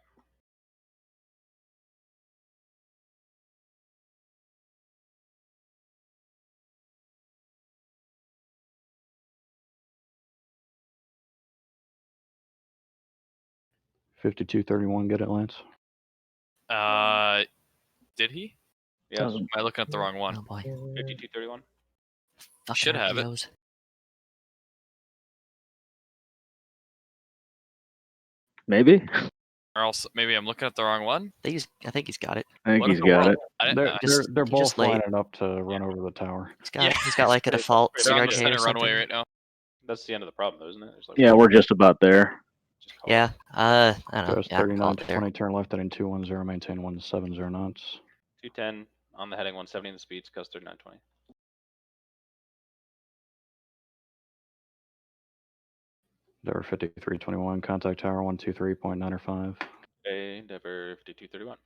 $52.31, get it, Lance? Did he? Yes. Doesn't- Am I looking at the wrong one? Oh boy. 5231. Fucking Should have it. RPOs. Maybe. Or else maybe I'm looking at the wrong one. I think he's got it. I think What he's in the got world? it. I didn't, They're, Just- they're he's both just late. lining up to run over the tower. He's got like a default They're on the CRJ center or something. runway right now. That's the end of the problem, though, isn't it? There's like Yeah, we're just about there. just call it. Yeah. I don't know. Goes Yeah, call it there. 3920, turn left heading 210, maintain 170 knots. 210 on the heading, 170 in the speeds, cost 3920. Endeavor 5321, contact tower 123.9 or 5. Okay, Endeavor 5231.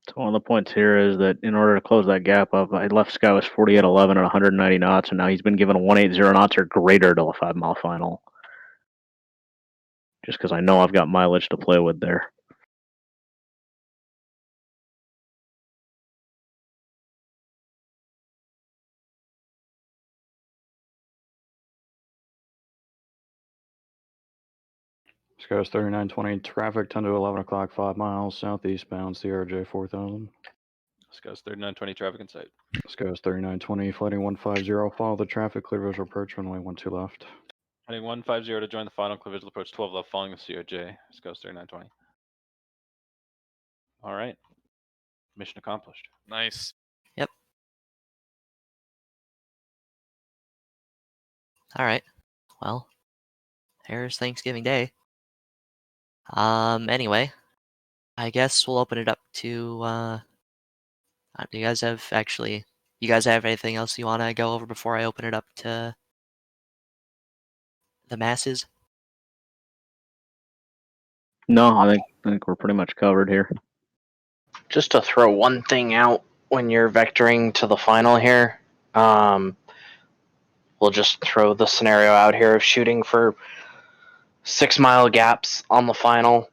So one of the points here is that in order to close that gap up, I left Sky was 4811 at 190 knots, and now he's been given a 180 knots or greater till a 5-mile final. Just because I know I've got mileage to play with there. Sky's 3920, traffic 10 to 11 o'clock, 5 miles southeast bound CRJ 4000. Scout's 3920, traffic in sight. Sky's 3920, flighting 150, follow the traffic, clear visual approach, runway 12 left. Heading 150 to join the final, clear visual approach 12 left, following the CRJ. Scout's 3920. All right. Mission accomplished. Nice. All right. Well, there's Thanksgiving Day. Anyway, I guess we'll open it up to. Do you guys have anything else you want to go over before I open it up to the masses? No, I think we're pretty much covered here. Just to throw one thing out when you're vectoring to the final here, we'll just throw the scenario out here of shooting for 6-mile gaps on the final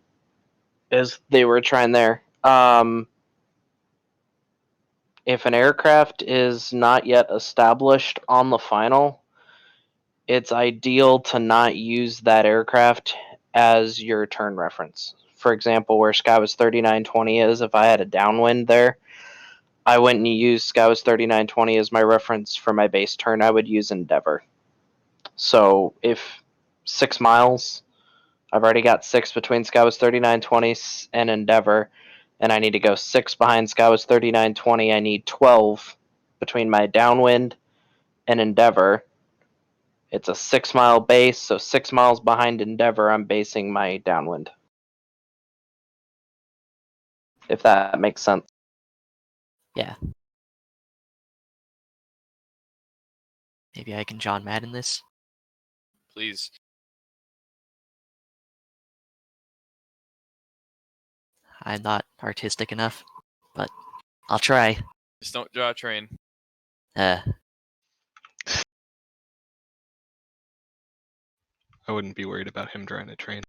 as they were trying there. If an aircraft is not yet established on the final, it's ideal to not use that aircraft as your turn reference. For example, where Skywest 3920 is, if I had a downwind there, I wouldn't use Skywest 3920 as my reference for my base turn. I would use Endeavor. So if 6 miles, I've already got 6 between Skywest 3920 and Endeavor, and I need to go 6 behind Skywest 3920. I need 12 between my downwind and Endeavor. It's a 6-mile base, so 6 miles behind Endeavor, I'm basing my downwind. If that makes sense. Yeah. Maybe I can John Madden this. Please. I'm not artistic enough, but I'll try. Just don't draw a train. I wouldn't be worried about him drawing a train.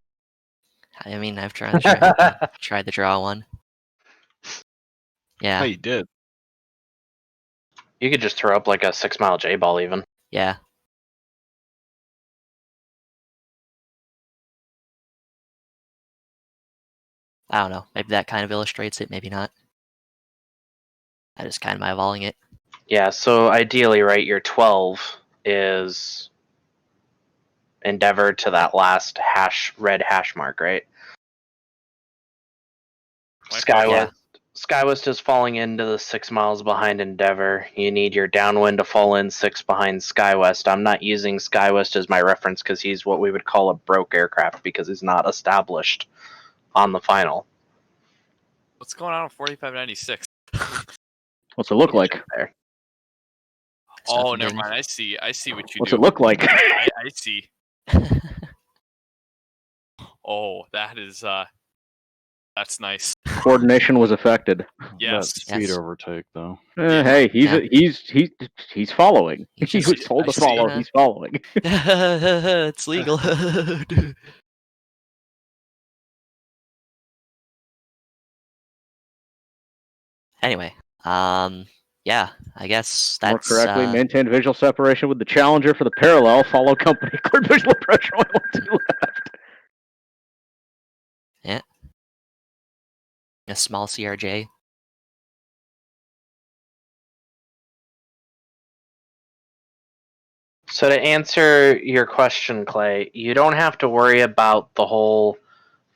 I mean, I've tried to draw one. Yeah. Oh, you did. You could just throw up like a 6-mile J-ball even. Yeah. I don't know. Maybe that kind of illustrates it, maybe not. I just kind of eyeballing it. Yeah, so ideally, right, your 12 is Endeavor to that last red hash mark, right? My Skywest, yeah. SkyWest is falling into the 6 miles behind Endeavor. You need your downwind to fall in 6 behind SkyWest. I'm not using SkyWest as my reference because he's what we would call a broke aircraft because he's not established on the final. What's going on with 4596? What's it look like? There. Oh, never mind. I see what you What's do. it look like? I see. Oh, that's nice. Coordination was affected. Yes. That speed overtake, though. Hey, he's following. He He just- was told I to follow. see. He's following. It's legal. Anyway, yeah, I guess More that's correctly, maintain visual separation with the Challenger for the parallel. Follow company. Clear visual pressure. 112 left. a small CRJ. So to answer your question, Clay, you don't have to worry about the whole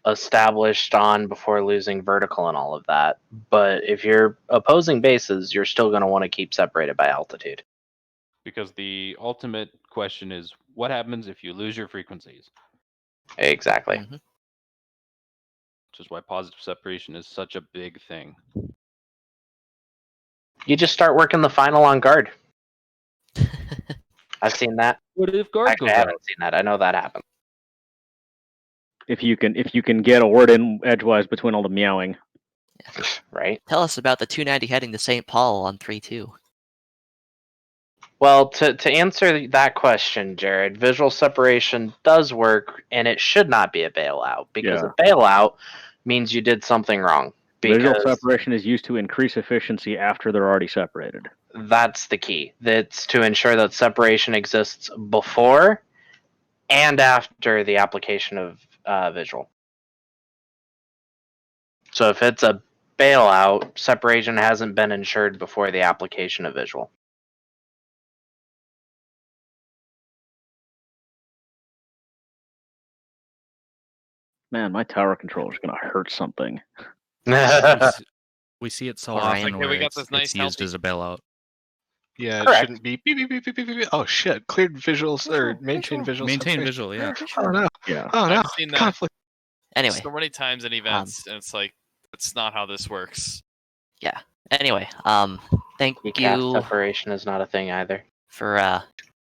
established on before losing vertical and all of that. But if you're opposing bases, you're still going to want to keep separated by altitude. Because the ultimate question is, what happens if you lose your frequencies? Exactly. Mhm. Which is why positive separation is such a big thing. You just start working the final on guard. I've seen that. What if guard Actually, goes I out? haven't seen that. I know that happened. If you can get a word in edgewise between all the meowing. Right. Tell us about the 290 heading to St. Paul on 3-2. Well, to answer that question, Jared, visual separation does work, and it should not be a bailout because a bailout means you did something wrong. Visual Because separation is used to increase efficiency after they're already separated. that's the key. That's to ensure that separation exists before and after the application of visual. So if it's a bailout, separation hasn't been ensured before the application of visual. Man, my tower controller is going to hurt something. We see it so Orion. often Okay, where we got it's, this nice it's used healthy- as a bailout. Yeah, it Correct. shouldn't be beep, beep, beep, beep, beep, beep. Oh shit! Cleared visuals or maintain visuals. Maintain visual, yeah. Oh no! Yeah. Oh no! I've seen that Conflict. Anyway, so many times in events, and it's like, that's not how this works. anyway, thank ECAF you separation is not a thing either. for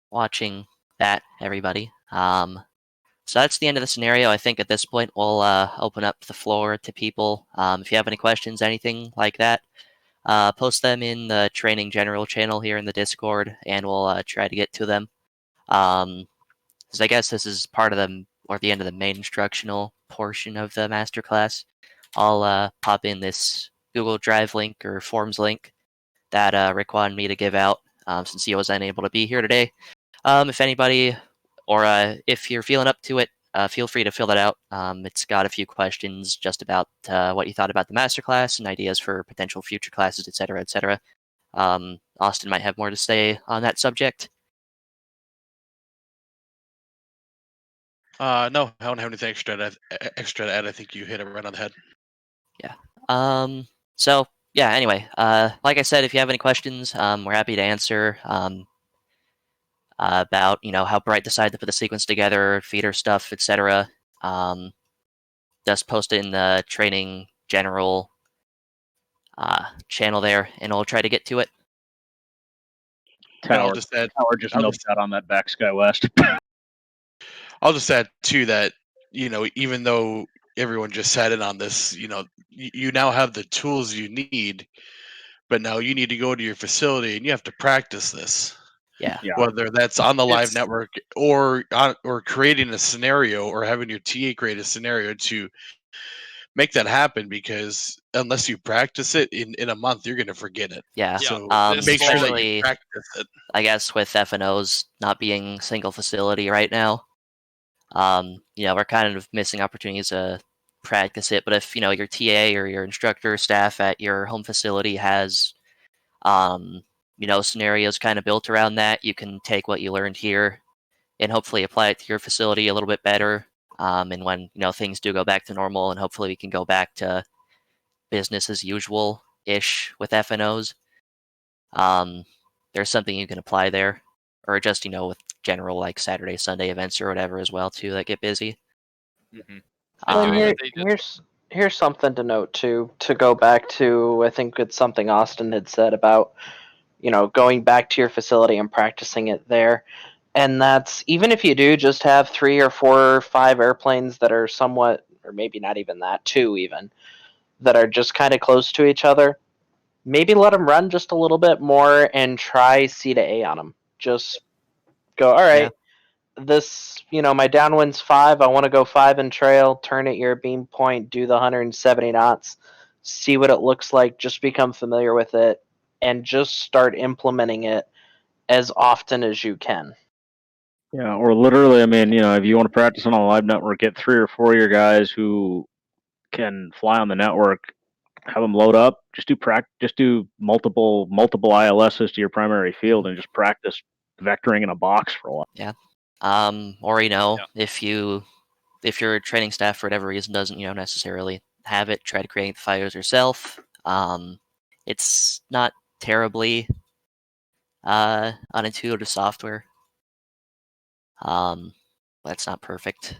watching that, everybody. So that's the end of the scenario. I think at this point we'll open up the floor to people. If you have any questions, anything like that, post them in the Training General channel here in the Discord, and we'll try to get to them. Because I guess this is part of the end of the main instructional portion of the masterclass. I'll pop in this Google Drive link or Forms link that Rick wanted me to give out since he was unable to be here today. If anybody, or if you're feeling up to it, feel free to fill that out. It's got a few questions just about what you thought about the masterclass and ideas for potential future classes, etc., etc. Austin might have more to say on that subject. No, I don't have anything extra to add. I think you hit it right on the head. So yeah, anyway, like I said, if you have any questions, we're happy to answer. About how Bright decided to put the sequence together, feeder stuff, etc. Just post it in the Training General channel there, and we'll try to get to it. Tower just add milked out on that back SkyWest. I'll just add too that even though everyone just sat in on this, you now have the tools you need, but now you need to go to your facility and you have to practice this. Yeah. Whether that's on the live network or creating a scenario or having your TA create a scenario to make that happen, because unless you practice it in a month, you're going to forget it. Yeah. So this make sure that especially, you practice it. I guess with F&Os not being single facility right now, we're kind of missing opportunities to practice it. But if your TA or your instructor staff at your home facility has scenarios kind of built around that, you can take what you learned here and hopefully apply it to your facility a little bit better. And when things do go back to normal, and hopefully we can go back to business as usual ish with FNOs. There's something you can apply there, or just with general like Saturday, Sunday events or whatever as well too that get busy. Mm-hmm. And here's something to note too. To go back to, I think it's something Austin had said about going back to your facility and practicing it there. And that's even if you do just have 3 or 4 or 5 airplanes that are somewhat, or maybe not even that, 2 even, that are just kind of close to each other, maybe let them run just a little bit more and try C to A on them. Just go, all right, this, my downwind's 5, I want to go 5 in trail, turn at your beam point, do the 170 knots, see what it looks like, just become familiar with it, and just start implementing it as often as you can. Yeah, or literally, I mean, if you want to practice on a live network, get 3 or 4 of your guys who can fly on the network, have them load up, just do multiple ILSs to your primary field, and just practice vectoring in a box for a while. Yeah. Or if your training staff for whatever reason doesn't necessarily have it, try to create the fires yourself. It's not terribly unintuitive software. But it's not perfect.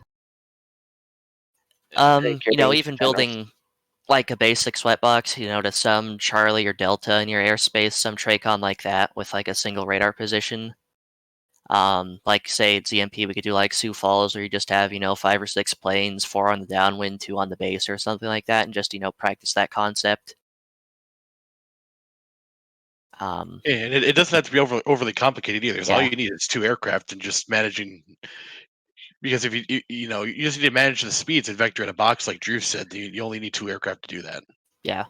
Even building like a basic sweatbox, to some Charlie or Delta in your airspace, some Tracon like that with like a single radar position. Like say at ZMP, we could do like Sioux Falls, where you just have 5 or 6 planes, 4 on the downwind, 2 on the base, or something like that, and just practice that concept. And it doesn't have to be overly complicated either. Because all you need is 2 aircraft and just managing. Because if you just need to manage the speeds and vector in a box, like Dhruv said, you only need 2 aircraft to do that. Yeah.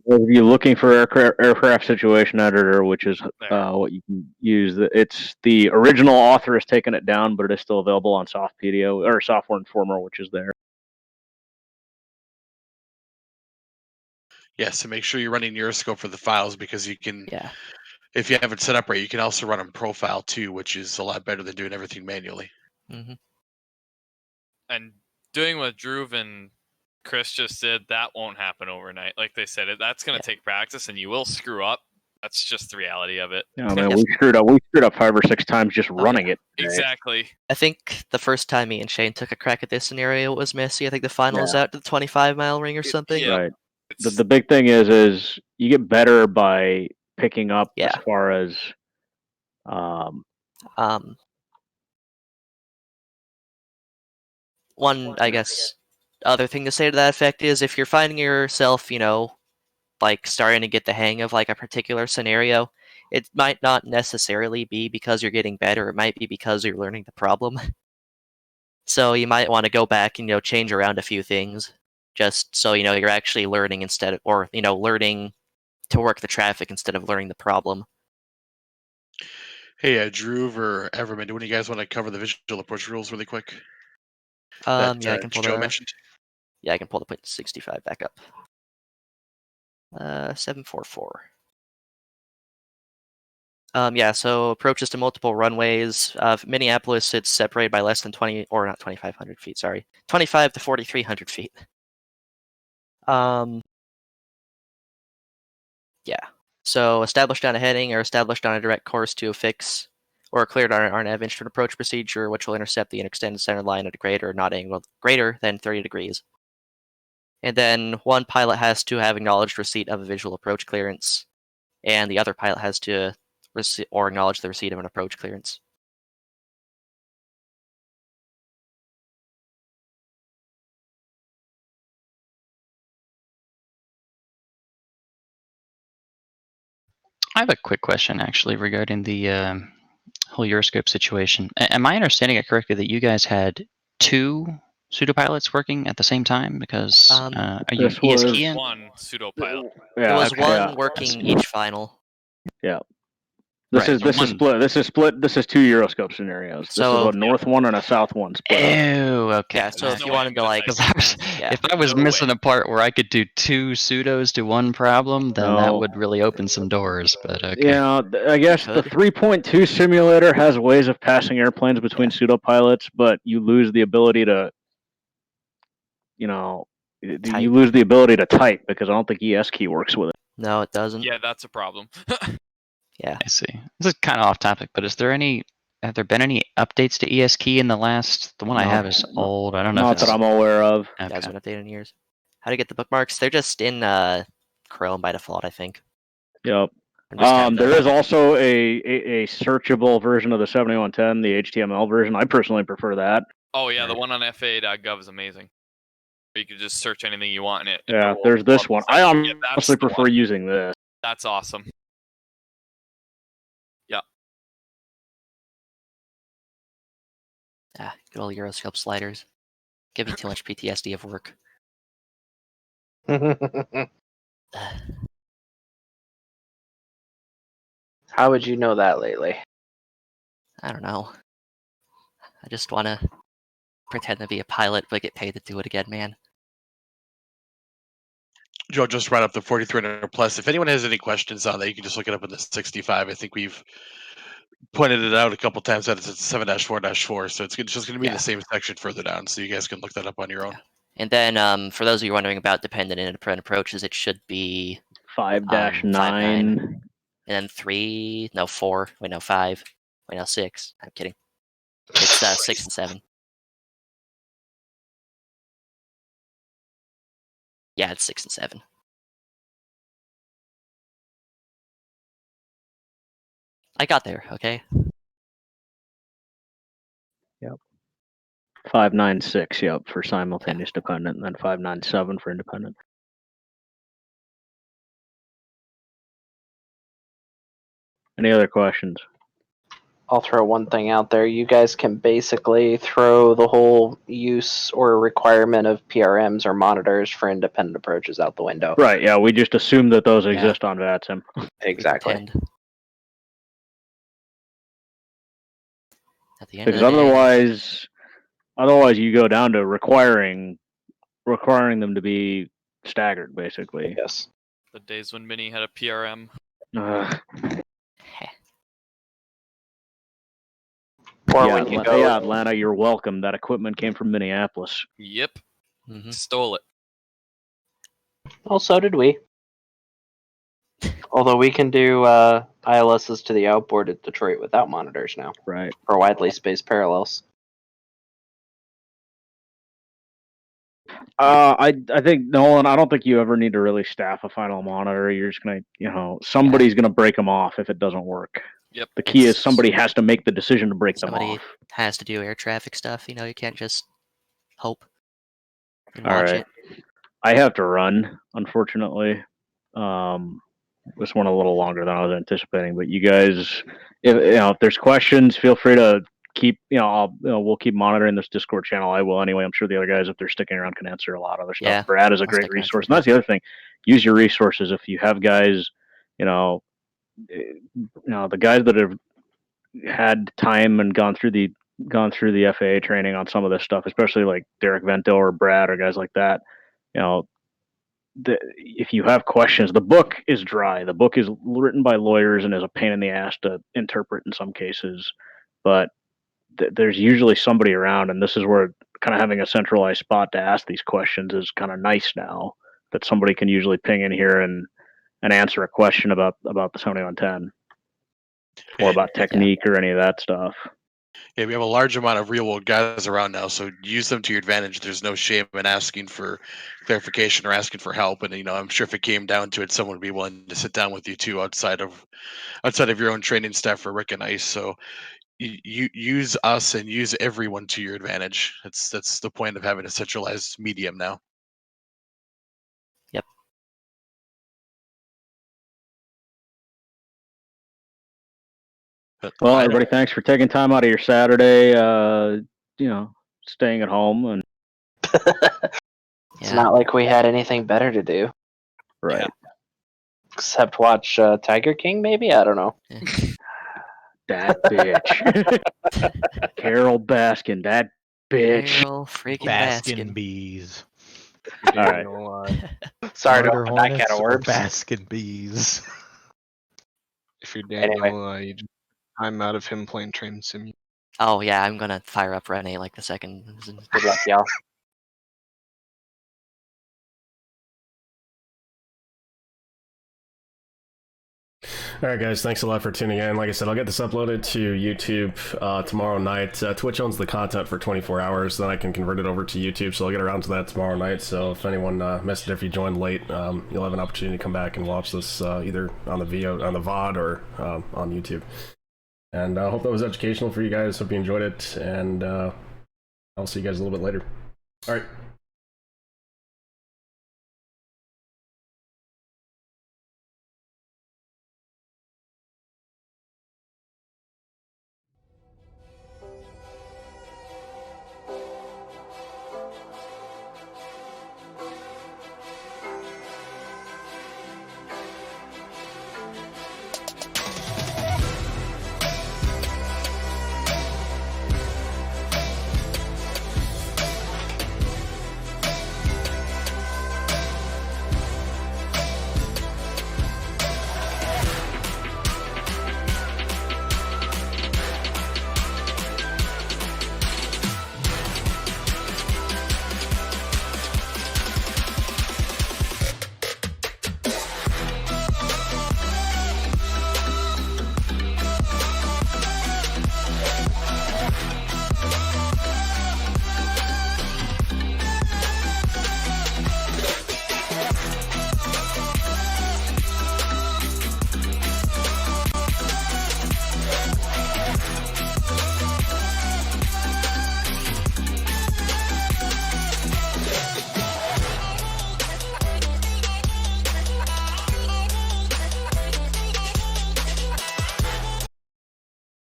If you're looking for aircraft situation editor, which is what you can use, it's the original author has taken it down, but it is still available on SoftPDO or Software Informer, which is there. Yes, so make sure you're running Euroscope for the files, because you can. Yeah. If you have it set up right, you can also run on profile too, which is a lot better than doing everything manually. Mm-hmm. And doing what Dhruv and Chris just did, that won't happen overnight. Like they said, that's going to take practice, and you will screw up. That's just the reality of it. Yeah, man, we screwed up 5 or 6 times just running it. Exactly. I think the first time me and Shane took a crack at this scenario was messy. I think the final was out to the 25-mile ring or something. Right. The big thing is you get better by picking up as far as one, I guess, other thing to say to that effect is if you're finding yourself, like starting to get the hang of like a particular scenario, it might not necessarily be because you're getting better. It might be because you're learning the problem. So you might want to go back and change around a few things, just so you're actually learning instead of, or learning to work the traffic instead of learning the problem. Hey, Dhruv or Everman, do one of you guys want to cover the visual approach rules really quick? I can pull Joe mentioned. Yeah, I can pull the point 65 back up. 744. So approaches to multiple runways. Minneapolis, it's separated by less than 20, or not 2,500 feet, sorry. 25 to 4,300 feet. So established on a heading or established on a direct course to a fix, or cleared on an RNAV instrument approach procedure, which will intercept the extended center line at a greater or not angle greater than 30 degrees. And then one pilot has to have acknowledged receipt of a visual approach clearance, and the other pilot has to acknowledge the receipt of an approach clearance. I have a quick question, actually, regarding the whole Euroscope situation. Am I understanding it correctly that you guys had 2 pseudopilots working at the same time? Because are you ESKing? One pseudopilot. It was one working each final. Yeah. This is split. This is 2 Euroscope scenarios. This is a north one and a south one split. Ew, okay. Yeah, so if you wanted to like, if I was missing a part where I could do 2 pseudos to one problem, then that would really open some doors. But okay. Yeah, I guess the 3.2 simulator has ways of passing airplanes between pseudopilots, but you lose the ability to you lose the ability to type because I don't think ES key works with it. No, it doesn't. Yeah, that's a problem. Yeah. I see. This is kind of off topic, but have there been any updates to ES key in the one I No. have is old. I don't know Not if it's that I'm aware of. It hasn't okay. been updated in years. How to get the bookmarks? They're just in Chrome by default, I think. Yep. I'm just having There to- is also a searchable version of the 7110, the HTML version. I personally prefer that. Oh yeah, the one on FAA.gov is amazing. You can just search anything you want in it. Yeah, there's this one. I Yeah, that's honestly the prefer one. using this. That's awesome. Yeah. good old Euroscope sliders. Give me too much PTSD of work. How would you know that lately? I don't know. I just want to pretend to be a pilot, but get paid to do it again, man. Joe just brought up the 4300 plus. If anyone has any questions on that, you can just look it up in the 65. I think we've pointed it out a couple times that it's 7-4-4, so it's just going to be the same section further down, so you guys can look that up on your own. And then, for those of you wondering about dependent and independent approaches, it should be 5-9. 5-9. And then 4. Wait, no, 5. Wait, no, 6. I'm kidding. It's 6 and 7. Yeah, it's 6 and 7. I got there, okay? Yep. 596, yep, for simultaneous dependent, and then 597 for independent. Any other questions? I'll throw one thing out there. You guys can basically throw the whole use or requirement of PRMs or monitors for independent approaches out the window. Right, yeah, we just assume that those exist on VATSIM. Exactly. At the end Because of the day, otherwise you go down to requiring them to be staggered, basically. Yes. The days when Mini had a PRM. Yeah, Atlanta, you're welcome. That equipment came from Minneapolis. Yep. Stole it. Well, so did we. Although we can do ILSs to the outboard at Detroit without monitors now. Right. For widely spaced parallels. I think, Nolan, I don't think you ever need to really staff a final monitor. You're just going to, somebody's going to break them off if it doesn't work. Yep. The key is somebody has to make the decision to break them somebody off. has to do air traffic stuff. You can't just hope and All watch right. it. I have to run, unfortunately. This one a little longer than I was anticipating, but you guys, if there's questions, feel free to keep, we'll keep monitoring this Discord channel. I will anyway. I'm sure the other guys, if they're sticking around, can answer a lot of other stuff. Yeah, Brad is a I'll great stick around resource. And that's the other thing. Use your resources. If you have guys, the guys that have had time and gone through the FAA training on some of this stuff, especially like Derek Vento or Brad or guys like that, if you have questions, the book is dry. The book is written by lawyers and is a pain in the ass to interpret in some cases, but there's usually somebody around, and this is where kind of having a centralized spot to ask these questions is kind of nice now, that somebody can usually ping in here and answer a question about the 7110 or about technique or any of that stuff. Yeah, we have a large amount of real world guys around now, so use them to your advantage. There's no shame in asking for clarification or asking for help. And I'm sure if it came down to it, someone would be willing to sit down with you too, outside of your own training staff for Rick and Ice. So you use us and use everyone to your advantage. That's the point of having a centralized medium now. Yep. Well, everybody, thanks for taking time out of your Saturday, staying at home. And It's not like we had anything better to do. Right. Yeah. Except watch Tiger King, maybe? I don't know. That bitch. Carol Baskin, that bitch. Carol freaking Baskin bees. All right. Sorry to Murder open that can hornets of or worms. Baskin bees. If you're Daniel, Anyway. you just time out of him playing Train Sim. Oh yeah, I'm gonna fire up Renee like the second. Good luck, y'all. All right, guys, thanks a lot for tuning in. Like I said, I'll get this uploaded to YouTube tomorrow night. Twitch owns the content for 24 hours, then I can convert it over to YouTube, so I'll get around to that tomorrow night. So if anyone missed it, if you joined late, you'll have an opportunity to come back and watch this either on the VOD or on YouTube. And I hope that was educational for you guys. Hope you enjoyed it, and I'll see you guys a little bit later. All right.